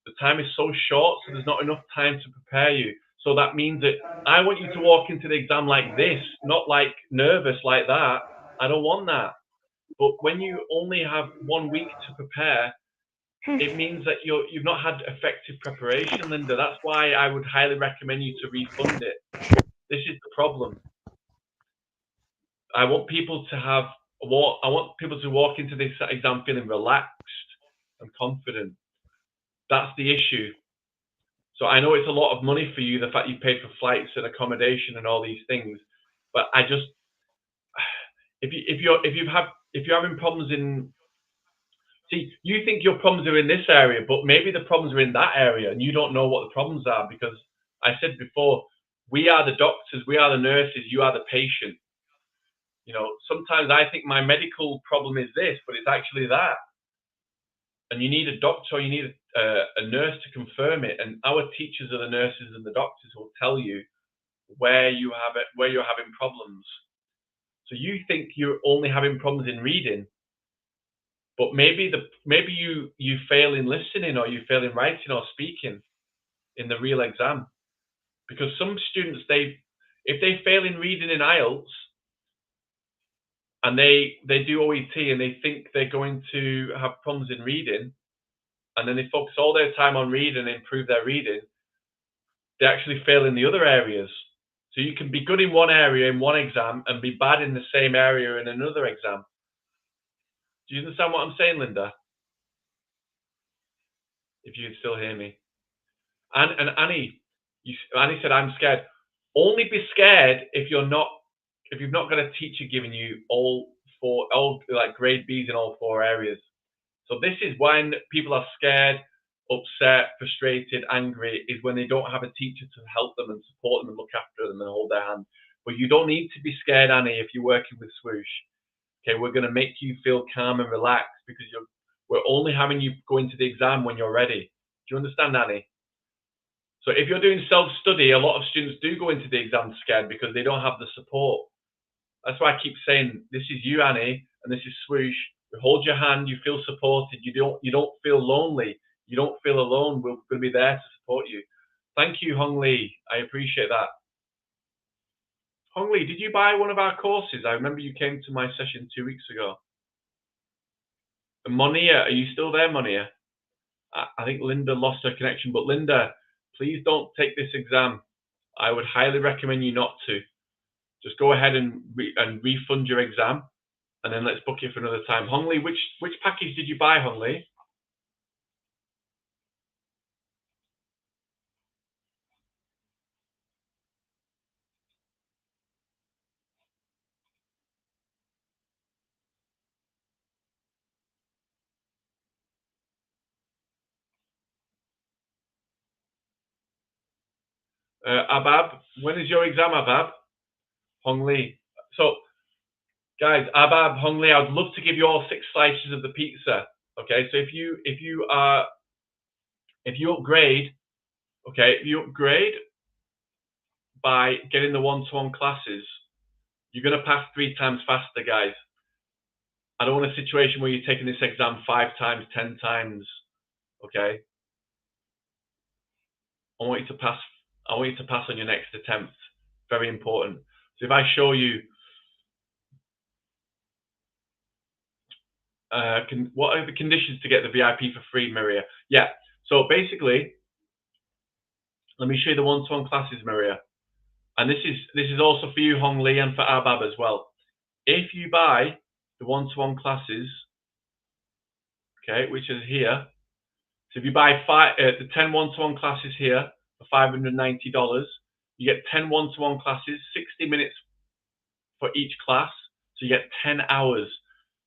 The time is so short, so there's not enough time to prepare you. So that means that I want you to walk into the exam like this, not like nervous like that. I don't want that. But when you only have 1 week to prepare, it means that you've not had effective preparation, Linda. That's why I would highly recommend you to refund it. This is the problem. I want people to walk into this exam feeling relaxed and confident. That's the issue. So I know it's a lot of money for you, the fact you paid for flights and accommodation and all these things, but I just, if you're having problems in, see, you think your problems are in this area, but maybe the problems are in that area and you don't know what the problems are, because I said before, we are the doctors, we are the nurses, you are the patient. You know, sometimes I think my medical problem is this, but it's actually that. And you need a doctor, you need a nurse to confirm it. And our teachers are the nurses and the doctors who will tell you where you're having problems. So you think you're only having problems in reading, but maybe you fail in listening, or you fail in writing or speaking in the real exam. Because some students, if they fail in reading in IELTS, and they do OET and they think they're going to have problems in reading, and then they focus all their time on reading and improve their reading, they actually fail in the other areas. So you can be good in one area in one exam and be bad in the same area in another exam. Do you understand what I'm saying, Linda? If you can still hear me. And Annie, Annie said, I'm scared. Only be scared if you've not got a teacher giving you all like grade Bs in all 4 areas. So this is when people are scared, upset, frustrated, angry, is when they don't have a teacher to help them and support them and look after them and hold their hand. But you don't need to be scared, Annie, if you're working with Swoosh. Okay, we're going to make you feel calm and relaxed, because we're only having you go into the exam when you're ready. Do you understand, Annie? So if you're doing self-study, a lot of students do go into the exam scared because they don't have the support. That's why I keep saying, this is you, Annie, and this is Swoosh. We hold your hand, you feel supported, you don't feel lonely, you don't feel alone. We're going to be there to support you. Thank you, Hong Lee. I appreciate that. Hong Lee, did you buy one of our courses? I remember you came to my session 2 weeks ago. And Monia, are you still there, Monia? I think Linda lost her connection, but Linda, please don't take this exam. I would highly recommend you not to. Just go ahead and refund your exam, and then let's book it for another time. Hong Lee, which package did you buy, Hong Lee? Abab, when is your exam, Abab? Hong Lee. So, guys, Abab, Hong Lee, I would love to give you all 6 slices of the pizza. Okay, so if you upgrade, okay, if you upgrade by getting the one-to-one classes, you're going to pass 3 times faster, guys. I don't want a situation where you're taking this exam 5 times, 10 times. Okay. I want you to pass on your next attempt. Very important. So if I show you, what are the conditions to get the VIP for free, Maria? Yeah. So basically, let me show you the one-to-one classes, Maria. And this is also for you, Hong Li, and for Arbab as well. If you buy the one-to-one classes, okay, which is here. So if you buy the 10 one-to-one classes here for $590, you get 10 one-to-one classes, 60 minutes for each class. So you get 10 hours.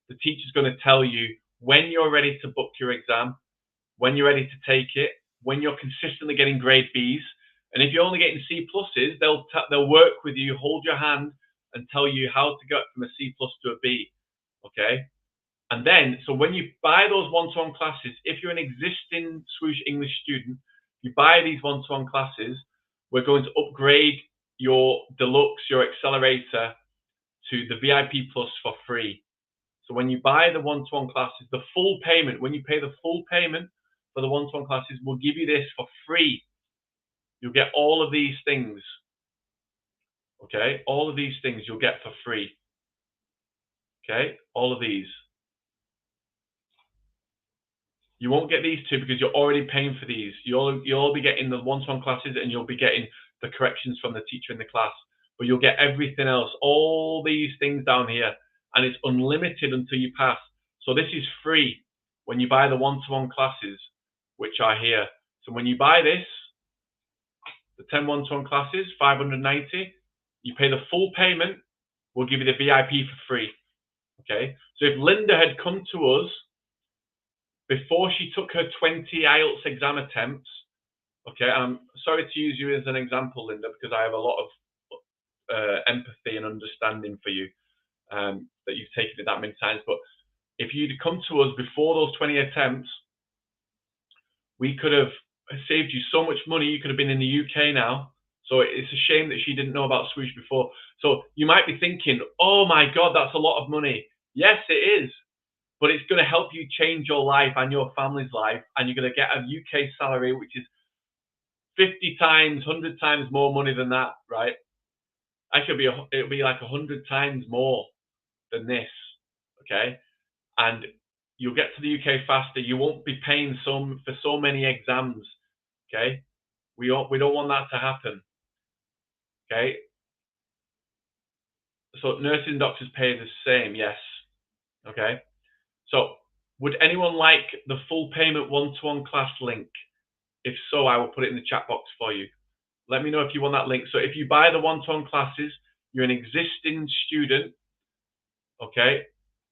The teacher's going to tell you when you're ready to book your exam, when you're ready to take it, when you're consistently getting grade Bs. And if you're only getting C pluses, they'll work with you, hold your hand, and tell you how to get from a C plus to a B. Okay? And then, so when you buy those one-to-one classes, if you're an existing Swoosh English student, you buy these one-to-one classes, we're going to upgrade your deluxe, your accelerator, to the VIP plus for free. So when you buy the one-to-one classes, the full payment, when you pay the full payment for the one-to-one classes, we'll give you this for free. You'll get all of these things. Okay? All of these things you'll get for free. Okay? All of these. You won't get these two because you're already paying for these. You'll be getting the one-to-one classes and you'll be getting the corrections from the teacher in the class. But you'll get everything else, all these things down here. And it's unlimited until you pass. So this is free when you buy the one-to-one classes, which are here. So when you buy this, the 10 one-to-one classes, $590, you pay the full payment, we'll give you the VIP for free. Okay? So if Linda had come to us before she took her 20 IELTS exam attempts, okay, I'm sorry to use you as an example, Linda, because I have a lot of empathy and understanding for you, that you've taken it that many times. But if you'd come to us before those 20 attempts, we could have saved you so much money. You could have been in the UK now. So it's a shame that she didn't know about Swoosh before. So you might be thinking, oh my God, that's a lot of money. Yes, it is. But it's going to help you change your life and your family's life. And you're going to get a UK salary, which is 50 times, 100 times more money than that, right? Actually, it'll be like 100 times more than this, okay? And you'll get to the UK faster. You won't be paying for so many exams, okay? We don't want that to happen, okay? So nurses and doctors pay the same, yes, okay? So would anyone like the full payment one-to-one class link? If so, I will put it in the chat box for you. Let me know if you want that link. So if you buy the one-to-one classes, you're an existing student, okay,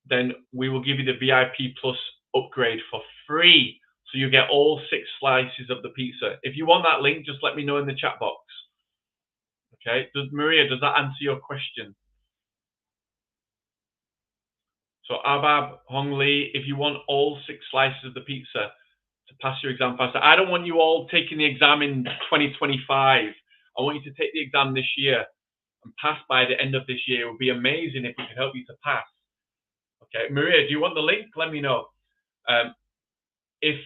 then we will give you the VIP plus upgrade for free. So you get all 6 slices of the pizza. If you want that link, just let me know in the chat box. Okay, Maria, does that answer your question? So Arbab, Hong Li, if you want all 6 slices of the pizza to pass your exam faster, I don't want you all taking the exam in 2025. I want you to take the exam this year and pass by the end of this year. It would be amazing if we could help you to pass. Okay, Maria, do you want the link? Let me know. If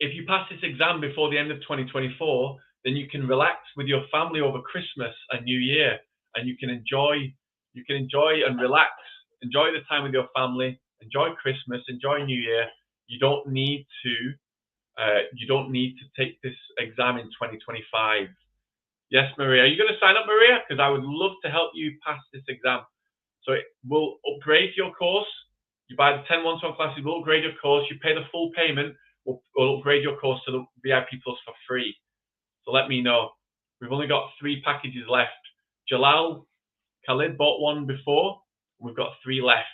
you pass this exam before the end of 2024, then you can relax with your family over Christmas and New Year, and you can enjoy and relax. Enjoy the time with your family, enjoy Christmas, enjoy New Year. You don't need to take this exam in 2025. Yes, Maria. Are you going to sign up, Maria? Because I would love to help you pass this exam. So it will upgrade your course. You buy the 10 one-to-one classes, we'll upgrade your course. You pay the full payment, we'll upgrade your course to the VIP Plus for free. So let me know. We've only got 3 packages left. Jalal, Khalid bought one before. We've got 3 left.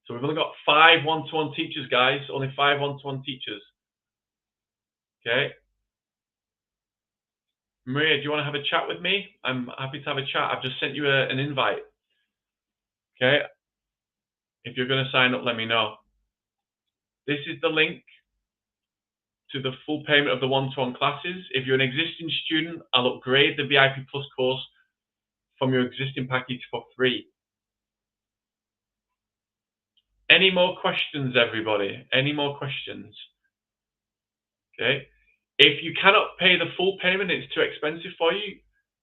So we've only got 5 one-to-one teachers, guys. Only 5 one-to-one teachers. Okay. Maria, do you want to have a chat with me? I'm happy to have a chat. I've just sent you an invite. Okay. If you're going to sign up, let me know. This is the link to the full payment of the one-to-one classes. If you're an existing student, I'll upgrade the VIP Plus course from your existing package for free. Any more questions, everybody? Any more questions? Okay. If you cannot pay the full payment, it's too expensive for you.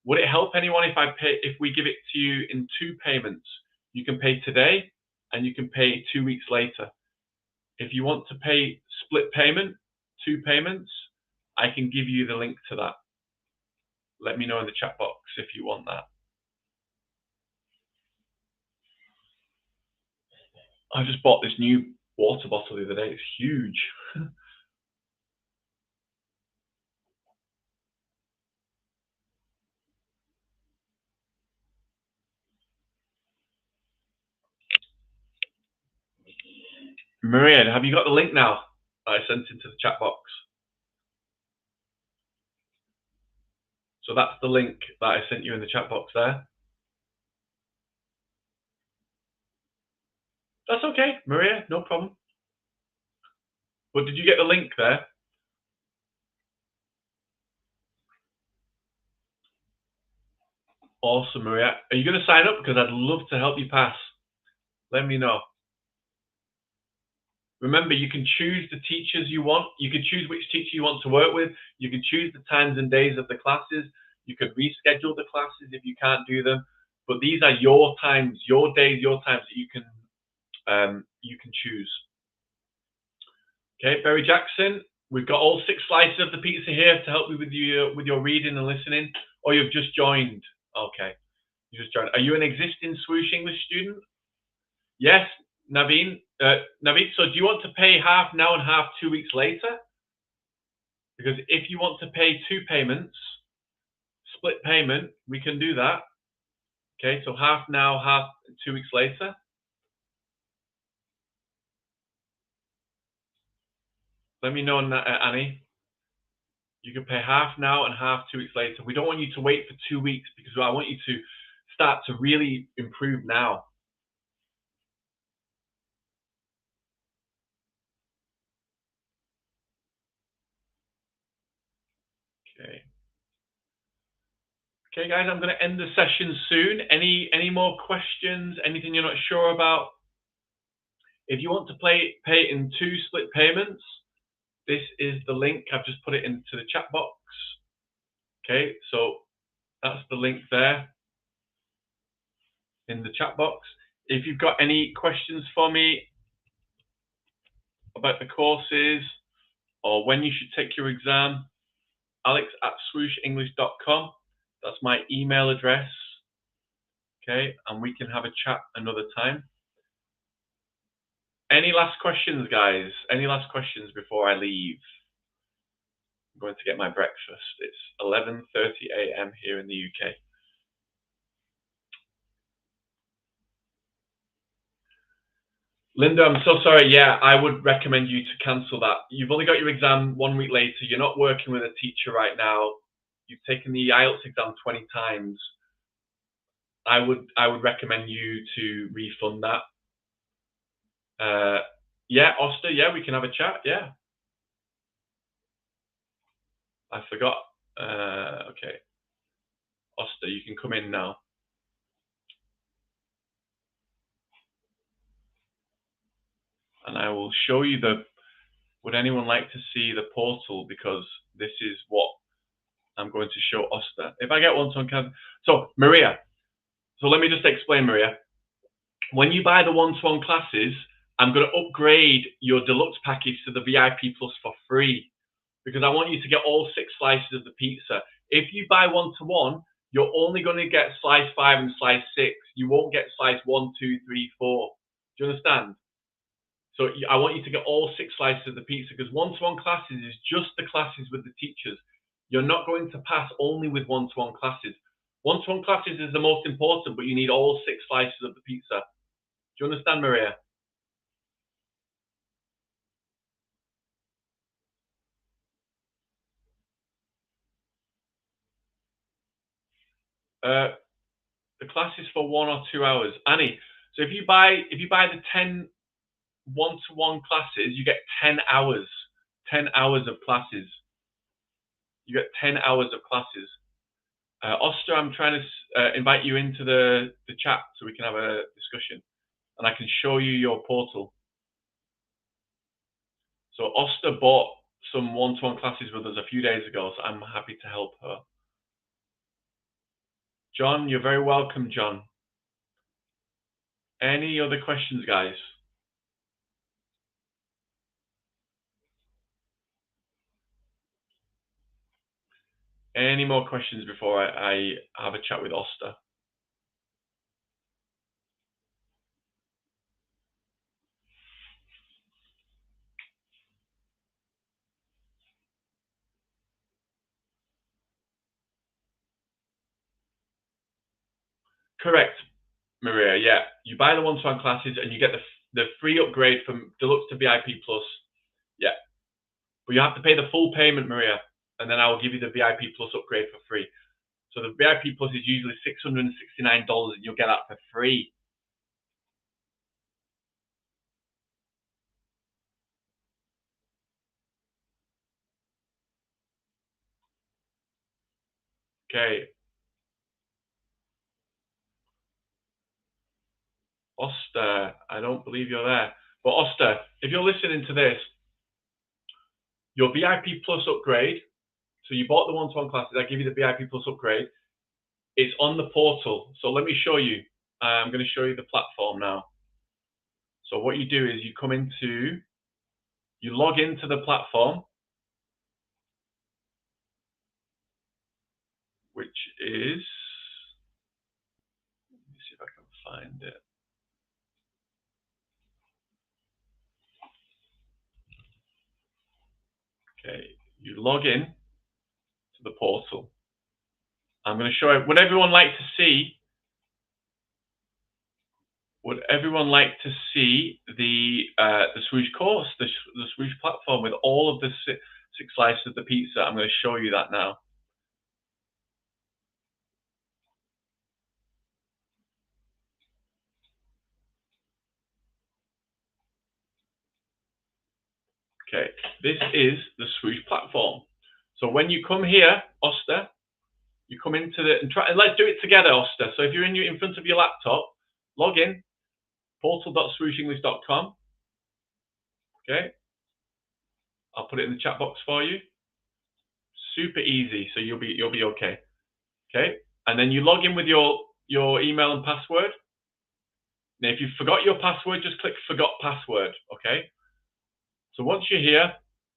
Would it help anyone if we give it to you in 2 payments? You can pay today and you can pay 2 weeks later. If you want to pay split payment, 2 payments, I can give you the link to that. Let me know in the chat box if you want that. I just bought this new water bottle the other day. It's huge. Maria, have you got the link now that I sent into the chat box? So that's the link that I sent you in the chat box there. That's okay, Maria, no problem. But did you get the link there? Awesome, Maria. Are you going to sign up? Because I'd love to help you pass. Let me know. Remember, you can choose the teachers you want. You can choose which teacher you want to work with. You can choose the times and days of the classes. You could reschedule the classes if you can't do them. But these are your times, your days, your times that you can choose. Okay, Barry Jackson, we've got all 6 slices of the pizza here to help you with your reading and listening. Or you've just joined. Okay, you just joined. Are you an existing Swoosh English student? Yes, Naveen. Naveed, so do you want to pay half now and half 2 weeks later? Because if you want to pay 2 payments, split payment, we can do that. Okay, so half now, half 2 weeks later. Let me know, Annie. You can pay half now and half 2 weeks later. We don't want you to wait for 2 weeks because I want you to start to really improve now. Okay. Okay, guys, I'm going to end the session soon. Any more questions? Anything you're not sure about? If you want to pay in 2 split payments, this is the link. I've just put it into the chat box. Okay, so that's the link there in the chat box. If you've got any questions for me about the courses or when you should take your exam, alex@swooshenglish.com. That's my email address. Okay, and we can have a chat another time. Any last questions, guys? Any last questions before I leave? I'm going to get my breakfast. It's 11:30 a.m. here in the UK. Linda, I'm so sorry. Yeah, I would recommend you to cancel that. You've only got your exam 1 week later. You're not working with a teacher right now. You've taken the IELTS exam 20 times. I would recommend you to refund that. Yeah, Oster, yeah, we can have a chat, yeah. I forgot. Okay. Oster, you can come in now. And I will show you would anyone like to see the portal? Because this is what I'm going to show Oster. If I get one-to-one, so Maria, so let me just explain, Maria. When you buy the one-to-one classes, I'm going to upgrade your deluxe package to the VIP Plus for free because I want you to get all 6 slices of the pizza. If you buy one-to-one, you're only going to get slice 5 and slice 6. You won't get slice 1, 2, 3, 4. Do you understand? So I want you to get all 6 slices of the pizza because one-to-one classes is just the classes with the teachers. You're not going to pass only with one-to-one classes. One-to-one classes is the most important, but you need all 6 slices of the pizza. Do you understand, Maria? The class is for 1 or 2 hours. Annie, so if you buy the 10 one-to-one classes, you get 10 hours. 10 hours of classes. You get 10 hours of classes. Oster, I'm trying to invite you into the chat so we can have a discussion. And I can show you your portal. So Oster bought some one-to-one classes with us a few days ago, so I'm happy to help her. John, you're very welcome, John. Any other questions, guys? Any more questions before I have a chat with Oster? Correct, Maria. Yeah, you buy the one-to-one classes and you get the free upgrade from Deluxe to VIP Plus. Yeah, but you have to pay the full payment, Maria, and then I will give you the VIP Plus upgrade for free. So the VIP Plus is usually $669, and you'll get that for free. Okay. Oster, I don't believe you're there. But Oster, if you're listening to this, your VIP Plus upgrade, so you bought the one-to-one classes, I give you the VIP Plus upgrade, it's on the portal. So let me show you. I'm going to show you the platform now. So what you do is you log into the platform, which is, let me see if I can find it. Okay, you log in to the portal. I'm going to show it. Would everyone like to see the Swoosh course, the Swoosh platform with all of the six slices of the pizza? I'm going to show you that now. Okay, this is the Swoosh platform. So when you come here, Oster, you come into the and let's do it together, Oster. So if you're in front of your laptop, log in, portal.swooshenglish.com. Okay, I'll put it in the chat box for you. Super easy, so you'll be okay. Okay, and then you log in with your email and password. Now, if you forgot your password, just click Forgot Password. Okay. So once you're here,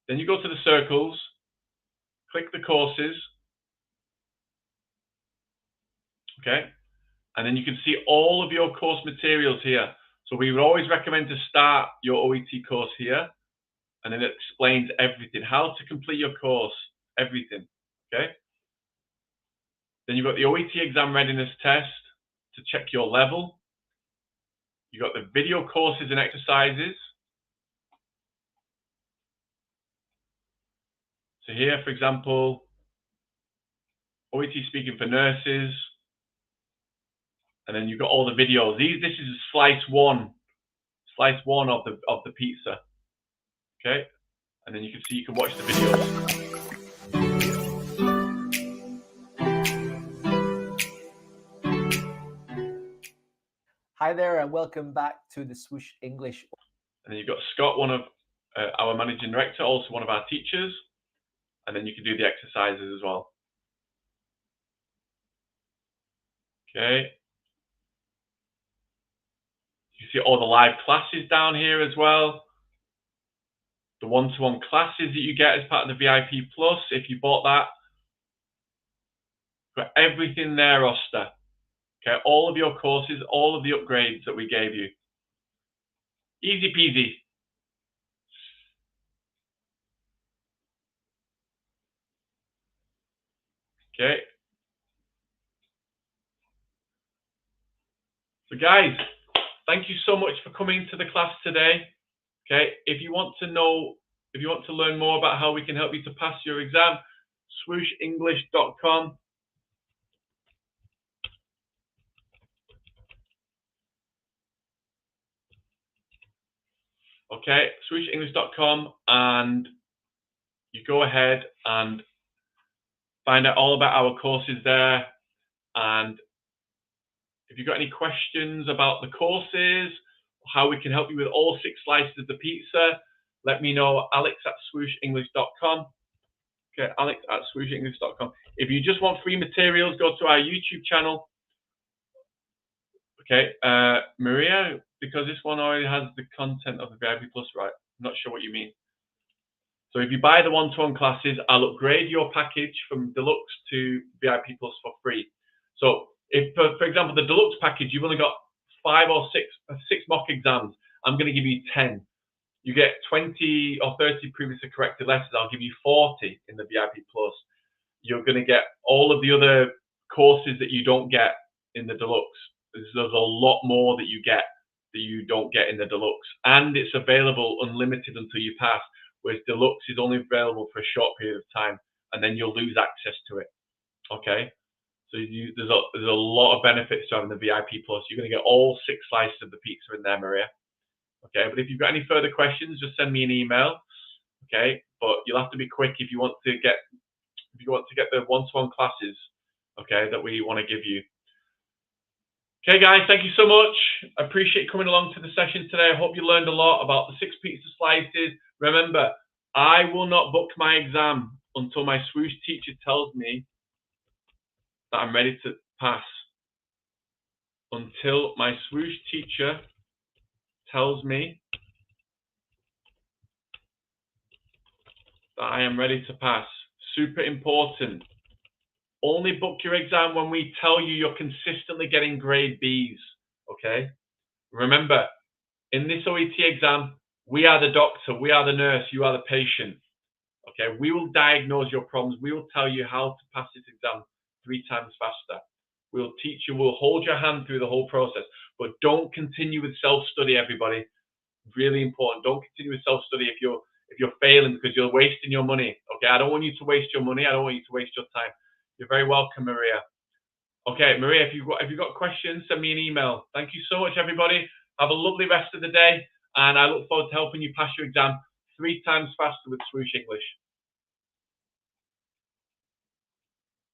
then you go to the circles, click the courses. Okay, and then you can see all of your course materials here. So we would always recommend to start your OET course here, and then it explains everything, how to complete your course, everything. Okay. Then you've got the OET exam readiness test to check your level. You've got the video courses and exercises. So here, for example, OET speaking for nurses, and then you've got all the videos. This is slice one of the pizza. Okay, and then you can see you can watch the videos. Hi there, and welcome back to the Swoosh English. And then you've got Scott, one of our managing director, also one of our teachers, and then you can do the exercises as well. Okay. You see all the live classes down here as well. The one-to-one classes that you get as part of the VIP Plus, if you bought that. Got everything there, Oster. Okay, all of your courses, all of the upgrades that we gave you. Easy peasy. Okay. So guys, thank you so much for coming to the class today. Okay, if you want to learn more about how we can help you to pass your exam, swooshenglish.com. Okay, swooshenglish.com, and you go ahead and find out all about our courses there. And if you've got any questions about the courses, how we can help you with all 6 slices of the pizza, let me know, alex@swooshenglish.com. Okay, alex@swooshenglish.com. If you just want free materials, go to our YouTube channel. Okay, Maria, because this one already has the content of the VIP Plus, right? I'm not sure what you mean. So if you buy the one-to-one classes, I'll upgrade your package from Deluxe to VIP Plus for free. So if, for example, the Deluxe package, you've only got 5 or 6 mock exams, I'm going to give you 10. You get 20 or 30 previously corrected letters, I'll give you 40 in the VIP Plus. You're going to get all of the other courses that you don't get in the Deluxe. There's a lot more that you get that you don't get in the Deluxe. And it's available unlimited until you pass, whereas Deluxe is only available for a short period of time, and then you'll lose access to it. Okay? So there's a lot of benefits to having the VIP Plus. You're going to get all 6 slices of the pizza in there, Maria. Okay, but if you've got any further questions, just send me an email. Okay, but you'll have to be quick if you want to get the one-to-one classes. Okay, that we want to give you. Okay, guys, thank you so much. I appreciate coming along to the session today. I hope you learned a lot about the 6 pizza slices. Remember, I will not book my exam until my swoosh teacher tells me that I'm ready to pass. Until my swoosh teacher tells me that I am ready to pass. Super important. Only book your exam when we tell you you're consistently getting grade Bs, okay? Remember, in this OET exam, we are the doctor, we are the nurse, you are the patient, okay? We will diagnose your problems. We will tell you how to pass this exam 3 times faster. We'll teach you, we'll hold your hand through the whole process, but don't continue with self-study, everybody. Really important. Don't continue with self-study if you're failing because you're wasting your money, okay? I don't want you to waste your money. I don't want you to waste your time. You're very welcome, Maria. Okay, Maria, if you've got questions, send me an email. Thank you so much, everybody. Have a lovely rest of the day, and I look forward to helping you pass your exam 3 times faster with Swoosh English.